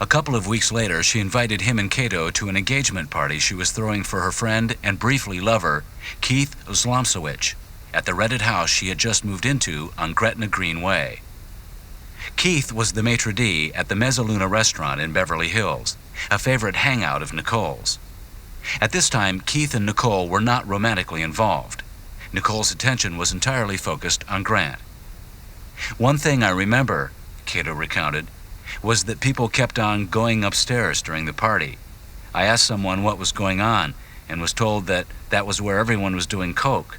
A couple of weeks later, she invited him and Kato to an engagement party she was throwing for her friend and briefly lover, Keith Slomsowicz, at the rented house she had just moved into on Gretna Green Way. Keith was the maitre d' at the Mezzaluna restaurant in Beverly Hills, a favorite hangout of Nicole's. At this time, Keith and Nicole were not romantically involved. Nicole's attention was entirely focused on Grant. "One thing I remember," Kato recounted, "was that people kept on going upstairs during the party. I asked someone what was going on and was told that that was where everyone was doing coke.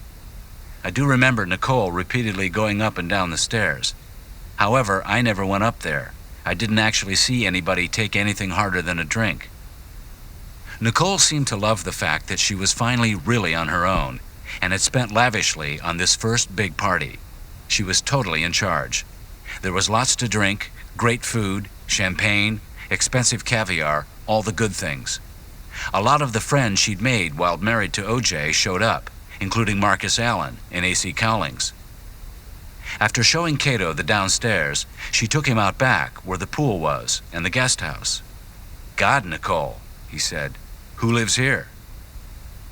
I do remember Nicole repeatedly going up and down the stairs. However, I never went up there. I didn't actually see anybody take anything harder than a drink. Nicole seemed to love the fact that she was finally really on her own and had spent lavishly on this first big party. She was totally in charge. There was lots to drink, great food, champagne, expensive caviar, all the good things. A lot of the friends she'd made while married to O.J. showed up, including Marcus Allen and A.C. Cowlings. After showing Kato the downstairs, she took him out back where the pool was and the guest house. "God, Nicole," he said, "who lives here?"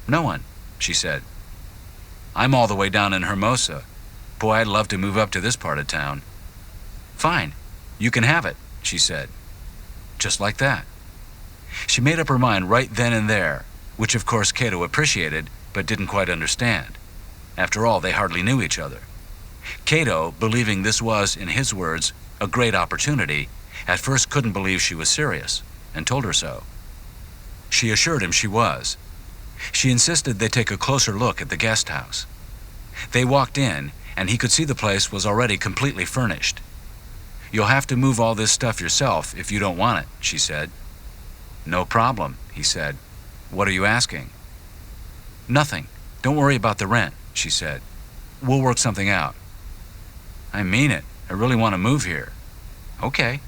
"No one," she said. "I'm all the way down in Hermosa. Boy, I'd love to move up to this part of town." "Fine, you can have it," she said. Just like that. She made up her mind right then and there, which of course Kato appreciated but didn't quite understand. After all, they hardly knew each other. Kato, believing this was, in his words, a great opportunity, at first couldn't believe she was serious, and told her so. She assured him she was. She insisted they take a closer look at the guest house. They walked in, and he could see the place was already completely furnished. "You'll have to move all this stuff yourself if you don't want it," she said. "No problem," he said. "What are you asking?" "Nothing. Don't worry about the rent," she said. "We'll work something out." "I mean it. I really want to move here." "Okay."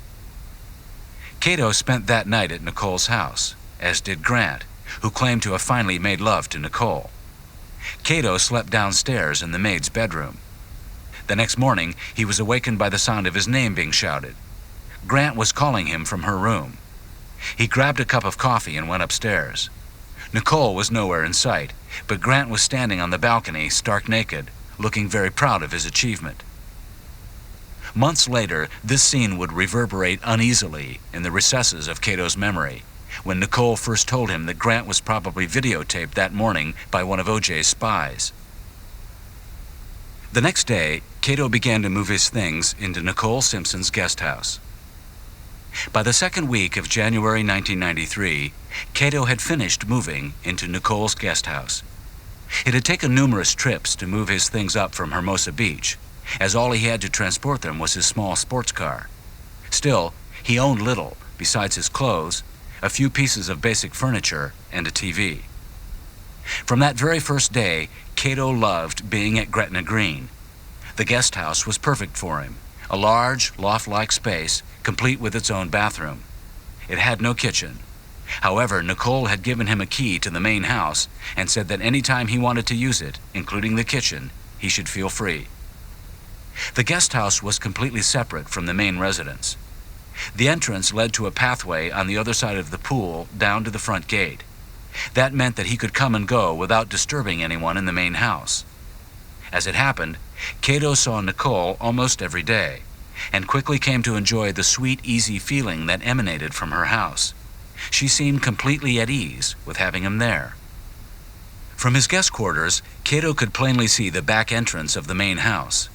Kato spent that night at Nicole's house, as did Grant, who claimed to have finally made love to Nicole. Kato slept downstairs in the maid's bedroom. The next morning, he was awakened by the sound of his name being shouted. Grant was calling him from her room. He grabbed a cup of coffee and went upstairs. Nicole was nowhere in sight, but Grant was standing on the balcony, stark naked, looking very proud of his achievement. Months later, this scene would reverberate uneasily in the recesses of Kato's memory, when Nicole first told him that Grant was probably videotaped that morning by one of O.J.'s spies. The next day, Kato began to move his things into Nicole Simpson's guest house. By the second week of January 1993, Kato had finished moving into Nicole's guest house. It had taken numerous trips to move his things up from Hermosa Beach, as all he had to transport them was his small sports car. Still, he owned little besides his clothes, a few pieces of basic furniture, and a TV. From that very first day, Kato loved being at Gretna Green. The guest house was perfect for him, a large, loft-like space, complete with its own bathroom. It had no kitchen. However, Nicole had given him a key to the main house and said that any time he wanted to use it, including the kitchen, he should feel free. The guest house was completely separate from the main residence. The entrance led to a pathway on the other side of the pool down to the front gate. That meant that he could come and go without disturbing anyone in the main house. As it happened, Kato saw Nicole almost every day, and quickly came to enjoy the sweet, easy feeling that emanated from her house. She seemed completely at ease with having him there. From his guest quarters, Kato could plainly see the back entrance of the main house.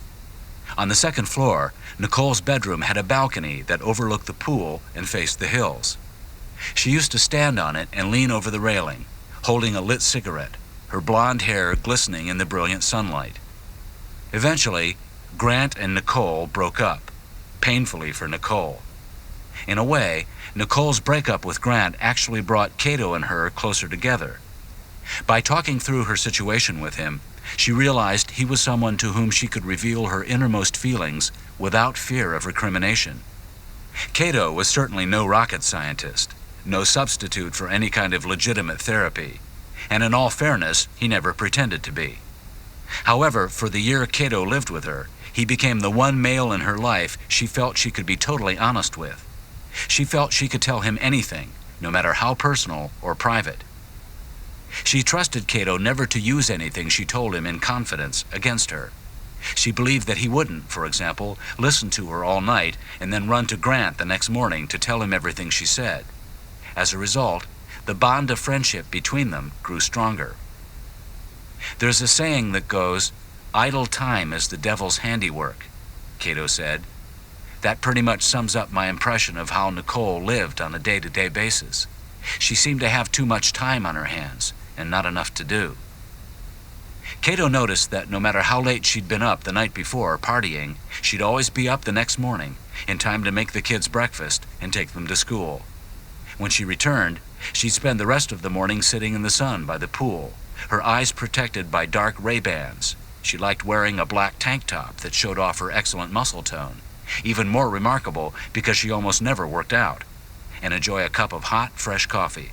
On the second floor, Nicole's bedroom had a balcony that overlooked the pool and faced the hills. She used to stand on it and lean over the railing, holding a lit cigarette, her blonde hair glistening in the brilliant sunlight. Eventually, Grant and Nicole broke up, painfully for Nicole. In a way, Nicole's breakup with Grant actually brought Kato and her closer together. By talking through her situation with him, she realized he was someone to whom she could reveal her innermost feelings without fear of recrimination. Kato was certainly no rocket scientist, no substitute for any kind of legitimate therapy, and in all fairness, he never pretended to be. However, for the year Kato lived with her, he became the one male in her life she felt she could be totally honest with. She felt she could tell him anything, no matter how personal or private. She trusted Kato never to use anything she told him in confidence against her. She believed that he wouldn't, for example, listen to her all night and then run to Grant the next morning to tell him everything she said. As a result, the bond of friendship between them grew stronger. There's a saying that goes, "Idle time is the devil's handiwork," Kato said. That pretty much sums up my impression of how Nicole lived on a day-to-day basis. She seemed to have too much time on her hands and not enough to do. Kato noticed that no matter how late she'd been up the night before partying, she'd always be up the next morning in time to make the kids breakfast and take them to school. When she returned, she'd spend the rest of the morning sitting in the sun by the pool, her eyes protected by dark Ray-Bans. She liked wearing a black tank top that showed off her excellent muscle tone, even more remarkable because she almost never worked out, and enjoy a cup of hot, fresh coffee.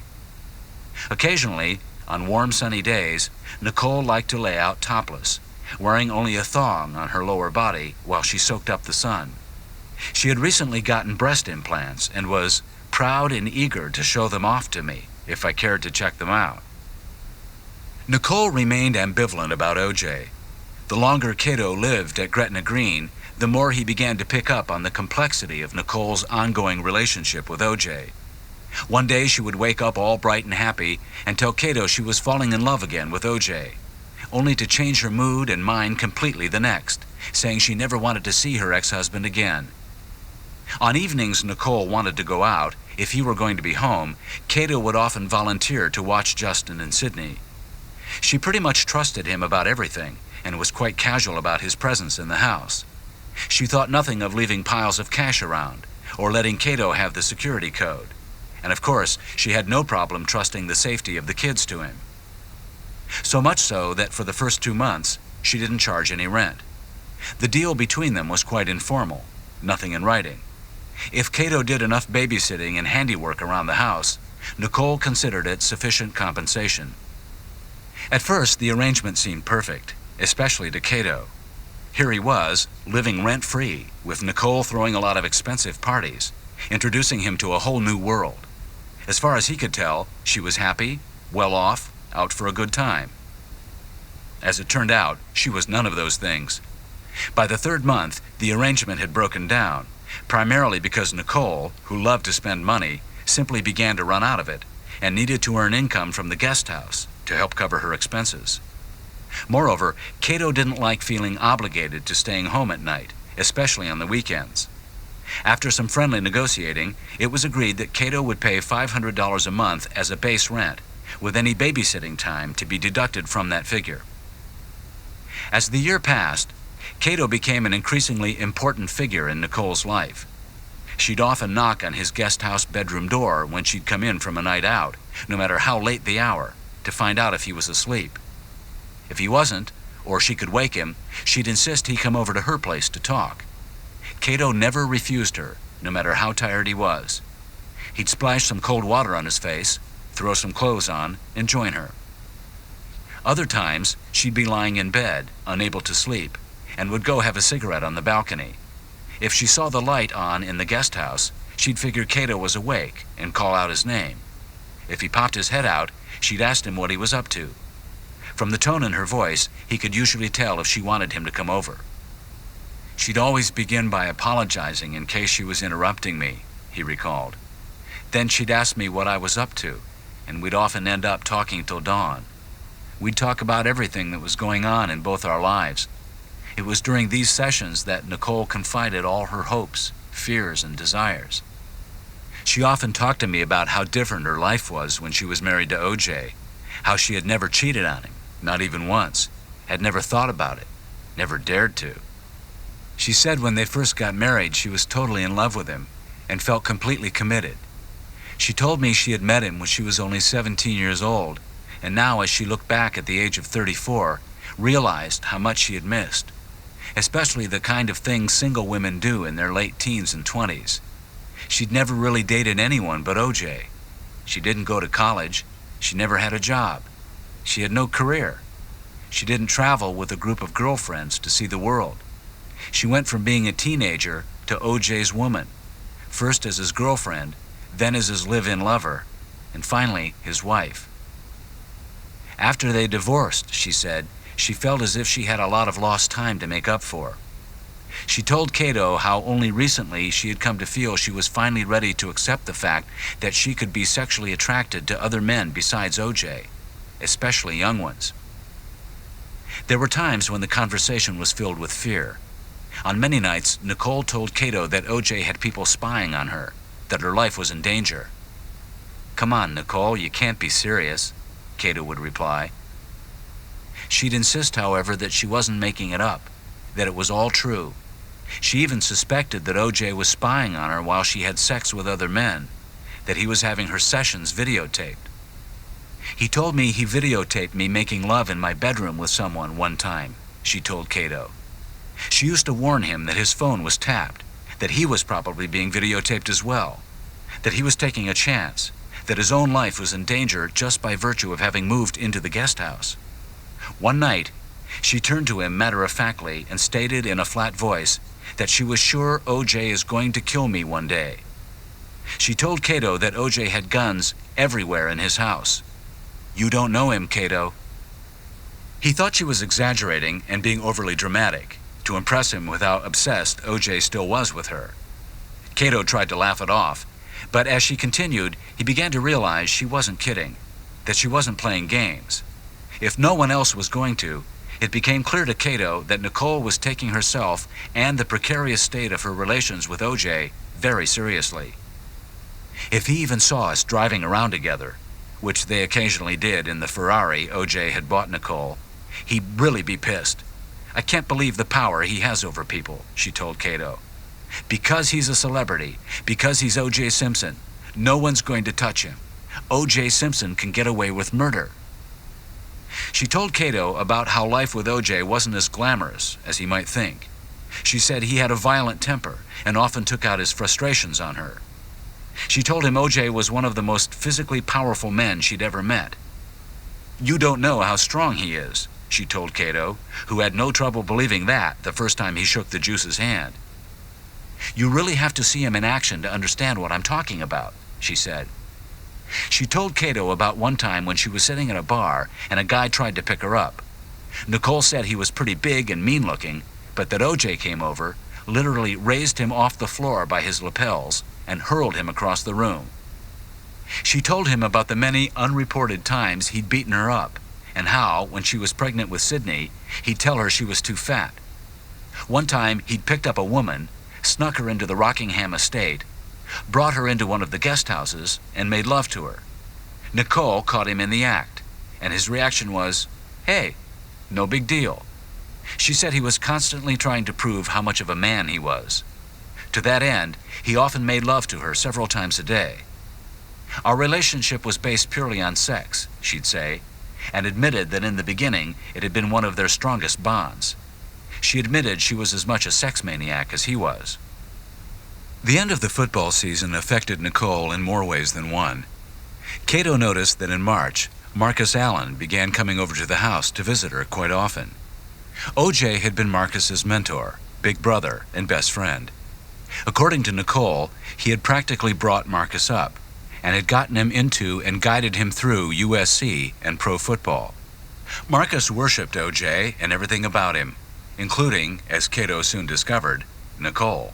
Occasionally, on warm, sunny days, Nicole liked to lay out topless, wearing only a thong on her lower body while she soaked up the sun. She had recently gotten breast implants and was proud and eager to show them off to me if I cared to check them out. Nicole remained ambivalent about O.J. The longer Kato lived at Gretna Green, the more he began to pick up on the complexity of Nicole's ongoing relationship with O.J. One day she would wake up all bright and happy and tell Kato she was falling in love again with O.J., only to change her mood and mind completely the next, saying she never wanted to see her ex-husband again. On evenings Nicole wanted to go out, if he were going to be home, Kato would often volunteer to watch Justin and Sydney. She pretty much trusted him about everything and was quite casual about his presence in the house. She thought nothing of leaving piles of cash around or letting Kato have the security code. And of course, she had no problem trusting the safety of the kids to him. So much so that for the first 2 months, she didn't charge any rent. The deal between them was quite informal, nothing in writing. If Kato did enough babysitting and handiwork around the house, Nicole considered it sufficient compensation. At first, the arrangement seemed perfect, especially to Kato. Here he was, living rent-free, with Nicole throwing a lot of expensive parties, introducing him to a whole new world. As far as he could tell, she was happy, well off, out for a good time. As it turned out, she was none of those things. By the 3rd month, the arrangement had broken down, primarily because Nicole, who loved to spend money, simply began to run out of it and needed to earn income from the guest house to help cover her expenses. Moreover, Kato didn't like feeling obligated to staying home at night, especially on the weekends. After some friendly negotiating, it was agreed that Kato would pay $500 a month as a base rent, with any babysitting time to be deducted from that figure. As the year passed, Kato became an increasingly important figure in Nicole's life. She'd often knock on his guest house bedroom door when she'd come in from a night out, no matter how late the hour, to find out if he was asleep. If he wasn't, or she could wake him, she'd insist he come over to her place to talk. Kato never refused her, no matter how tired he was. He'd splash some cold water on his face, throw some clothes on, and join her. Other times, she'd be lying in bed, unable to sleep, and would go have a cigarette on the balcony. If she saw the light on in the guest house, she'd figure Kato was awake and call out his name. If he popped his head out, she'd ask him what he was up to. From the tone in her voice, he could usually tell if she wanted him to come over. She'd always begin by apologizing in case she was interrupting me, he recalled. Then she'd ask me what I was up to, and we'd often end up talking till dawn. We'd talk about everything that was going on in both our lives. It was during these sessions that Nicole confided all her hopes, fears, and desires. She often talked to me about how different her life was when she was married to O.J., how she had never cheated on him, not even once, had never thought about it, never dared to. She said when they first got married, she was totally in love with him and felt completely committed. She told me she had met him when she was only 17 years old, and now as she looked back at the age of 34, realized how much she had missed, especially the kind of things single women do in their late teens and 20s. She'd never really dated anyone but O.J. She didn't go to college. She never had a job. She had no career. She didn't travel with a group of girlfriends to see the world. She went from being a teenager to O.J.'s woman, first as his girlfriend, then as his live-in lover, and finally his wife. After they divorced, she said, she felt as if she had a lot of lost time to make up for. She told Kato how only recently she had come to feel she was finally ready to accept the fact that she could be sexually attracted to other men besides O.J., especially young ones. There were times when the conversation was filled with fear. On many nights, Nicole told Kato that O.J. had people spying on her, that her life was in danger. "Come on, Nicole, you can't be serious," Kato would reply. She'd insist, however, that she wasn't making it up, that it was all true. She even suspected that O.J. was spying on her while she had sex with other men, that he was having her sessions videotaped. He told me he videotaped me making love in my bedroom with someone one time, she told Kato. She used to warn him that his phone was tapped, that he was probably being videotaped as well, that he was taking a chance, that his own life was in danger just by virtue of having moved into the guest house. One night, she turned to him matter-of-factly and stated in a flat voice that she was sure O.J. is going to kill me one day. She told Kato that O.J. had guns everywhere in his house. You don't know him, Kato. He thought she was exaggerating and being overly dramatic to impress him with how obsessed O.J. still was with her. Kato tried to laugh it off, but as she continued, he began to realize she wasn't kidding, that she wasn't playing games. If no one else was going to, it became clear to Kato that Nicole was taking herself and the precarious state of her relations with O.J. very seriously. If he even saw us driving around together, which they occasionally did in the Ferrari O.J. had bought Nicole, he'd really be pissed. I can't believe the power he has over people, she told Kato. Because he's a celebrity, because he's O.J. Simpson, no one's going to touch him. O.J. Simpson can get away with murder. She told Kato about how life with O.J. wasn't as glamorous as he might think. She said he had a violent temper and often took out his frustrations on her. She told him O.J. was one of the most physically powerful men she'd ever met. You don't know how strong he is, she told Kato, who had no trouble believing that the first time he shook the Juice's hand. You really have to see him in action to understand what I'm talking about, she said. She told Kato about one time when she was sitting at a bar and a guy tried to pick her up. Nicole said he was pretty big and mean-looking, but that O.J. came over, literally raised him off the floor by his lapels, and hurled him across the room. She told him about the many unreported times he'd beaten her up, and how, when she was pregnant with Sydney, he'd tell her she was too fat. One time, he'd picked up a woman, snuck her into the Rockingham estate, brought her into one of the guest houses, and made love to her. Nicole caught him in the act, and his reaction was, "Hey, no big deal." She said he was constantly trying to prove how much of a man he was. To that end, he often made love to her several times a day. Our relationship was based purely on sex, she'd say, and admitted that in the beginning it had been one of their strongest bonds. She admitted she was as much a sex maniac as he was. The end of the football season affected Nicole in more ways than one. Kato noticed that in March, Marcus Allen began coming over to the house to visit her quite often. O.J. had been Marcus's mentor, big brother, and best friend. According to Nicole, he had practically brought Marcus up and had gotten him into and guided him through USC and pro football. Marcus worshipped O.J. and everything about him, including, as Kato soon discovered, Nicole.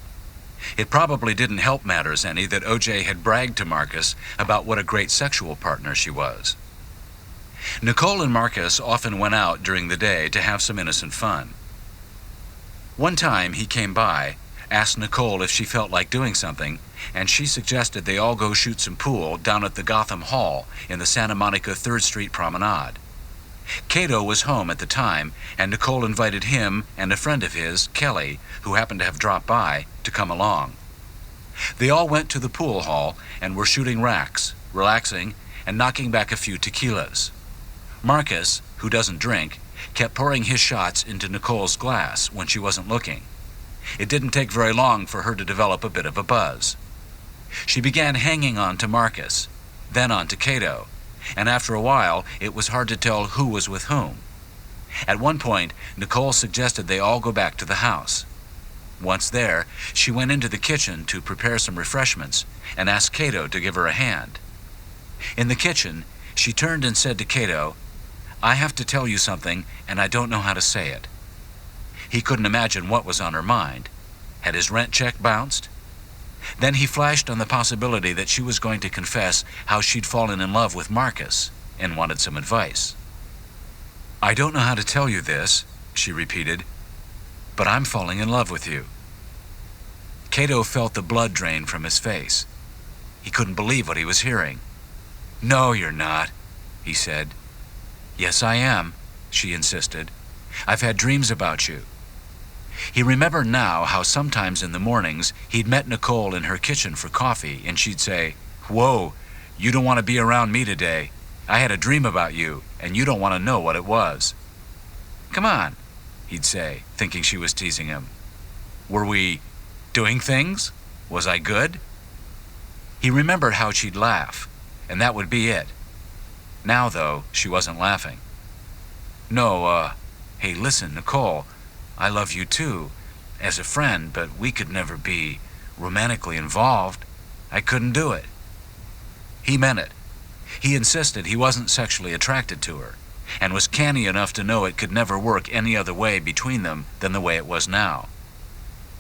It probably didn't help matters any that O.J. had bragged to Marcus about what a great sexual partner she was. Nicole and Marcus often went out during the day to have some innocent fun. One time he came by, asked Nicole if she felt like doing something, and she suggested they all go shoot some pool down at the Gotham Hall in the Santa Monica 3rd Street Promenade. Kato was home at the time, and Nicole invited him and a friend of his, Kelly, who happened to have dropped by, to come along. They all went to the pool hall and were shooting racks, relaxing, and knocking back a few tequilas. Marcus, who doesn't drink, kept pouring his shots into Nicole's glass when she wasn't looking. It didn't take very long for her to develop a bit of a buzz. She began hanging on to Marcus, then on to Kato, and after a while it was hard to tell who was with whom. At one point, Nicole suggested they all go back to the house. Once there, she went into the kitchen to prepare some refreshments and asked Kato to give her a hand. In the kitchen, she turned and said to Kato, "I have to tell you something, and I don't know how to say it." He couldn't imagine what was on her mind. Had his rent check bounced? Then he flashed on the possibility that she was going to confess how she'd fallen in love with Marcus and wanted some advice. "I don't know how to tell you this," she repeated, "but I'm falling in love with you." Kato felt the blood drain from his face. He couldn't believe what he was hearing. "No, you're not," he said. "Yes, I am," she insisted. "I've had dreams about you." He remembered now how sometimes in the mornings he'd met Nicole in her kitchen for coffee, and she'd say, "Whoa, you don't want to be around me today. I had a dream about you, and you don't want to know what it was." "Come on," he'd say, thinking she was teasing him. "Were we doing things? Was I good?" He remembered how she'd laugh, and that would be it. Now, though, she wasn't laughing. "No, hey, listen, Nicole, I love you too, as a friend, but we could never be romantically involved. I couldn't do it." He meant it. He insisted he wasn't sexually attracted to her, and was canny enough to know it could never work any other way between them than the way it was now.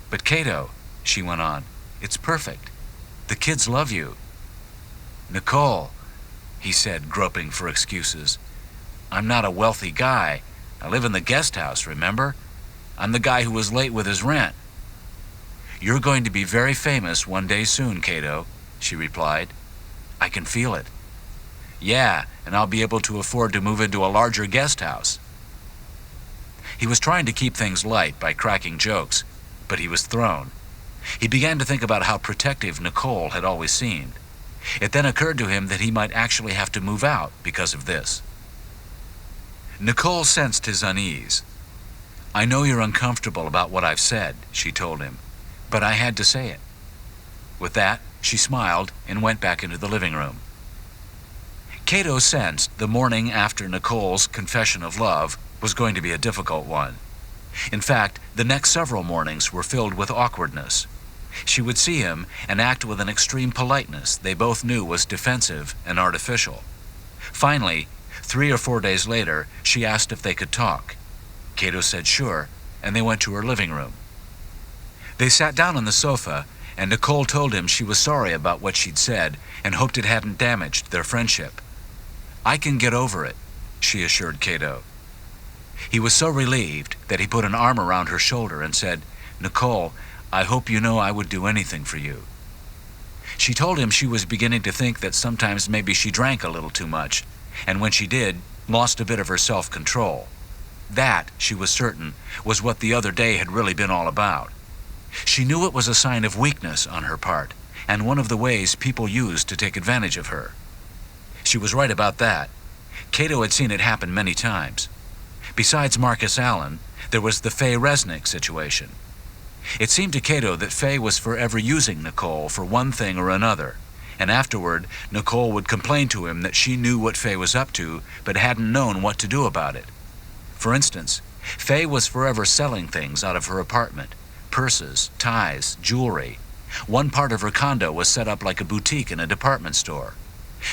"But Kato," she went on, "it's perfect. The kids love you." "Nicole," he said, groping for excuses, "I'm not a wealthy guy. I live in the guest house, remember? I'm the guy who was late with his rent." "You're going to be very famous one day soon, Kato," she replied. "I can feel it." "Yeah, and I'll be able to afford to move into a larger guest house." He was trying to keep things light by cracking jokes, but he was thrown. He began to think about how protective Nicole had always seemed. It then occurred to him that he might actually have to move out because of this. Nicole sensed his unease. "I know you're uncomfortable about what I've said," she told him, "but I had to say it." With that, she smiled and went back into the living room. Kato sensed the morning after Nicole's confession of love was going to be a difficult one. In fact, the next several mornings were filled with awkwardness. She would see him and act with an extreme politeness they both knew was defensive and artificial. Finally, 3 or 4 days later, she asked if they could talk. Kato said sure, and they went to her living room. They sat down on the sofa, and Nicole told him she was sorry about what she'd said and hoped it hadn't damaged their friendship. "I can get over it," she assured Kato. He was so relieved that he put an arm around her shoulder and said, "Nicole, I hope you know I would do anything for you." She told him she was beginning to think that sometimes maybe she drank a little too much, and when she did, lost a bit of her self-control. That, she was certain, was what the other day had really been all about. She knew it was a sign of weakness on her part, and one of the ways people used to take advantage of her. She was right about that. Kato had seen it happen many times. Besides Marcus Allen, there was the Faye Resnick situation. It seemed to Kato that Faye was forever using Nicole for one thing or another, and afterward Nicole would complain to him that she knew what Faye was up to, but hadn't known what to do about it. For instance, Faye was forever selling things out of her apartment: purses, ties, jewelry. One part of her condo was set up like a boutique in a department store.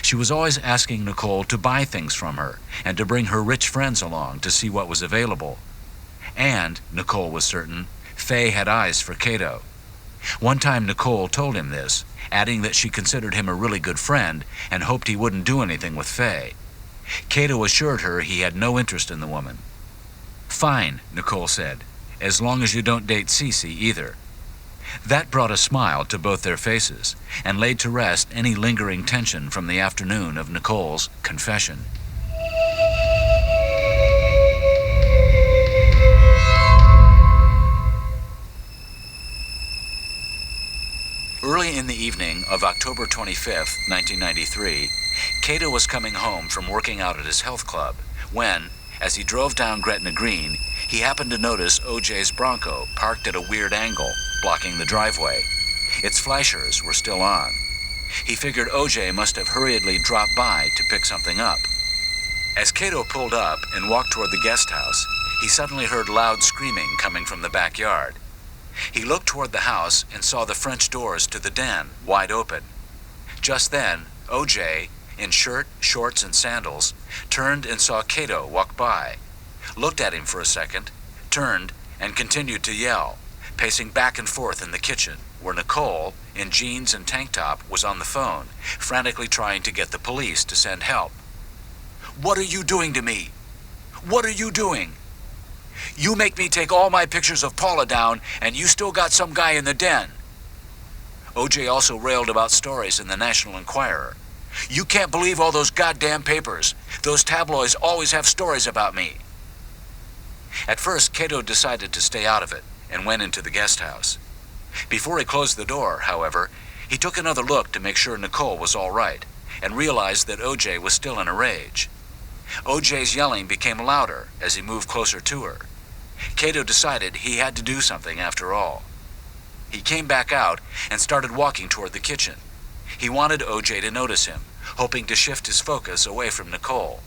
She was always asking Nicole to buy things from her and to bring her rich friends along to see what was available. And, Nicole was certain, Faye had eyes for Kato. One time Nicole told him this, adding that she considered him a really good friend and hoped he wouldn't do anything with Faye. Kato assured her he had no interest in the woman. "Fine," Nicole said, "as long as you don't date Cece either." That brought a smile to both their faces and laid to rest any lingering tension from the afternoon of Nicole's confession. Early in the evening of October 25th, 1993, Kato was coming home from working out at his health club when, as he drove down Gretna Green, he happened to notice OJ's Bronco parked at a weird angle, blocking the driveway. Its flashers were still on. He figured OJ must have hurriedly dropped by to pick something up. As Kato pulled up and walked toward the guest house, he suddenly heard loud screaming coming from the backyard. He looked toward the house and saw the French doors to the den wide open. Just then, OJ, in shirt, shorts, and sandals, turned and saw Kato walk by, looked at him for a second, turned, and continued to yell, pacing back and forth in the kitchen, where Nicole, in jeans and tank top, was on the phone, frantically trying to get the police to send help. "What are you doing to me? What are you doing? You make me take all my pictures of Paula down, and you still got some guy in the den." OJ also railed about stories in the National Enquirer. "You can't believe all those goddamn papers. Those tabloids always have stories about me." At first, Kato decided to stay out of it and went into the guest house. Before he closed the door, however, he took another look to make sure Nicole was all right and realized that OJ was still in a rage. OJ's yelling became louder as he moved closer to her. Kato decided he had to do something after all. He came back out and started walking toward the kitchen. He wanted OJ to notice him, hoping to shift his focus away from Nicole.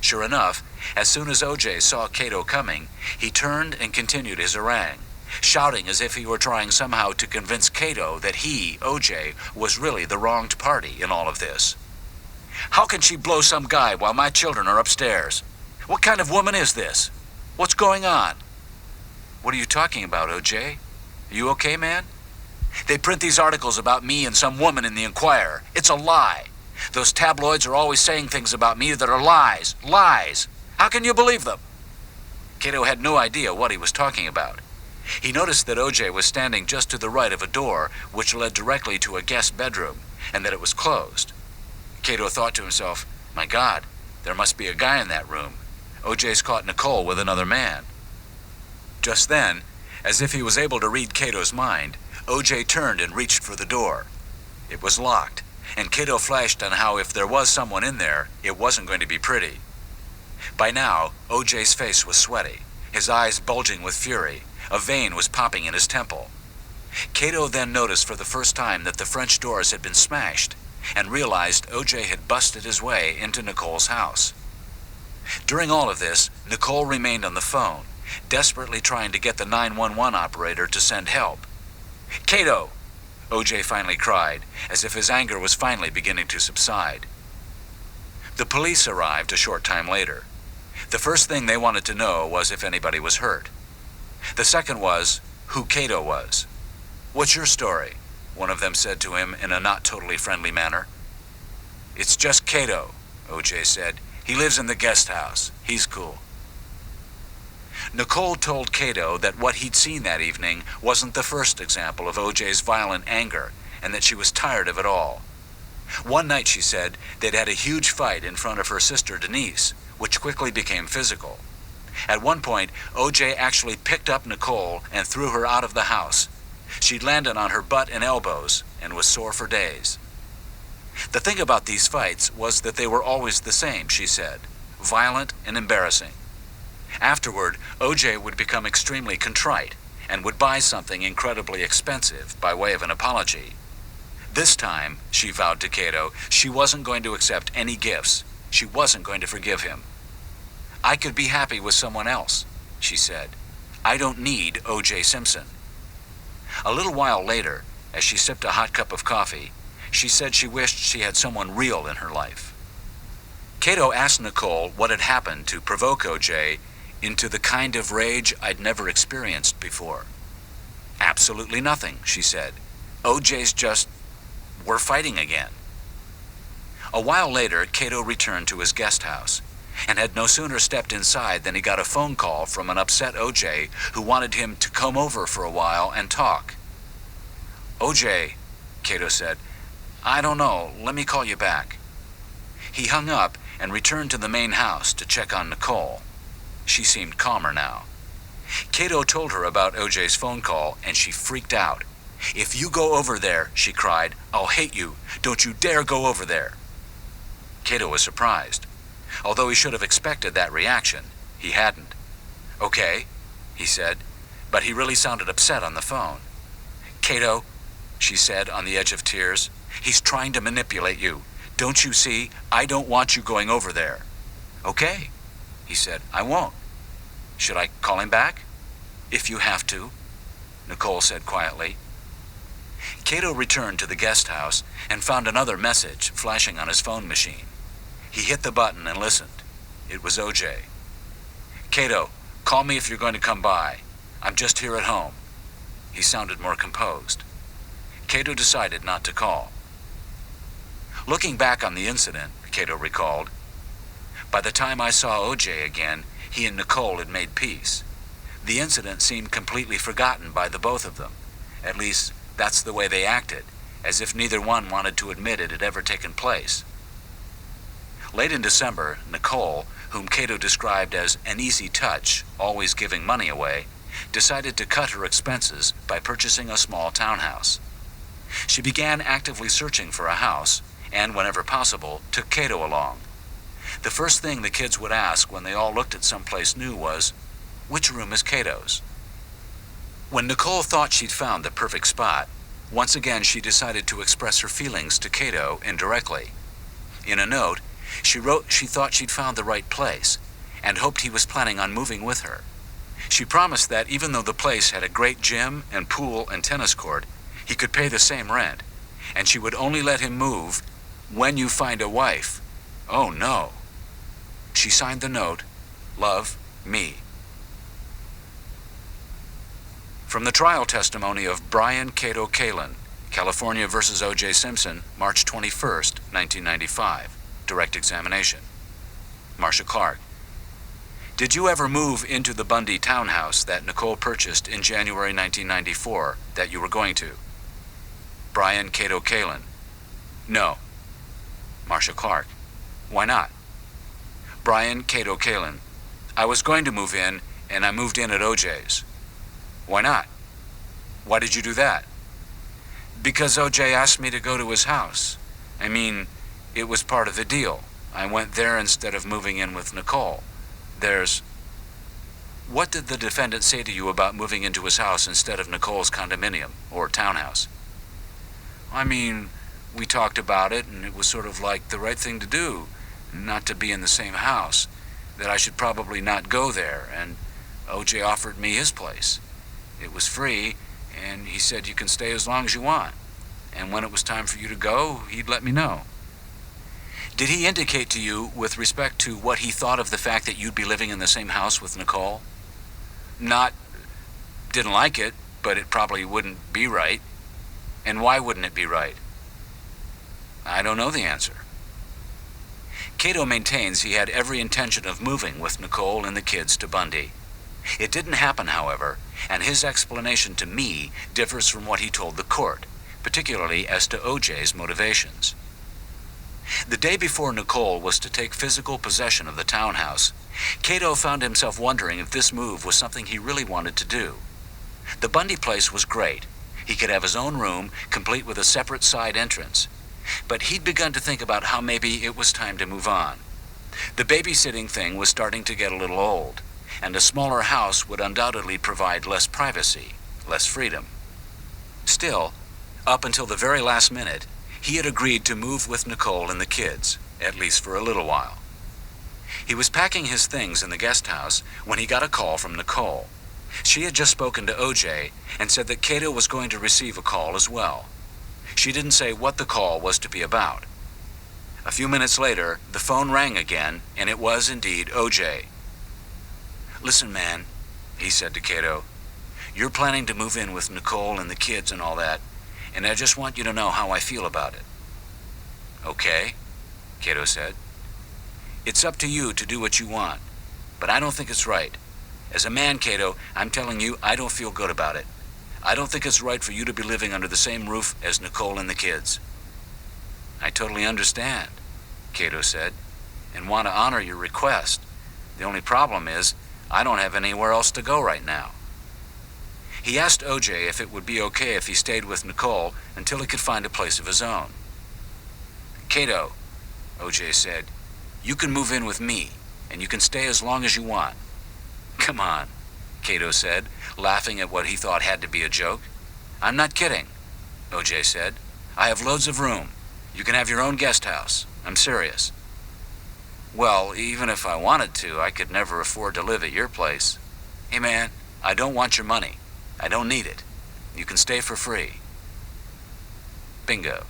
Sure enough, as soon as OJ saw Kato coming, he turned and continued his harangue, shouting as if he were trying somehow to convince Kato that he, OJ, was really the wronged party in all of this. How can she blow some guy while my children are upstairs? What kind of woman is this? What's going on? What are you talking about, OJ? Are you okay, man? They print these articles about me and some woman in the Enquirer. It's a lie. Those tabloids are always saying things about me that are lies. Lies. How can you believe them? Kato had no idea what he was talking about. He noticed that OJ was standing just to the right of a door which led directly to a guest bedroom, and that it was closed. Kato thought to himself, my God, there must be a guy in that room. OJ's caught Nicole with another man. Just then, as if he was able to read Kato's mind, OJ turned and reached for the door. It was locked, and Kato flashed on how if there was someone in there, it wasn't going to be pretty. By now, OJ's face was sweaty, his eyes bulging with fury. A vein was popping in his temple. Kato then noticed for the first time that the French doors had been smashed, and realized OJ had busted his way into Nicole's house. During all of this, Nicole remained on the phone, desperately trying to get the 911 operator to send help. Kato! OJ finally cried, as if his anger was finally beginning to subside. The police arrived a short time later. The first thing they wanted to know was if anybody was hurt. The second was who Kato was. What's your story? One of them said to him in a not totally friendly manner. It's just Kato, OJ said. He lives in the guest house. He's cool. Nicole told Kato that what he'd seen that evening wasn't the first example of OJ's violent anger, and that she was tired of it all. One night, she said, they'd had a huge fight in front of her sister Denise, which quickly became physical. At one point, OJ actually picked up Nicole and threw her out of the house. She'd landed on her butt and elbows and was sore for days. The thing about these fights was that they were always the same, she said, violent and embarrassing. Afterward, OJ would become extremely contrite and would buy something incredibly expensive by way of an apology. This time, she vowed to Kato, she wasn't going to accept any gifts. She wasn't going to forgive him. I could be happy with someone else, she said. I don't need O.J. Simpson. A little while later, as she sipped a hot cup of coffee, she said she wished she had someone real in her life. Kato asked Nicole what had happened to provoke O.J. into the kind of rage I'd never experienced before. Absolutely nothing, she said. O.J.'s just, we're fighting again. A while later, Kato returned to his guest house, and had no sooner stepped inside than he got a phone call from an upset O.J. who wanted him to come over for a while and talk. O.J., Kato said, I don't know, let me call you back. He hung up and returned to the main house to check on Nicole. She seemed calmer now. Kato told her about O.J.'s phone call, and she freaked out. If you go over there, she cried, I'll hate you. Don't you dare go over there. Kato was surprised. Although he should have expected that reaction, he hadn't. Okay, he said, but he really sounded upset on the phone. Kato, she said on the edge of tears, he's trying to manipulate you. Don't you see? I don't want you going over there. Okay, he said, I won't. Should I call him back? If you have to, Nicole said quietly. Kato returned to the guest house and found another message flashing on his phone machine. He hit the button and listened. It was O.J. Kato, call me if you're going to come by. I'm just here at home. He sounded more composed. Kato decided not to call. Looking back on the incident, Kato recalled, by the time I saw O.J. again, he and Nicole had made peace. The incident seemed completely forgotten by the both of them. At least, that's the way they acted, as if neither one wanted to admit it had ever taken place. Late in December, Nicole, whom Kato described as an easy touch, always giving money away, decided to cut her expenses by purchasing a small townhouse. She began actively searching for a house, and whenever possible, took Kato along. The first thing the kids would ask when they all looked at someplace new was, "Which room is Kato's?" When Nicole thought she'd found the perfect spot, once again she decided to express her feelings to Kato indirectly. In a note, she wrote she thought she'd found the right place, and hoped he was planning on moving with her. She promised that even though the place had a great gym and pool and tennis court, he could pay the same rent, and she would only let him move when you find a wife. Oh no. She signed the note, "Love, me." From the trial testimony of Brian Kato Kaelin, California versus O.J. Simpson, March 21st, 1995. Direct examination. Marcia Clark: Did you ever move into the Bundy townhouse that Nicole purchased in January 1994 that you were going to? Brian Kato Kaelin: No. Marcia Clark: Why not? Brian Kato Kaelin: I was going to move in, and I moved in at OJ's. Why not? Why did you do that? Because OJ asked me to go to his house. I mean, it was part of the deal. I went there instead of moving in with Nicole. What did the defendant say to you about moving into his house instead of Nicole's condominium or townhouse? I mean, we talked about it, and it was sort of like the right thing to do, not to be in the same house, that I should probably not go there, and OJ offered me his place. It was free, and he said you can stay as long as you want, and when it was time for you to go, he'd let me know. Did he indicate to you with respect to what he thought of the fact that you'd be living in the same house with Nicole? Didn't like it, but it probably wouldn't be right. And why wouldn't it be right? I don't know the answer. Kato maintains he had every intention of moving with Nicole and the kids to Bundy. It didn't happen, however, and his explanation to me differs from what he told the court, particularly as to OJ's motivations. The day before Nicole was to take physical possession of the townhouse, Kato found himself wondering if this move was something he really wanted to do. The Bundy place was great. He could have his own room, complete with a separate side entrance. But he'd begun to think about how maybe it was time to move on. The babysitting thing was starting to get a little old, and a smaller house would undoubtedly provide less privacy, less freedom. Still, up until the very last minute, he had agreed to move with Nicole and the kids, at least for a little while. He was packing his things in the guest house when he got a call from Nicole. She had just spoken to OJ and said that Kato was going to receive a call as well. She didn't say what the call was to be about. A few minutes later, the phone rang again, and it was indeed OJ. "Listen, man," he said to Kato, "you're planning to move in with Nicole and the kids and all that, and I just want you to know how I feel about it." "Okay," Kato said. "It's up to you to do what you want, but I don't think it's right. As a man, Kato, I'm telling you, I don't feel good about it. I don't think it's right for you to be living under the same roof as Nicole and the kids." "I totally understand," Kato said, "and want to honor your request. The only problem is, I don't have anywhere else to go right now." He asked OJ if it would be okay if he stayed with Nicole until he could find a place of his own. "Kato," OJ said, "you can move in with me, and you can stay as long as you want." "Come on," Kato said, laughing at what he thought had to be a joke. "I'm not kidding," OJ said. "I have loads of room. You can have your own guest house. I'm serious." "Well, even if I wanted to, I could never afford to live at your place." "Hey man, I don't want your money. I don't need it. You can stay for free." Bingo.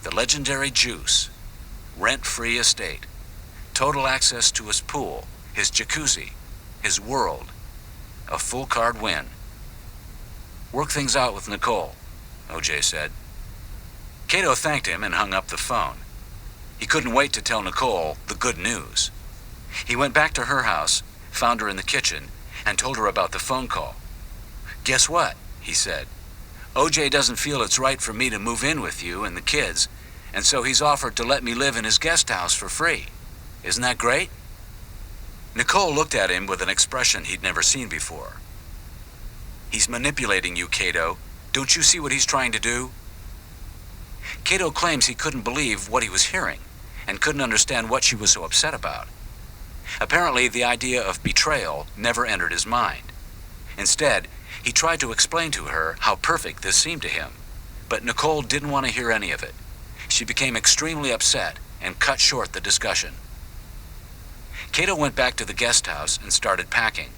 The legendary Juice. Rent-free estate. Total access to his pool, his jacuzzi, his world. A full card win. "Work things out with Nicole," OJ said. Kato thanked him and hung up the phone. He couldn't wait to tell Nicole the good news. He went back to her house, found her in the kitchen, and told her about the phone call. "Guess what?" he said. "OJ doesn't feel it's right for me to move in with you and the kids, and so he's offered to let me live in his guest house for free. Isn't that great?" Nicole looked at him with an expression he'd never seen before. "He's manipulating you, Kato. Don't you see what he's trying to do?" Kato claims he couldn't believe what he was hearing and couldn't understand what she was so upset about. Apparently, the idea of betrayal never entered his mind. Instead, he tried to explain to her how perfect this seemed to him, but Nicole didn't want to hear any of it. She became extremely upset and cut short the discussion. Kato went back to the guest house and started packing.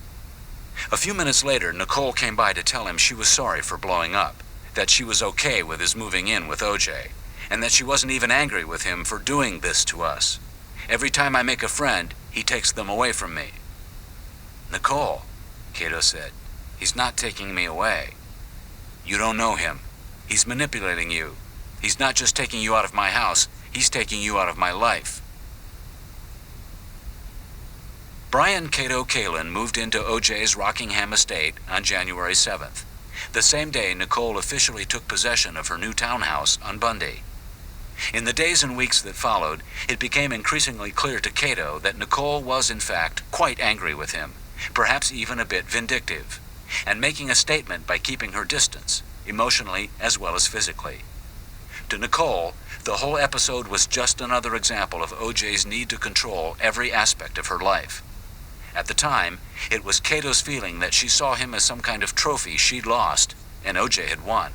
A few minutes later, Nicole came by to tell him she was sorry for blowing up, that she was okay with his moving in with OJ, and that she wasn't even angry with him for doing this to us. "Every time I make a friend, he takes them away from me." "Nicole," Kato said, "he's not taking me away. You don't know him. He's manipulating you. He's not just taking you out of my house, he's taking you out of my life." Brian Kato Kaelin moved into OJ's Rockingham estate on January 7th, the same day Nicole officially took possession of her new townhouse on Bundy. In the days and weeks that followed, it became increasingly clear to Kato that Nicole was in fact quite angry with him, perhaps even a bit vindictive, and making a statement by keeping her distance, emotionally as well as physically. To Nicole, the whole episode was just another example of OJ's need to control every aspect of her life. At the time, it was Kato's feeling that she saw him as some kind of trophy she'd lost and OJ had won.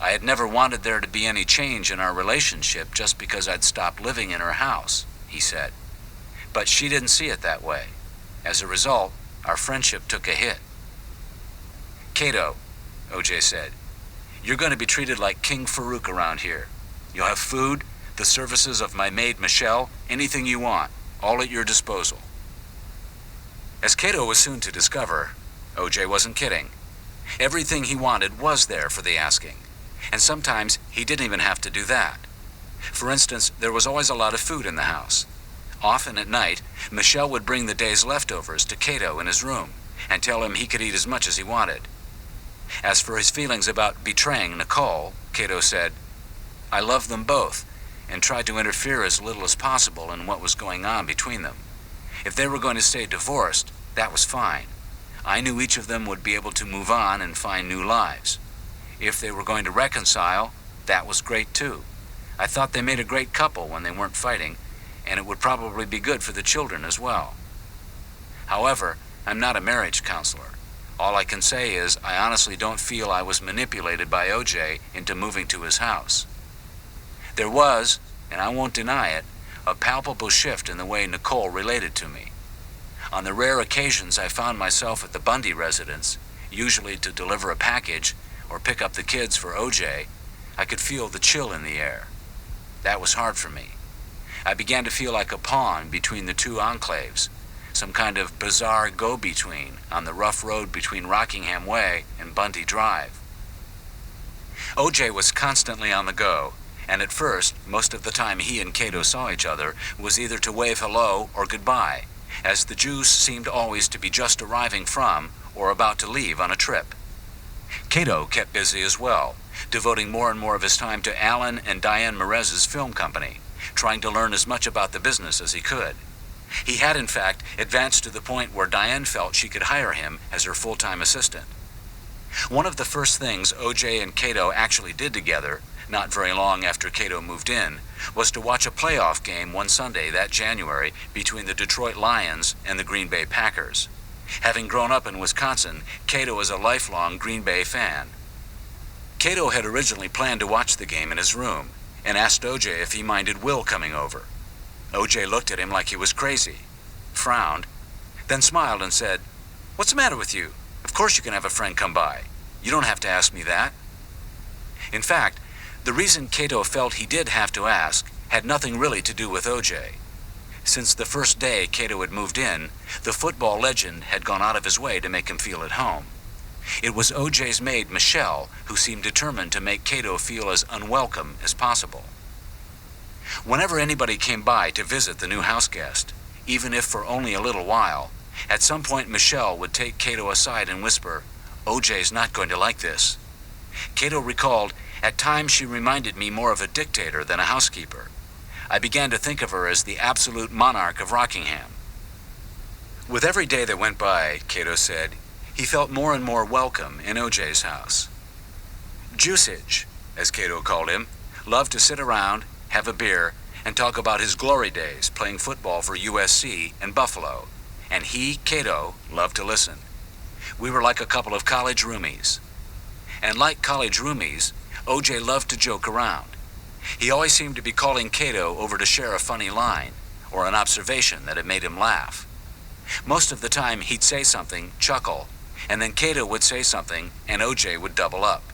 "I had never wanted there to be any change in our relationship just because I'd stopped living in her house," he said. But she didn't see it that way. As a result, our friendship took a hit. "Kato," OJ said, "you're going to be treated like King Farouk around here. You'll have food, the services of my maid Michelle, anything you want, all at your disposal." As Kato was soon to discover, OJ wasn't kidding. Everything he wanted was there for the asking, and sometimes he didn't even have to do that. For instance, there was always a lot of food in the house. Often at night, Michelle would bring the day's leftovers to Kato in his room and tell him he could eat as much as he wanted. As for his feelings about betraying Nicole, Kato said, "I loved them both and tried to interfere as little as possible in what was going on between them. If they were going to stay divorced, that was fine. I knew each of them would be able to move on and find new lives. If they were going to reconcile, that was great too. I thought they made a great couple when they weren't fighting, and it would probably be good for the children as well. However, I'm not a marriage counselor. All I can say is I honestly don't feel I was manipulated by OJ into moving to his house. There was, and I won't deny it, a palpable shift in the way Nicole related to me. On the rare occasions I found myself at the Bundy residence, usually to deliver a package or pick up the kids for OJ, I could feel the chill in the air. That was hard for me. I began to feel like a pawn between the two enclaves, some kind of bizarre go-between on the rough road between Rockingham Way and Bundy Drive. OJ was constantly on the go, and at first, most of the time he and Kato saw each other was either to wave hello or goodbye, as the juice seemed always to be just arriving from or about to leave on a trip. Kato kept busy as well, devoting more and more of his time to Alan and Diane Merez's film company, trying to learn as much about the business as he could. He had, in fact, advanced to the point where Diane felt she could hire him as her full-time assistant. One of the first things OJ and Kato actually did together, not very long after Kato moved in, was to watch a playoff game one Sunday that January between the Detroit Lions and the Green Bay Packers. Having grown up in Wisconsin, Kato is a lifelong Green Bay fan. Kato had originally planned to watch the game in his room and asked OJ if he minded Will coming over. OJ looked at him like he was crazy, frowned, then smiled and said, "What's the matter with you? Of course you can have a friend come by. You don't have to ask me that." In fact, the reason Kato felt he did have to ask had nothing really to do with OJ. Since the first day Kato had moved in, the football legend had gone out of his way to make him feel at home. It was OJ's maid, Michelle, who seemed determined to make Kato feel as unwelcome as possible. Whenever anybody came by to visit the new house guest, even if for only a little while, at some point Michelle would take Kato aside and whisper, "OJ's not going to like this." Kato recalled, "At times she reminded me more of a dictator than a housekeeper. I began to think of her as the absolute monarch of Rockingham." With every day that went by, Kato said, he felt more and more welcome in OJ's house. Juicage, as Kato called him, loved to sit around, have a beer, and talk about his glory days playing football for USC and Buffalo, and he, Kato, loved to listen. We were like a couple of college roomies. And like college roomies, OJ loved to joke around. He always seemed to be calling Kato over to share a funny line, or an observation that had made him laugh. Most of the time he'd say something, chuckle, and then Kato would say something, and OJ would double up.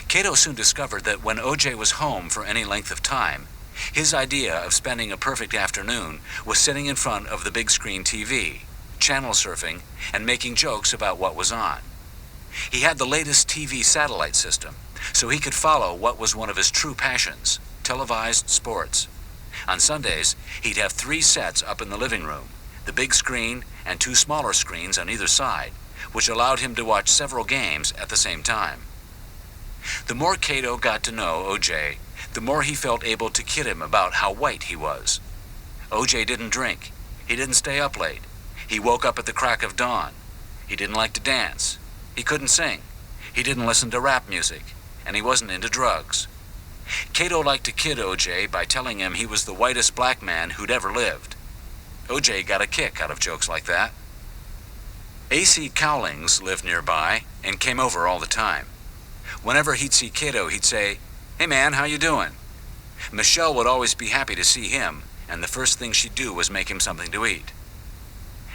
Kato soon discovered that when OJ was home for any length of time, his idea of spending a perfect afternoon was sitting in front of the big screen TV, channel surfing, and making jokes about what was on. He had the latest TV satellite system, so he could follow what was one of his true passions, televised sports. On Sundays, he'd have 3 sets up in the living room, the big screen and 2 smaller screens on either side, which allowed him to watch several games at the same time. The more Kato got to know OJ, the more he felt able to kid him about how white he was. OJ didn't drink. He didn't stay up late. He woke up at the crack of dawn. He didn't like to dance. He couldn't sing. He didn't listen to rap music. And he wasn't into drugs. Kato liked to kid OJ by telling him he was the whitest black man who'd ever lived. OJ got a kick out of jokes like that. A.C. Cowlings lived nearby and came over all the time. Whenever he'd see Kato, he'd say, "Hey man, how you doing?" Michelle would always be happy to see him, and the first thing she'd do was make him something to eat.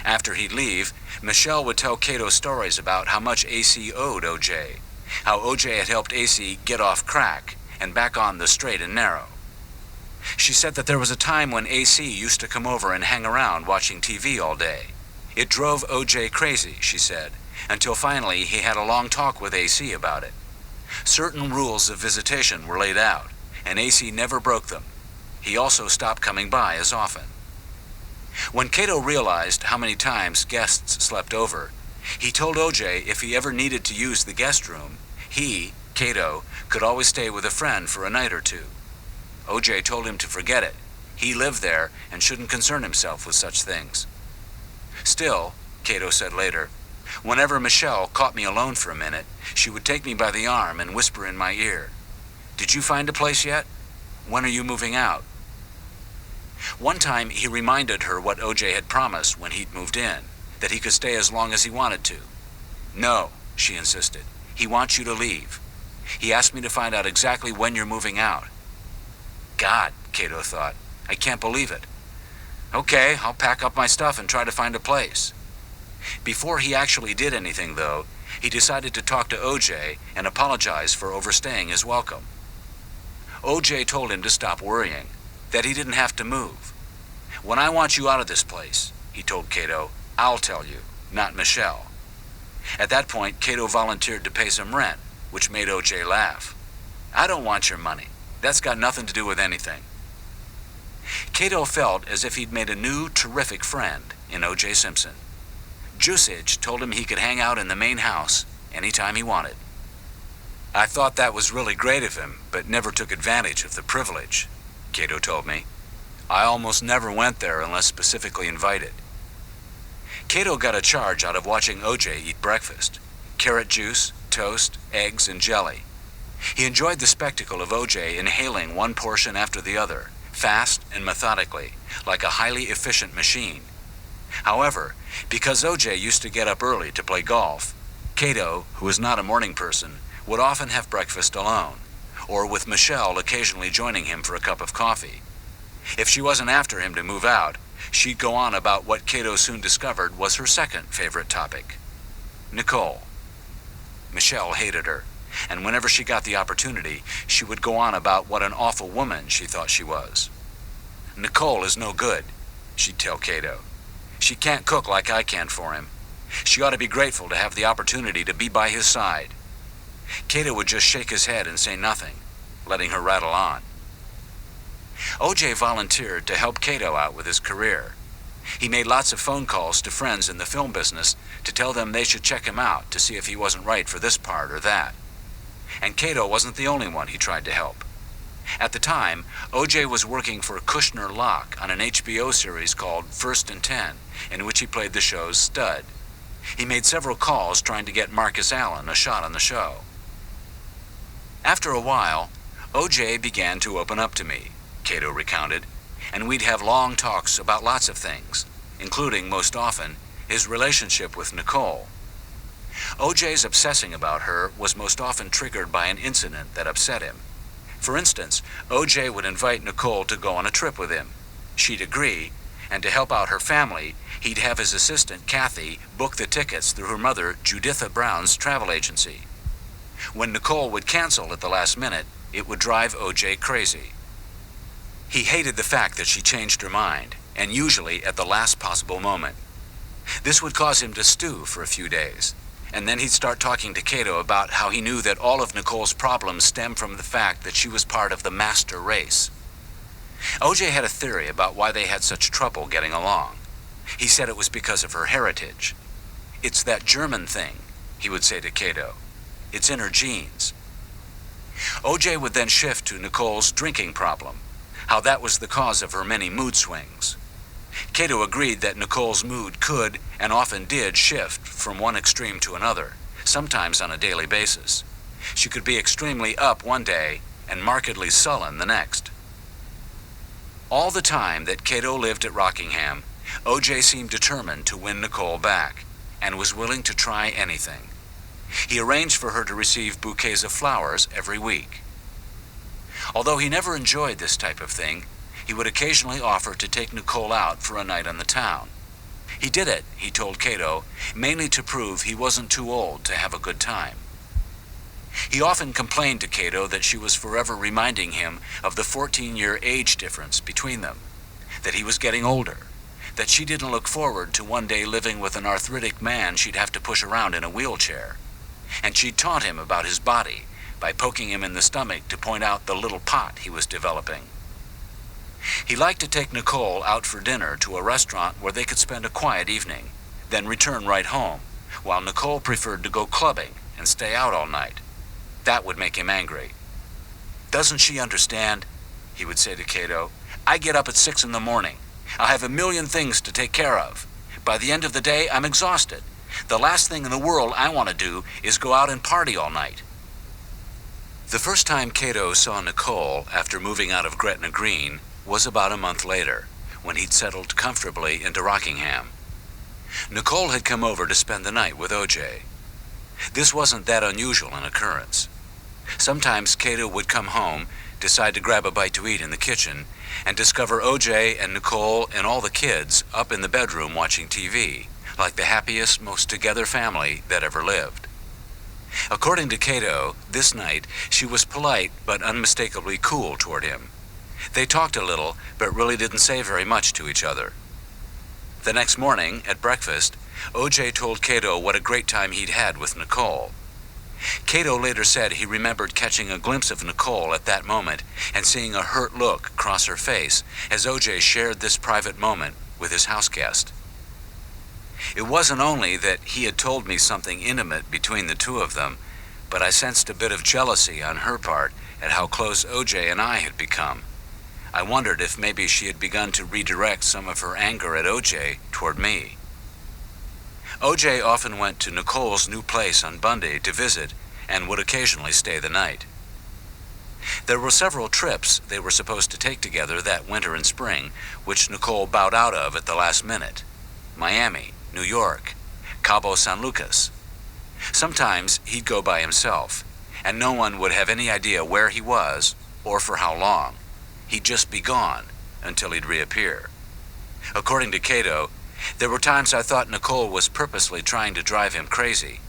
After he'd leave, Michelle would tell Kato stories about how much A.C. owed OJ, how OJ had helped A.C. get off crack and back on the straight and narrow. She said that there was a time when A.C. used to come over and hang around watching TV all day. It drove OJ crazy, she said, until finally he had a long talk with A.C. about it. Certain rules of visitation were laid out, and A.C. never broke them. He also stopped coming by as often. When Kato realized how many times guests slept over, he told OJ if he ever needed to use the guest room, he, Kato, could always stay with a friend for a night or 2. OJ told him to forget it. He lived there and shouldn't concern himself with such things. Still, Kato said later, whenever Michelle caught me alone for a minute, she would take me by the arm and whisper in my ear, "Did you find a place yet? When are you moving out?" One time he reminded her what OJ had promised when he'd moved in, that he could stay as long as he wanted to. "No," she insisted. "He wants you to leave. He asked me to find out exactly when you're moving out." God, Kato thought, I can't believe it. Okay, I'll pack up my stuff and try to find a place. Before he actually did anything, though, he decided to talk to OJ and apologize for overstaying his welcome. OJ told him to stop worrying, that he didn't have to move. "When I want you out of this place," he told Kato, "I'll tell you, not Michelle." At that point, Kato volunteered to pay some rent, which made OJ laugh. "I don't want your money. That's got nothing to do with anything." Kato felt as if he'd made a new, terrific friend in O.J. Simpson. Juicage told him he could hang out in the main house anytime he wanted. "I thought that was really great of him, but never took advantage of the privilege," Kato told me. "I almost never went there unless specifically invited." Kato got a charge out of watching OJ eat breakfast: carrot juice, toast, eggs, and jelly. He enjoyed the spectacle of OJ inhaling one portion after the other, fast and methodically, like a highly efficient machine. However, because OJ used to get up early to play golf, Kato, who was not a morning person, would often have breakfast alone, or with Michelle occasionally joining him for a cup of coffee. If she wasn't after him to move out, she'd go on about what Kato soon discovered was her second favorite topic: Nicole. Michelle hated her, and whenever she got the opportunity, she would go on about what an awful woman she thought she was. "Nicole is no good," she'd tell Kato. "She can't cook like I can for him. She ought to be grateful to have the opportunity to be by his side." Kato would just shake his head and say nothing, letting her rattle on. OJ volunteered to help Kato out with his career. He made lots of phone calls to friends in the film business to tell them they should check him out to see if he wasn't right for this part or that. And Kato wasn't the only one he tried to help. At the time, O.J. was working for Kushner Locke on an HBO series called First and Ten, in which he played the show's stud. He made several calls trying to get Marcus Allen a shot on the show. After a while, O.J. began to open up to me, Kato recounted, and we'd have long talks about lots of things, including, most often, his relationship with Nicole. O.J.'s obsessing about her was most often triggered by an incident that upset him. For instance, O.J. would invite Nicole to go on a trip with him. She'd agree, and to help out her family, he'd have his assistant, Kathy, book the tickets through her mother, Juditha Brown's travel agency. When Nicole would cancel at the last minute, it would drive O.J. crazy. He hated the fact that she changed her mind, and usually at the last possible moment. This would cause him to stew for a few days. And then he'd start talking to Kato about how he knew that all of Nicole's problems stemmed from the fact that she was part of the master race. O.J. had a theory about why they had such trouble getting along. He said it was because of her heritage. "It's that German thing," he would say to Kato. "It's in her genes." O.J. would then shift to Nicole's drinking problem, how that was the cause of her many mood swings. Kato agreed that Nicole's mood could, and often did, shift from one extreme to another, sometimes on a daily basis. She could be extremely up one day and markedly sullen the next. All the time that Kato lived at Rockingham, O.J. seemed determined to win Nicole back, and was willing to try anything. He arranged for her to receive bouquets of flowers every week. Although he never enjoyed this type of thing, he would occasionally offer to take Nicole out for a night on the town. He did it, he told Kato, mainly to prove he wasn't too old to have a good time. He often complained to Kato that she was forever reminding him of the 14-year age difference between them, that he was getting older, that she didn't look forward to one day living with an arthritic man she'd have to push around in a wheelchair. And she'd taunt him about his body by poking him in the stomach to point out the little pot he was developing. He liked to take Nicole out for dinner to a restaurant where they could spend a quiet evening, then return right home, while Nicole preferred to go clubbing and stay out all night. That would make him angry. "Doesn't she understand?" he would say to Kato. "I get up at 6 in the morning. I'll have a million things to take care of. By the end of the day, I'm exhausted. The last thing in the world I want to do is go out and party all night." The first time Kato saw Nicole after moving out of Gretna Green was about a month later, when he'd settled comfortably into Rockingham. Nicole had come over to spend the night with O.J. This wasn't that unusual an occurrence. Sometimes Kato would come home, decide to grab a bite to eat in the kitchen, and discover O.J. and Nicole and all the kids up in the bedroom watching TV, like the happiest, most together family that ever lived. According to Kato, this night she was polite but unmistakably cool toward him. They talked a little, but really didn't say very much to each other. The next morning, at breakfast, O.J. told Kato what a great time he'd had with Nicole. Kato later said he remembered catching a glimpse of Nicole at that moment and seeing a hurt look cross her face as O.J. shared this private moment with his houseguest. It wasn't only that he had told me something intimate between the two of them, but I sensed a bit of jealousy on her part at how close O.J. and I had become. I wondered if maybe she had begun to redirect some of her anger at O.J. toward me. O.J. often went to Nicole's new place on Bundy to visit and would occasionally stay the night. There were several trips they were supposed to take together that winter and spring, which Nicole bowed out of at the last minute. Miami, New York, Cabo San Lucas. Sometimes he'd go by himself, and no one would have any idea where he was or for how long. He'd just be gone until he'd reappear. According to Kato, there were times I thought Nicole was purposely trying to drive him crazy.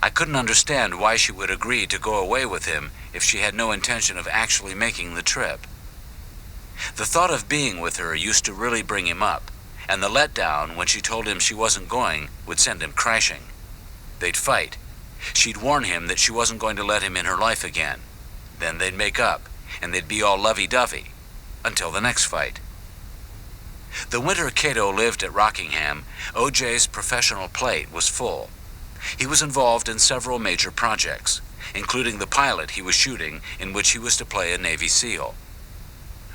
I couldn't understand why she would agree to go away with him if she had no intention of actually making the trip. The thought of being with her used to really bring him up, and the letdown when she told him she wasn't going would send him crashing. They'd fight. She'd warn him that she wasn't going to let him in her life again. Then they'd make up, and they'd be all lovey-dovey, until the next fight. The winter Kato lived at Rockingham, O.J.'s professional plate was full. He was involved in several major projects, including the pilot he was shooting, in which he was to play a Navy SEAL.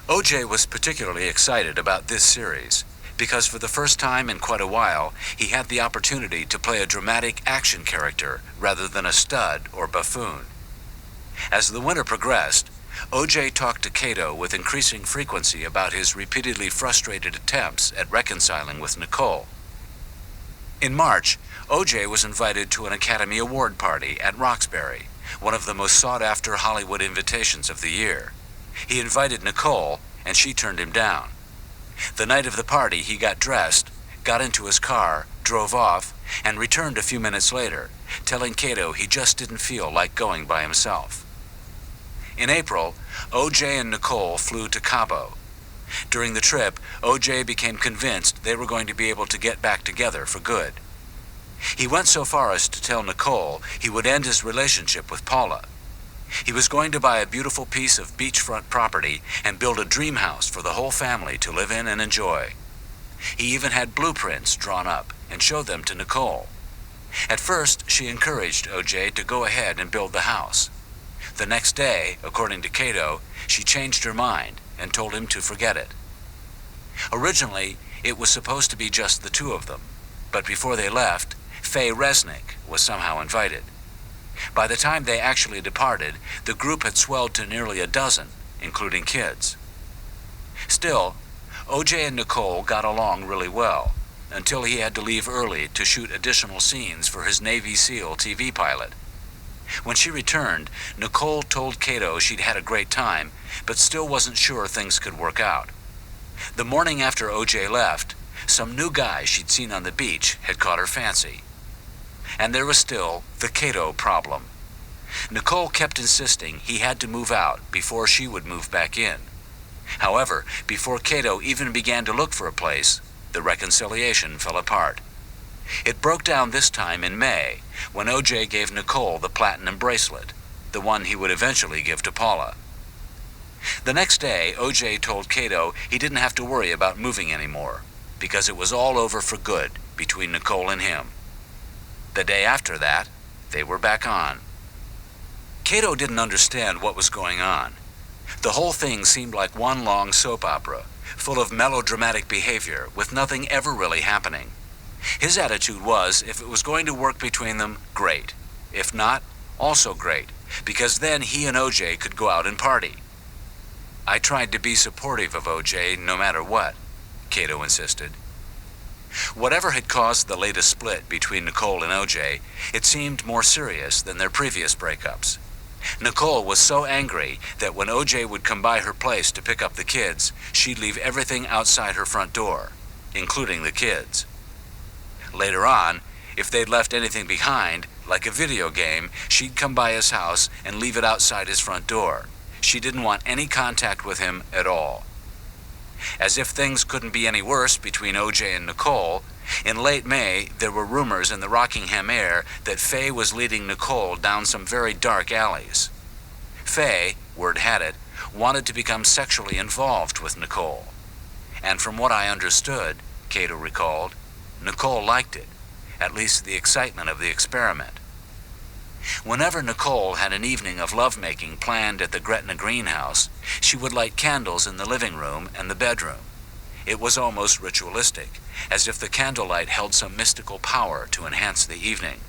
O.J. was particularly excited about this series because for the first time in quite a while, he had the opportunity to play a dramatic action character rather than a stud or buffoon. As the winter progressed, O.J. talked to Kato with increasing frequency about his repeatedly frustrated attempts at reconciling with Nicole. In March, O.J. was invited to an Academy Award party at Roxbury, one of the most sought-after Hollywood invitations of the year. He invited Nicole, and she turned him down. The night of the party, he got dressed, got into his car, drove off, and returned a few minutes later, telling Kato he just didn't feel like going by himself. In April, O.J. and Nicole flew to Cabo. During the trip, O.J. became convinced they were going to be able to get back together for good. He went so far as to tell Nicole he would end his relationship with Paula. He was going to buy a beautiful piece of beachfront property and build a dream house for the whole family to live in and enjoy. He even had blueprints drawn up and showed them to Nicole. At first, she encouraged O.J. to go ahead and build the house. The next day, according to Kato, she changed her mind and told him to forget it. Originally, it was supposed to be just the two of them, but before they left, Faye Resnick was somehow invited. By the time they actually departed, the group had swelled to nearly a dozen, including kids. Still, O.J. and Nicole got along really well, until he had to leave early to shoot additional scenes for his Navy SEAL TV pilot. When she returned, Nicole told Kato she'd had a great time, but still wasn't sure things could work out. The morning after O.J. left, some new guy she'd seen on the beach had caught her fancy. And there was still the Kato problem. Nicole kept insisting he had to move out before she would move back in. However, before Kato even began to look for a place, the reconciliation fell apart. It broke down this time in May, when O.J. gave Nicole the platinum bracelet, the one he would eventually give to Paula. The next day, O.J. told Kato he didn't have to worry about moving anymore, because it was all over for good between Nicole and him. The day after that, they were back on. Kato didn't understand what was going on. The whole thing seemed like one long soap opera, full of melodramatic behavior with nothing ever really happening. His attitude was, if it was going to work between them, great. If not, also great, because then he and O.J. could go out and party. I tried to be supportive of O.J. no matter what, Kato insisted. Whatever had caused the latest split between Nicole and O.J., it seemed more serious than their previous breakups. Nicole was so angry that when O.J. would come by her place to pick up the kids, she'd leave everything outside her front door, including the kids. Later on, if they'd left anything behind, like a video game, she'd come by his house and leave it outside his front door. She didn't want any contact with him at all. As if things couldn't be any worse between O.J. and Nicole, in late May, there were rumors in the Rockingham air that Faye was leading Nicole down some very dark alleys. Faye, word had it, wanted to become sexually involved with Nicole. And from what I understood, Kato recalled, Nicole liked it, at least the excitement of the experiment. Whenever Nicole had an evening of lovemaking planned at the Gretna greenhouse, she would light candles in the living room and the bedroom. It was almost ritualistic, as if the candlelight held some mystical power to enhance the evening.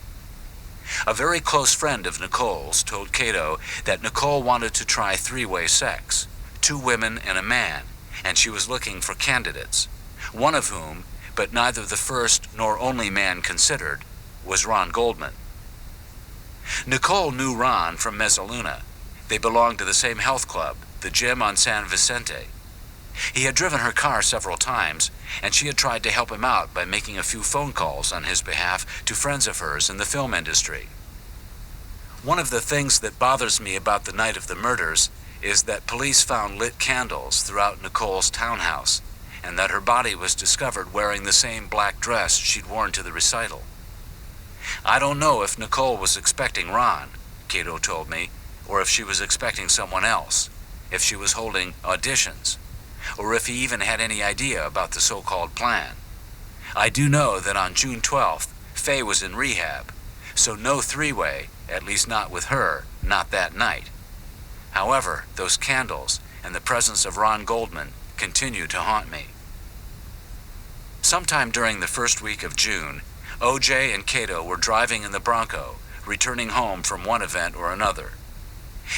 A very close friend of Nicole's told Kato that Nicole wanted to try three-way sex, 2 women and a man, and she was looking for candidates, one of whom, but neither the first nor only man considered, was Ron Goldman. Nicole knew Ron from Mezzaluna. They belonged to the same health club, the gym on San Vicente. He had driven her car several times, and she had tried to help him out by making a few phone calls on his behalf to friends of hers in the film industry. One of the things that bothers me about the night of the murders is that police found lit candles throughout Nicole's townhouse, and that her body was discovered wearing the same black dress she'd worn to the recital. I don't know if Nicole was expecting Ron, Kato told me, or if she was expecting someone else, if she was holding auditions, or if he even had any idea about the so-called plan. I do know that on June 12th, Faye was in rehab, so no three-way at least not with her, not that night. However, those candles and the presence of Ron Goldman continue to haunt me. Sometime during the first week of June, O.J. and Kato were driving in the Bronco, returning home from one event or another.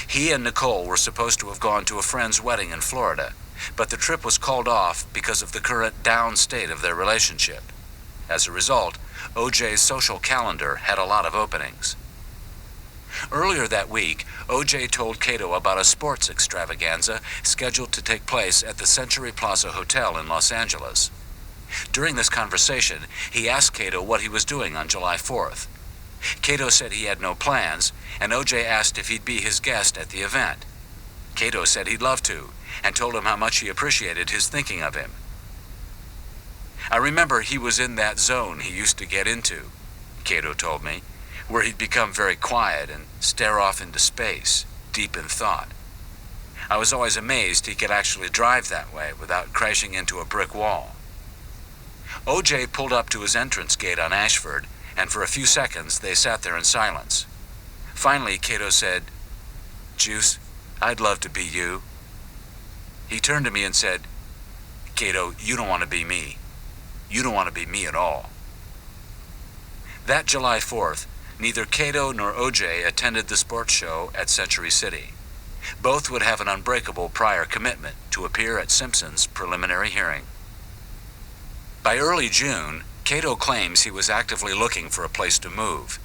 He and Nicole were supposed to have gone to a friend's wedding in Florida, but the trip was called off because of the current down state of their relationship. As a result, O.J.'s social calendar had a lot of openings. Earlier that week, O.J. told Kato about a sports extravaganza scheduled to take place at the Century Plaza Hotel in Los Angeles. During this conversation, he asked Kato what he was doing on July 4th. Kato said he had no plans, and O.J. asked if he'd be his guest at the event. Kato said he'd love to, and told him how much he appreciated his thinking of him. I remember he was in that zone he used to get into, Kato told me, where he'd become very quiet and stare off into space, deep in thought. I was always amazed he could actually drive that way without crashing into a brick wall. O.J. pulled up to his entrance gate on Ashford, and for a few seconds they sat there in silence. Finally, Kato said, "Juice, I'd love to be you." He turned to me and said, "Kato, you don't want to be me. You don't want to be me at all." That July 4th, neither Kato nor O.J. attended the sports show at Century City. Both would have an unbreakable prior commitment to appear at Simpson's preliminary hearing. By early June, Kato claims he was actively looking for a place to move.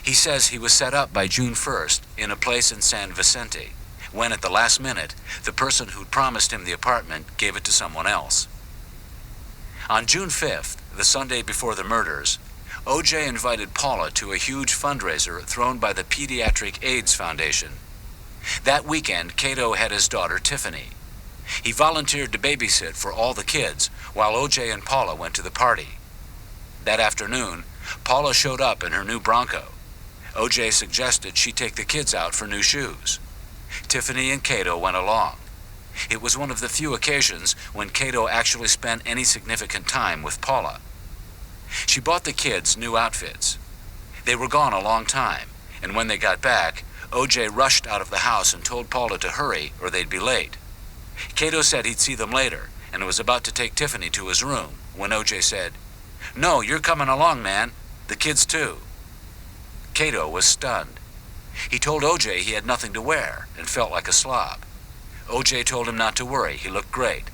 He says he was set up by June 1st in a place in San Vicente, when at the last minute, the person who'd promised him the apartment gave it to someone else. On June 5th, the Sunday before the murders, O.J. invited Paula to a huge fundraiser thrown by the Pediatric AIDS Foundation. That weekend, Kato had his daughter Tiffany. He volunteered to babysit for all the kids while O.J. and Paula went to the party. That afternoon, Paula showed up in her new Bronco. O.J. suggested she take the kids out for new shoes. Tiffany and Kato went along. It was one of the few occasions when Kato actually spent any significant time with Paula. She bought the kids new outfits. They were gone a long time, and when they got back, O.J. rushed out of the house and told Paula to hurry or they'd be late. Kato said he'd see them later, and was about to take Tiffany to his room when O.J. said, "No, you're coming along, man. The kids too." Kato was stunned. He told O.J. he had nothing to wear and felt like a slob. O.J. told him not to worry, he looked great.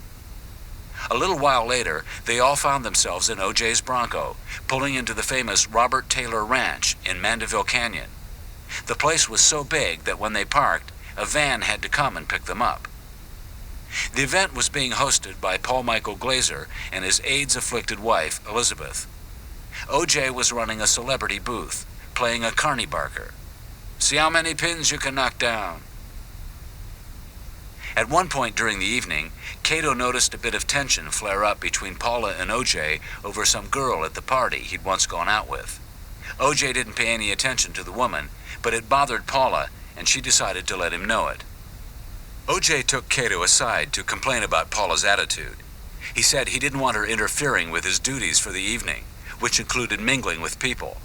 A little while later, they all found themselves in O.J.'s Bronco, pulling into the famous Robert Taylor Ranch in Mandeville Canyon. The place was so big that when they parked, a van had to come and pick them up. The event was being hosted by Paul Michael Glazer and his AIDS-afflicted wife, Elizabeth. O.J. was running a celebrity booth, playing a carny barker. See how many pins you can knock down. At one point during the evening, Kato noticed a bit of tension flare up between Paula and O.J. over some girl at the party he'd once gone out with. O.J. didn't pay any attention to the woman, but it bothered Paula, and she decided to let him know it. O.J. took Kato aside to complain about Paula's attitude. He said he didn't want her interfering with his duties for the evening, which included mingling with people.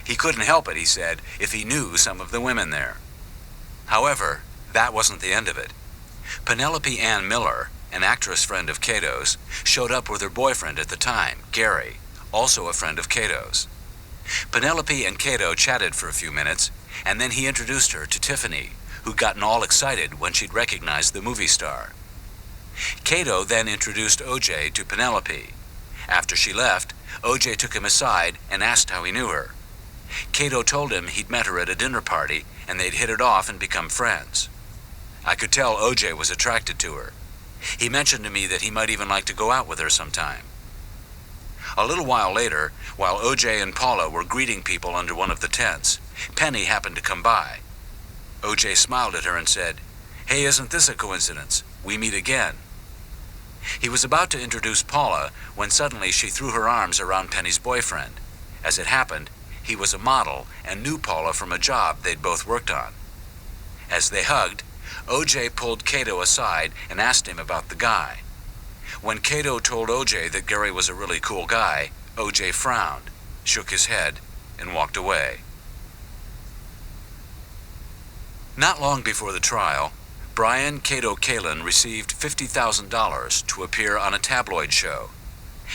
He couldn't help it, he said, if he knew some of the women there. However, that wasn't the end of it. Penelope Ann Miller, an actress friend of Kato's, showed up with her boyfriend at the time, Gary, also a friend of Kato's. Penelope and Kato chatted for a few minutes, and then he introduced her to Tiffany, who'd gotten all excited when she'd recognized the movie star. Kato then introduced O.J. to Penelope. After she left, O.J. took him aside and asked how he knew her. Kato told him he'd met her at a dinner party, and they'd hit it off and become friends. I could tell O.J. was attracted to her. He mentioned to me that he might even like to go out with her sometime. A little while later, while O.J. and Paula were greeting people under one of the tents, Penny happened to come by. O.J. smiled at her and said, "Hey, isn't this a coincidence? We meet again." He was about to introduce Paula when suddenly she threw her arms around Penny's boyfriend. As it happened, he was a model and knew Paula from a job they'd both worked on. As they hugged, O.J. pulled Kato aside and asked him about the guy. When Kato told O.J. that Gary was a really cool guy, O.J. frowned, shook his head, and walked away. Not long before the trial, Brian Kato Kaelin received $50,000 to appear on a tabloid show.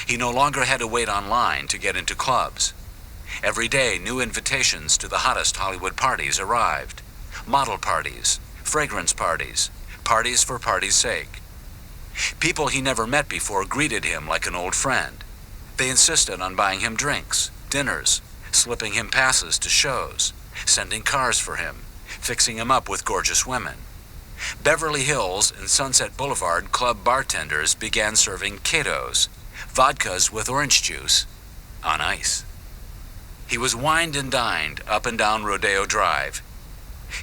He no longer had to wait online to get into clubs. Every day, new invitations to the hottest Hollywood parties arrived. Model parties, fragrance parties, parties for party's sake. People he never met before greeted him like an old friend. They insisted on buying him drinks, dinners, slipping him passes to shows, sending cars for him, fixing him up with gorgeous women. Beverly Hills and Sunset Boulevard club bartenders began serving Katos, vodkas with orange juice, on ice. He was wined and dined up and down Rodeo Drive.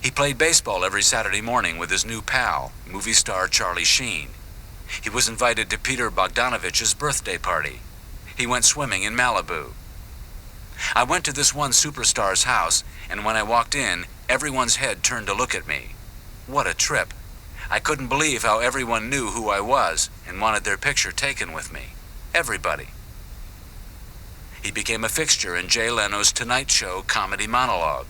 He played baseball every Saturday morning with his new pal, movie star Charlie Sheen. He was invited to Peter Bogdanovich's birthday party. He went swimming in Malibu. I went to this one superstar's house, and when I walked in, everyone's head turned to look at me. What a trip. I couldn't believe how everyone knew who I was and wanted their picture taken with me. Everybody. He became a fixture in Jay Leno's Tonight Show comedy monologue.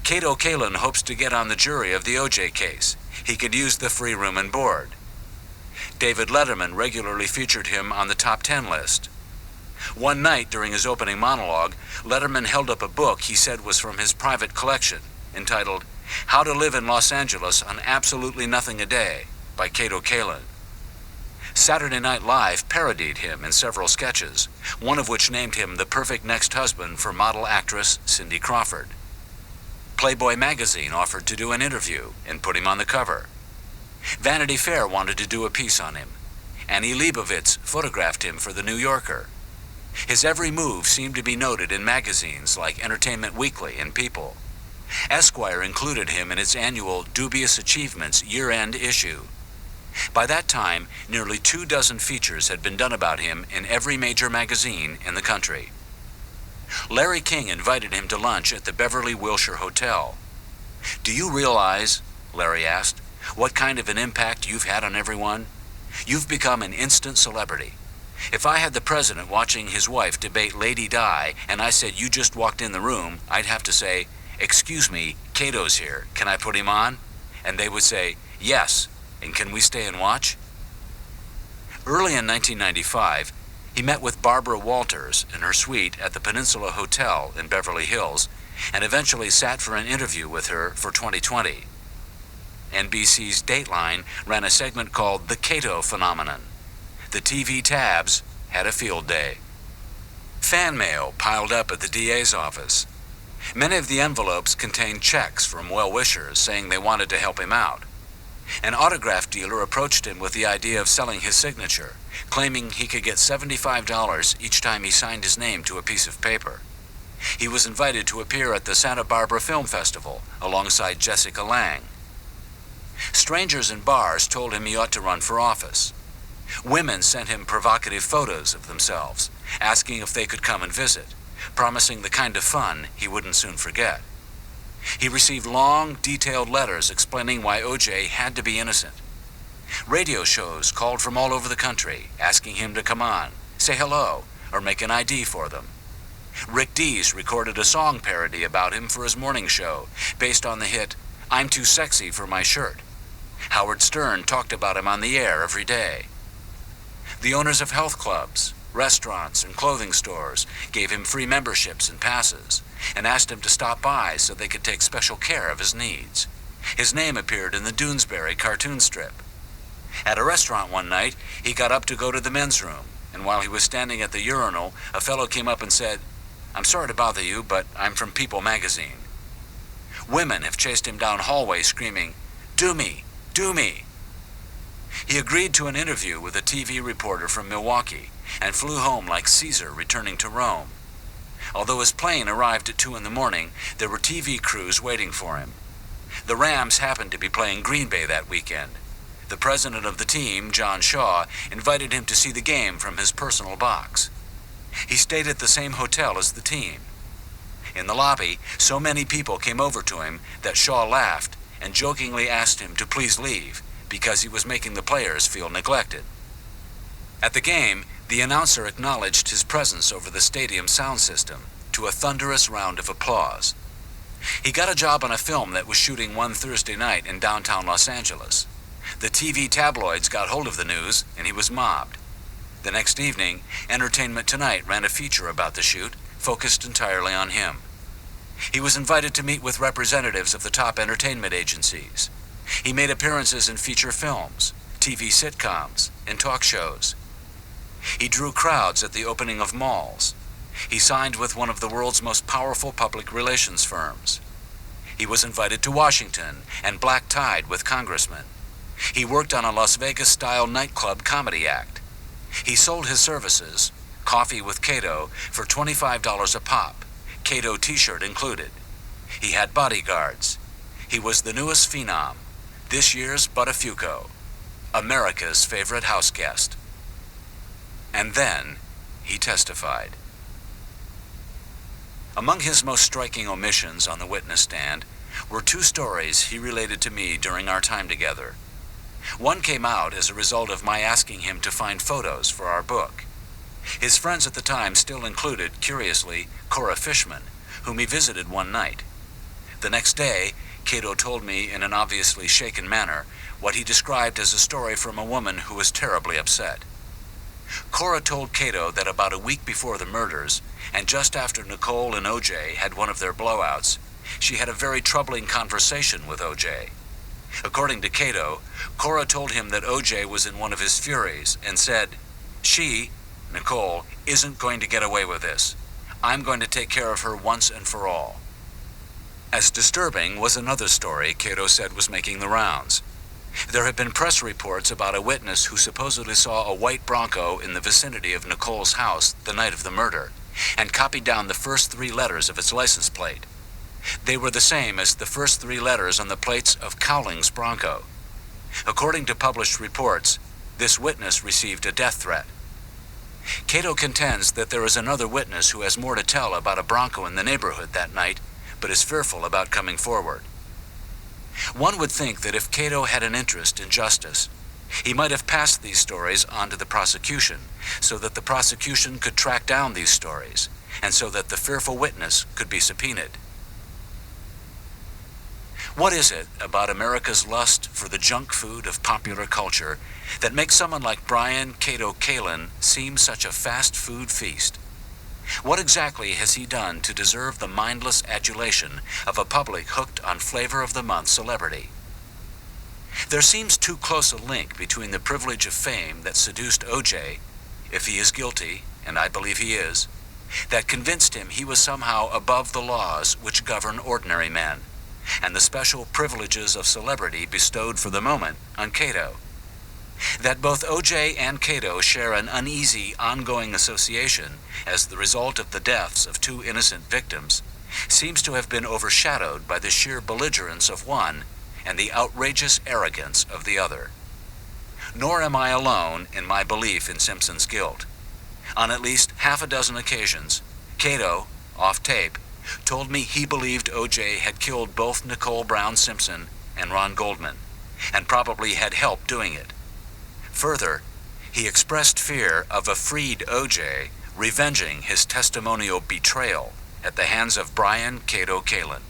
Kato Kaelin hopes to get on the jury of the O.J. case. He could use the free room and board. David Letterman regularly featured him on the top 10 list. One night during his opening monologue, Letterman held up a book he said was from his private collection, entitled How to Live in Los Angeles on Absolutely Nothing a Day by Kato Kaelin. Saturday Night Live parodied him in several sketches, one of which named him the perfect next husband for model actress Cindy Crawford. Playboy magazine offered to do an interview and put him on the cover. Vanity Fair wanted to do a piece on him. Annie Leibovitz photographed him for The New Yorker. His every move seemed to be noted in magazines like Entertainment Weekly and People. Esquire included him in its annual Dubious Achievements year-end issue. By that time, nearly 24 features had been done about him in every major magazine in the country. Larry King invited him to lunch at the Beverly Wilshire Hotel. "Do you realize," Larry asked, "what kind of an impact you've had on everyone? You've become an instant celebrity. If I had the president watching his wife debate Lady Di and I said you just walked in the room, I'd have to say, 'Excuse me, Kato's here. Can I put him on?' And they would say, 'Yes, and can we stay and watch?'" Early in 1995, he met with Barbara Walters in her suite at the Peninsula Hotel in Beverly Hills and eventually sat for an interview with her for 2020. NBC's Dateline ran a segment called The Kato Phenomenon. The TV tabs had a field day. Fan mail piled up at the DA's office. Many of the envelopes contained checks from well-wishers saying they wanted to help him out. An autograph dealer approached him with the idea of selling his signature, claiming he could get $75 each time he signed his name to a piece of paper. He was invited to appear at the Santa Barbara Film Festival alongside Jessica Lange. Strangers in bars told him he ought to run for office. Women sent him provocative photos of themselves, asking if they could come and visit, promising the kind of fun he wouldn't soon forget. He received long, detailed letters explaining why O.J. had to be innocent. Radio shows called from all over the country, asking him to come on, say hello, or make an ID for them. Rick Dees recorded a song parody about him for his morning show, based on the hit, "I'm Too Sexy for My Shirt." Howard Stern talked about him on the air every day. The owners of health clubs, restaurants, and clothing stores gave him free memberships and passes, and asked him to stop by so they could take special care of his needs. His name appeared in the Doonesbury cartoon strip. At a restaurant one night, he got up to go to the men's room, and while he was standing at the urinal, a fellow came up and said, "I'm sorry to bother you, but I'm from People magazine." Women have chased him down hallways screaming, "Do me! Do me!" He agreed to an interview with a TV reporter from Milwaukee and flew home like Caesar returning to Rome. Although his plane arrived at 2 a.m, there were TV crews waiting for him. The Rams happened to be playing Green Bay that weekend. The president of the team, John Shaw, invited him to see the game from his personal box. He stayed at the same hotel as the team. In the lobby, so many people came over to him that Shaw laughed and jokingly asked him to please leave because he was making the players feel neglected. At the game, the announcer acknowledged his presence over the stadium sound system to a thunderous round of applause. He got a job on a film that was shooting one Thursday night in downtown Los Angeles. The TV tabloids got hold of the news, and he was mobbed. The next evening, Entertainment Tonight ran a feature about the shoot, focused entirely on him. He was invited to meet with representatives of the top entertainment agencies. He made appearances in feature films, TV sitcoms, and talk shows. He drew crowds at the opening of malls. He signed with one of the world's most powerful public relations firms. He was invited to Washington and black-tied with congressmen. He worked on a Las Vegas-style nightclub comedy act. He sold his services, coffee with Kato, for $25 a pop, Kato t-shirt included. He had bodyguards. He was the newest phenom, this year's Buttafuoco, America's favorite house guest. And then he testified. Among his most striking omissions on the witness stand were two stories he related to me during our time together. One came out as a result of my asking him to find photos for our book. His friends at the time still included, curiously, Cora Fishman, whom he visited one night. The next day, Kato told me in an obviously shaken manner what he described as a story from a woman who was terribly upset. Cora told Kato that about a week before the murders, and just after Nicole and OJ had one of their blowouts, she had a very troubling conversation with OJ. According to Kato, Cora told him that OJ was in one of his furies and said, "She, Nicole, isn't going to get away with this. I'm going to take care of her once and for all." As disturbing was another story Kato said was making the rounds. There had been press reports about a witness who supposedly saw a white Bronco in the vicinity of Nicole's house the night of the murder, and copied down the first 3 letters of its license plate. They were the same as the first 3 letters on the plates of Kaelin's Bronco. According to published reports, this witness received a death threat. Kato contends that there is another witness who has more to tell about a Bronco in the neighborhood that night, but is fearful about coming forward. One would think that if Kato had an interest in justice, he might have passed these stories on to the prosecution, so that the prosecution could track down these stories, and so that the fearful witness could be subpoenaed. What is it about America's lust for the junk food of popular culture that makes someone like Brian Kato Kaelin seem such a fast food feast? What exactly has he done to deserve the mindless adulation of a public hooked on flavor of the month celebrity? There seems too close a link between the privilege of fame that seduced OJ, if he is guilty, and I believe he is, that convinced him he was somehow above the laws which govern ordinary men, and the special privileges of celebrity bestowed for the moment on Kato. That both OJ and Kato share an uneasy, ongoing association as the result of the deaths of 2 innocent victims seems to have been overshadowed by the sheer belligerence of one and the outrageous arrogance of the other. Nor am I alone in my belief in Simpson's guilt. On at least half a dozen occasions, Kato, off tape, told me he believed OJ had killed both Nicole Brown Simpson and Ron Goldman, and probably had helped doing it. Further, he expressed fear of a freed OJ revenging his testimonial betrayal at the hands of Brian Kato Kaelin.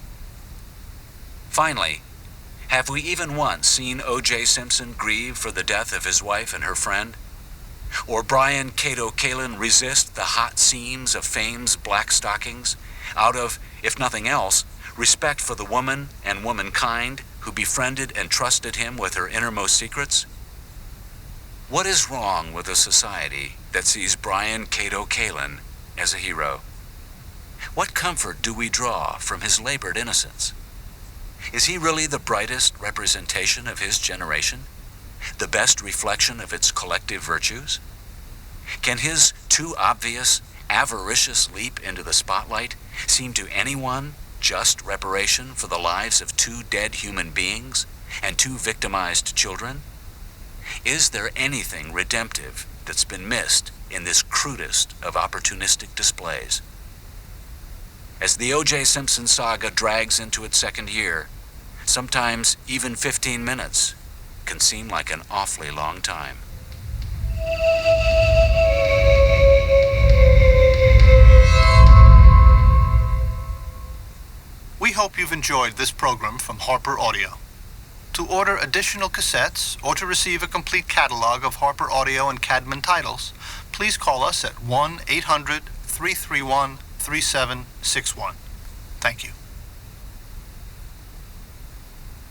Finally, have we even once seen O.J. Simpson grieve for the death of his wife and her friend? Or Brian Kato Kaelin resist the hot seams of fame's black stockings out of, if nothing else, respect for the woman and womankind who befriended and trusted him with her innermost secrets? What is wrong with a society that sees Brian Kato Kaelin as a hero? What comfort do we draw from his labored innocence? Is he really the brightest representation of his generation? The best reflection of its collective virtues? Can his too obvious, avaricious leap into the spotlight seem to anyone just reparation for the lives of 2 dead human beings and 2 victimized children? Is there anything redemptive that's been missed in this crudest of opportunistic displays? As the O.J. Simpson saga drags into its 2nd year, sometimes even 15 minutes can seem like an awfully long time. We hope you've enjoyed this program from Harper Audio. To order additional cassettes or to receive a complete catalog of Harper Audio and Cadman titles, please call us at 1-800-331-3761. Thank you.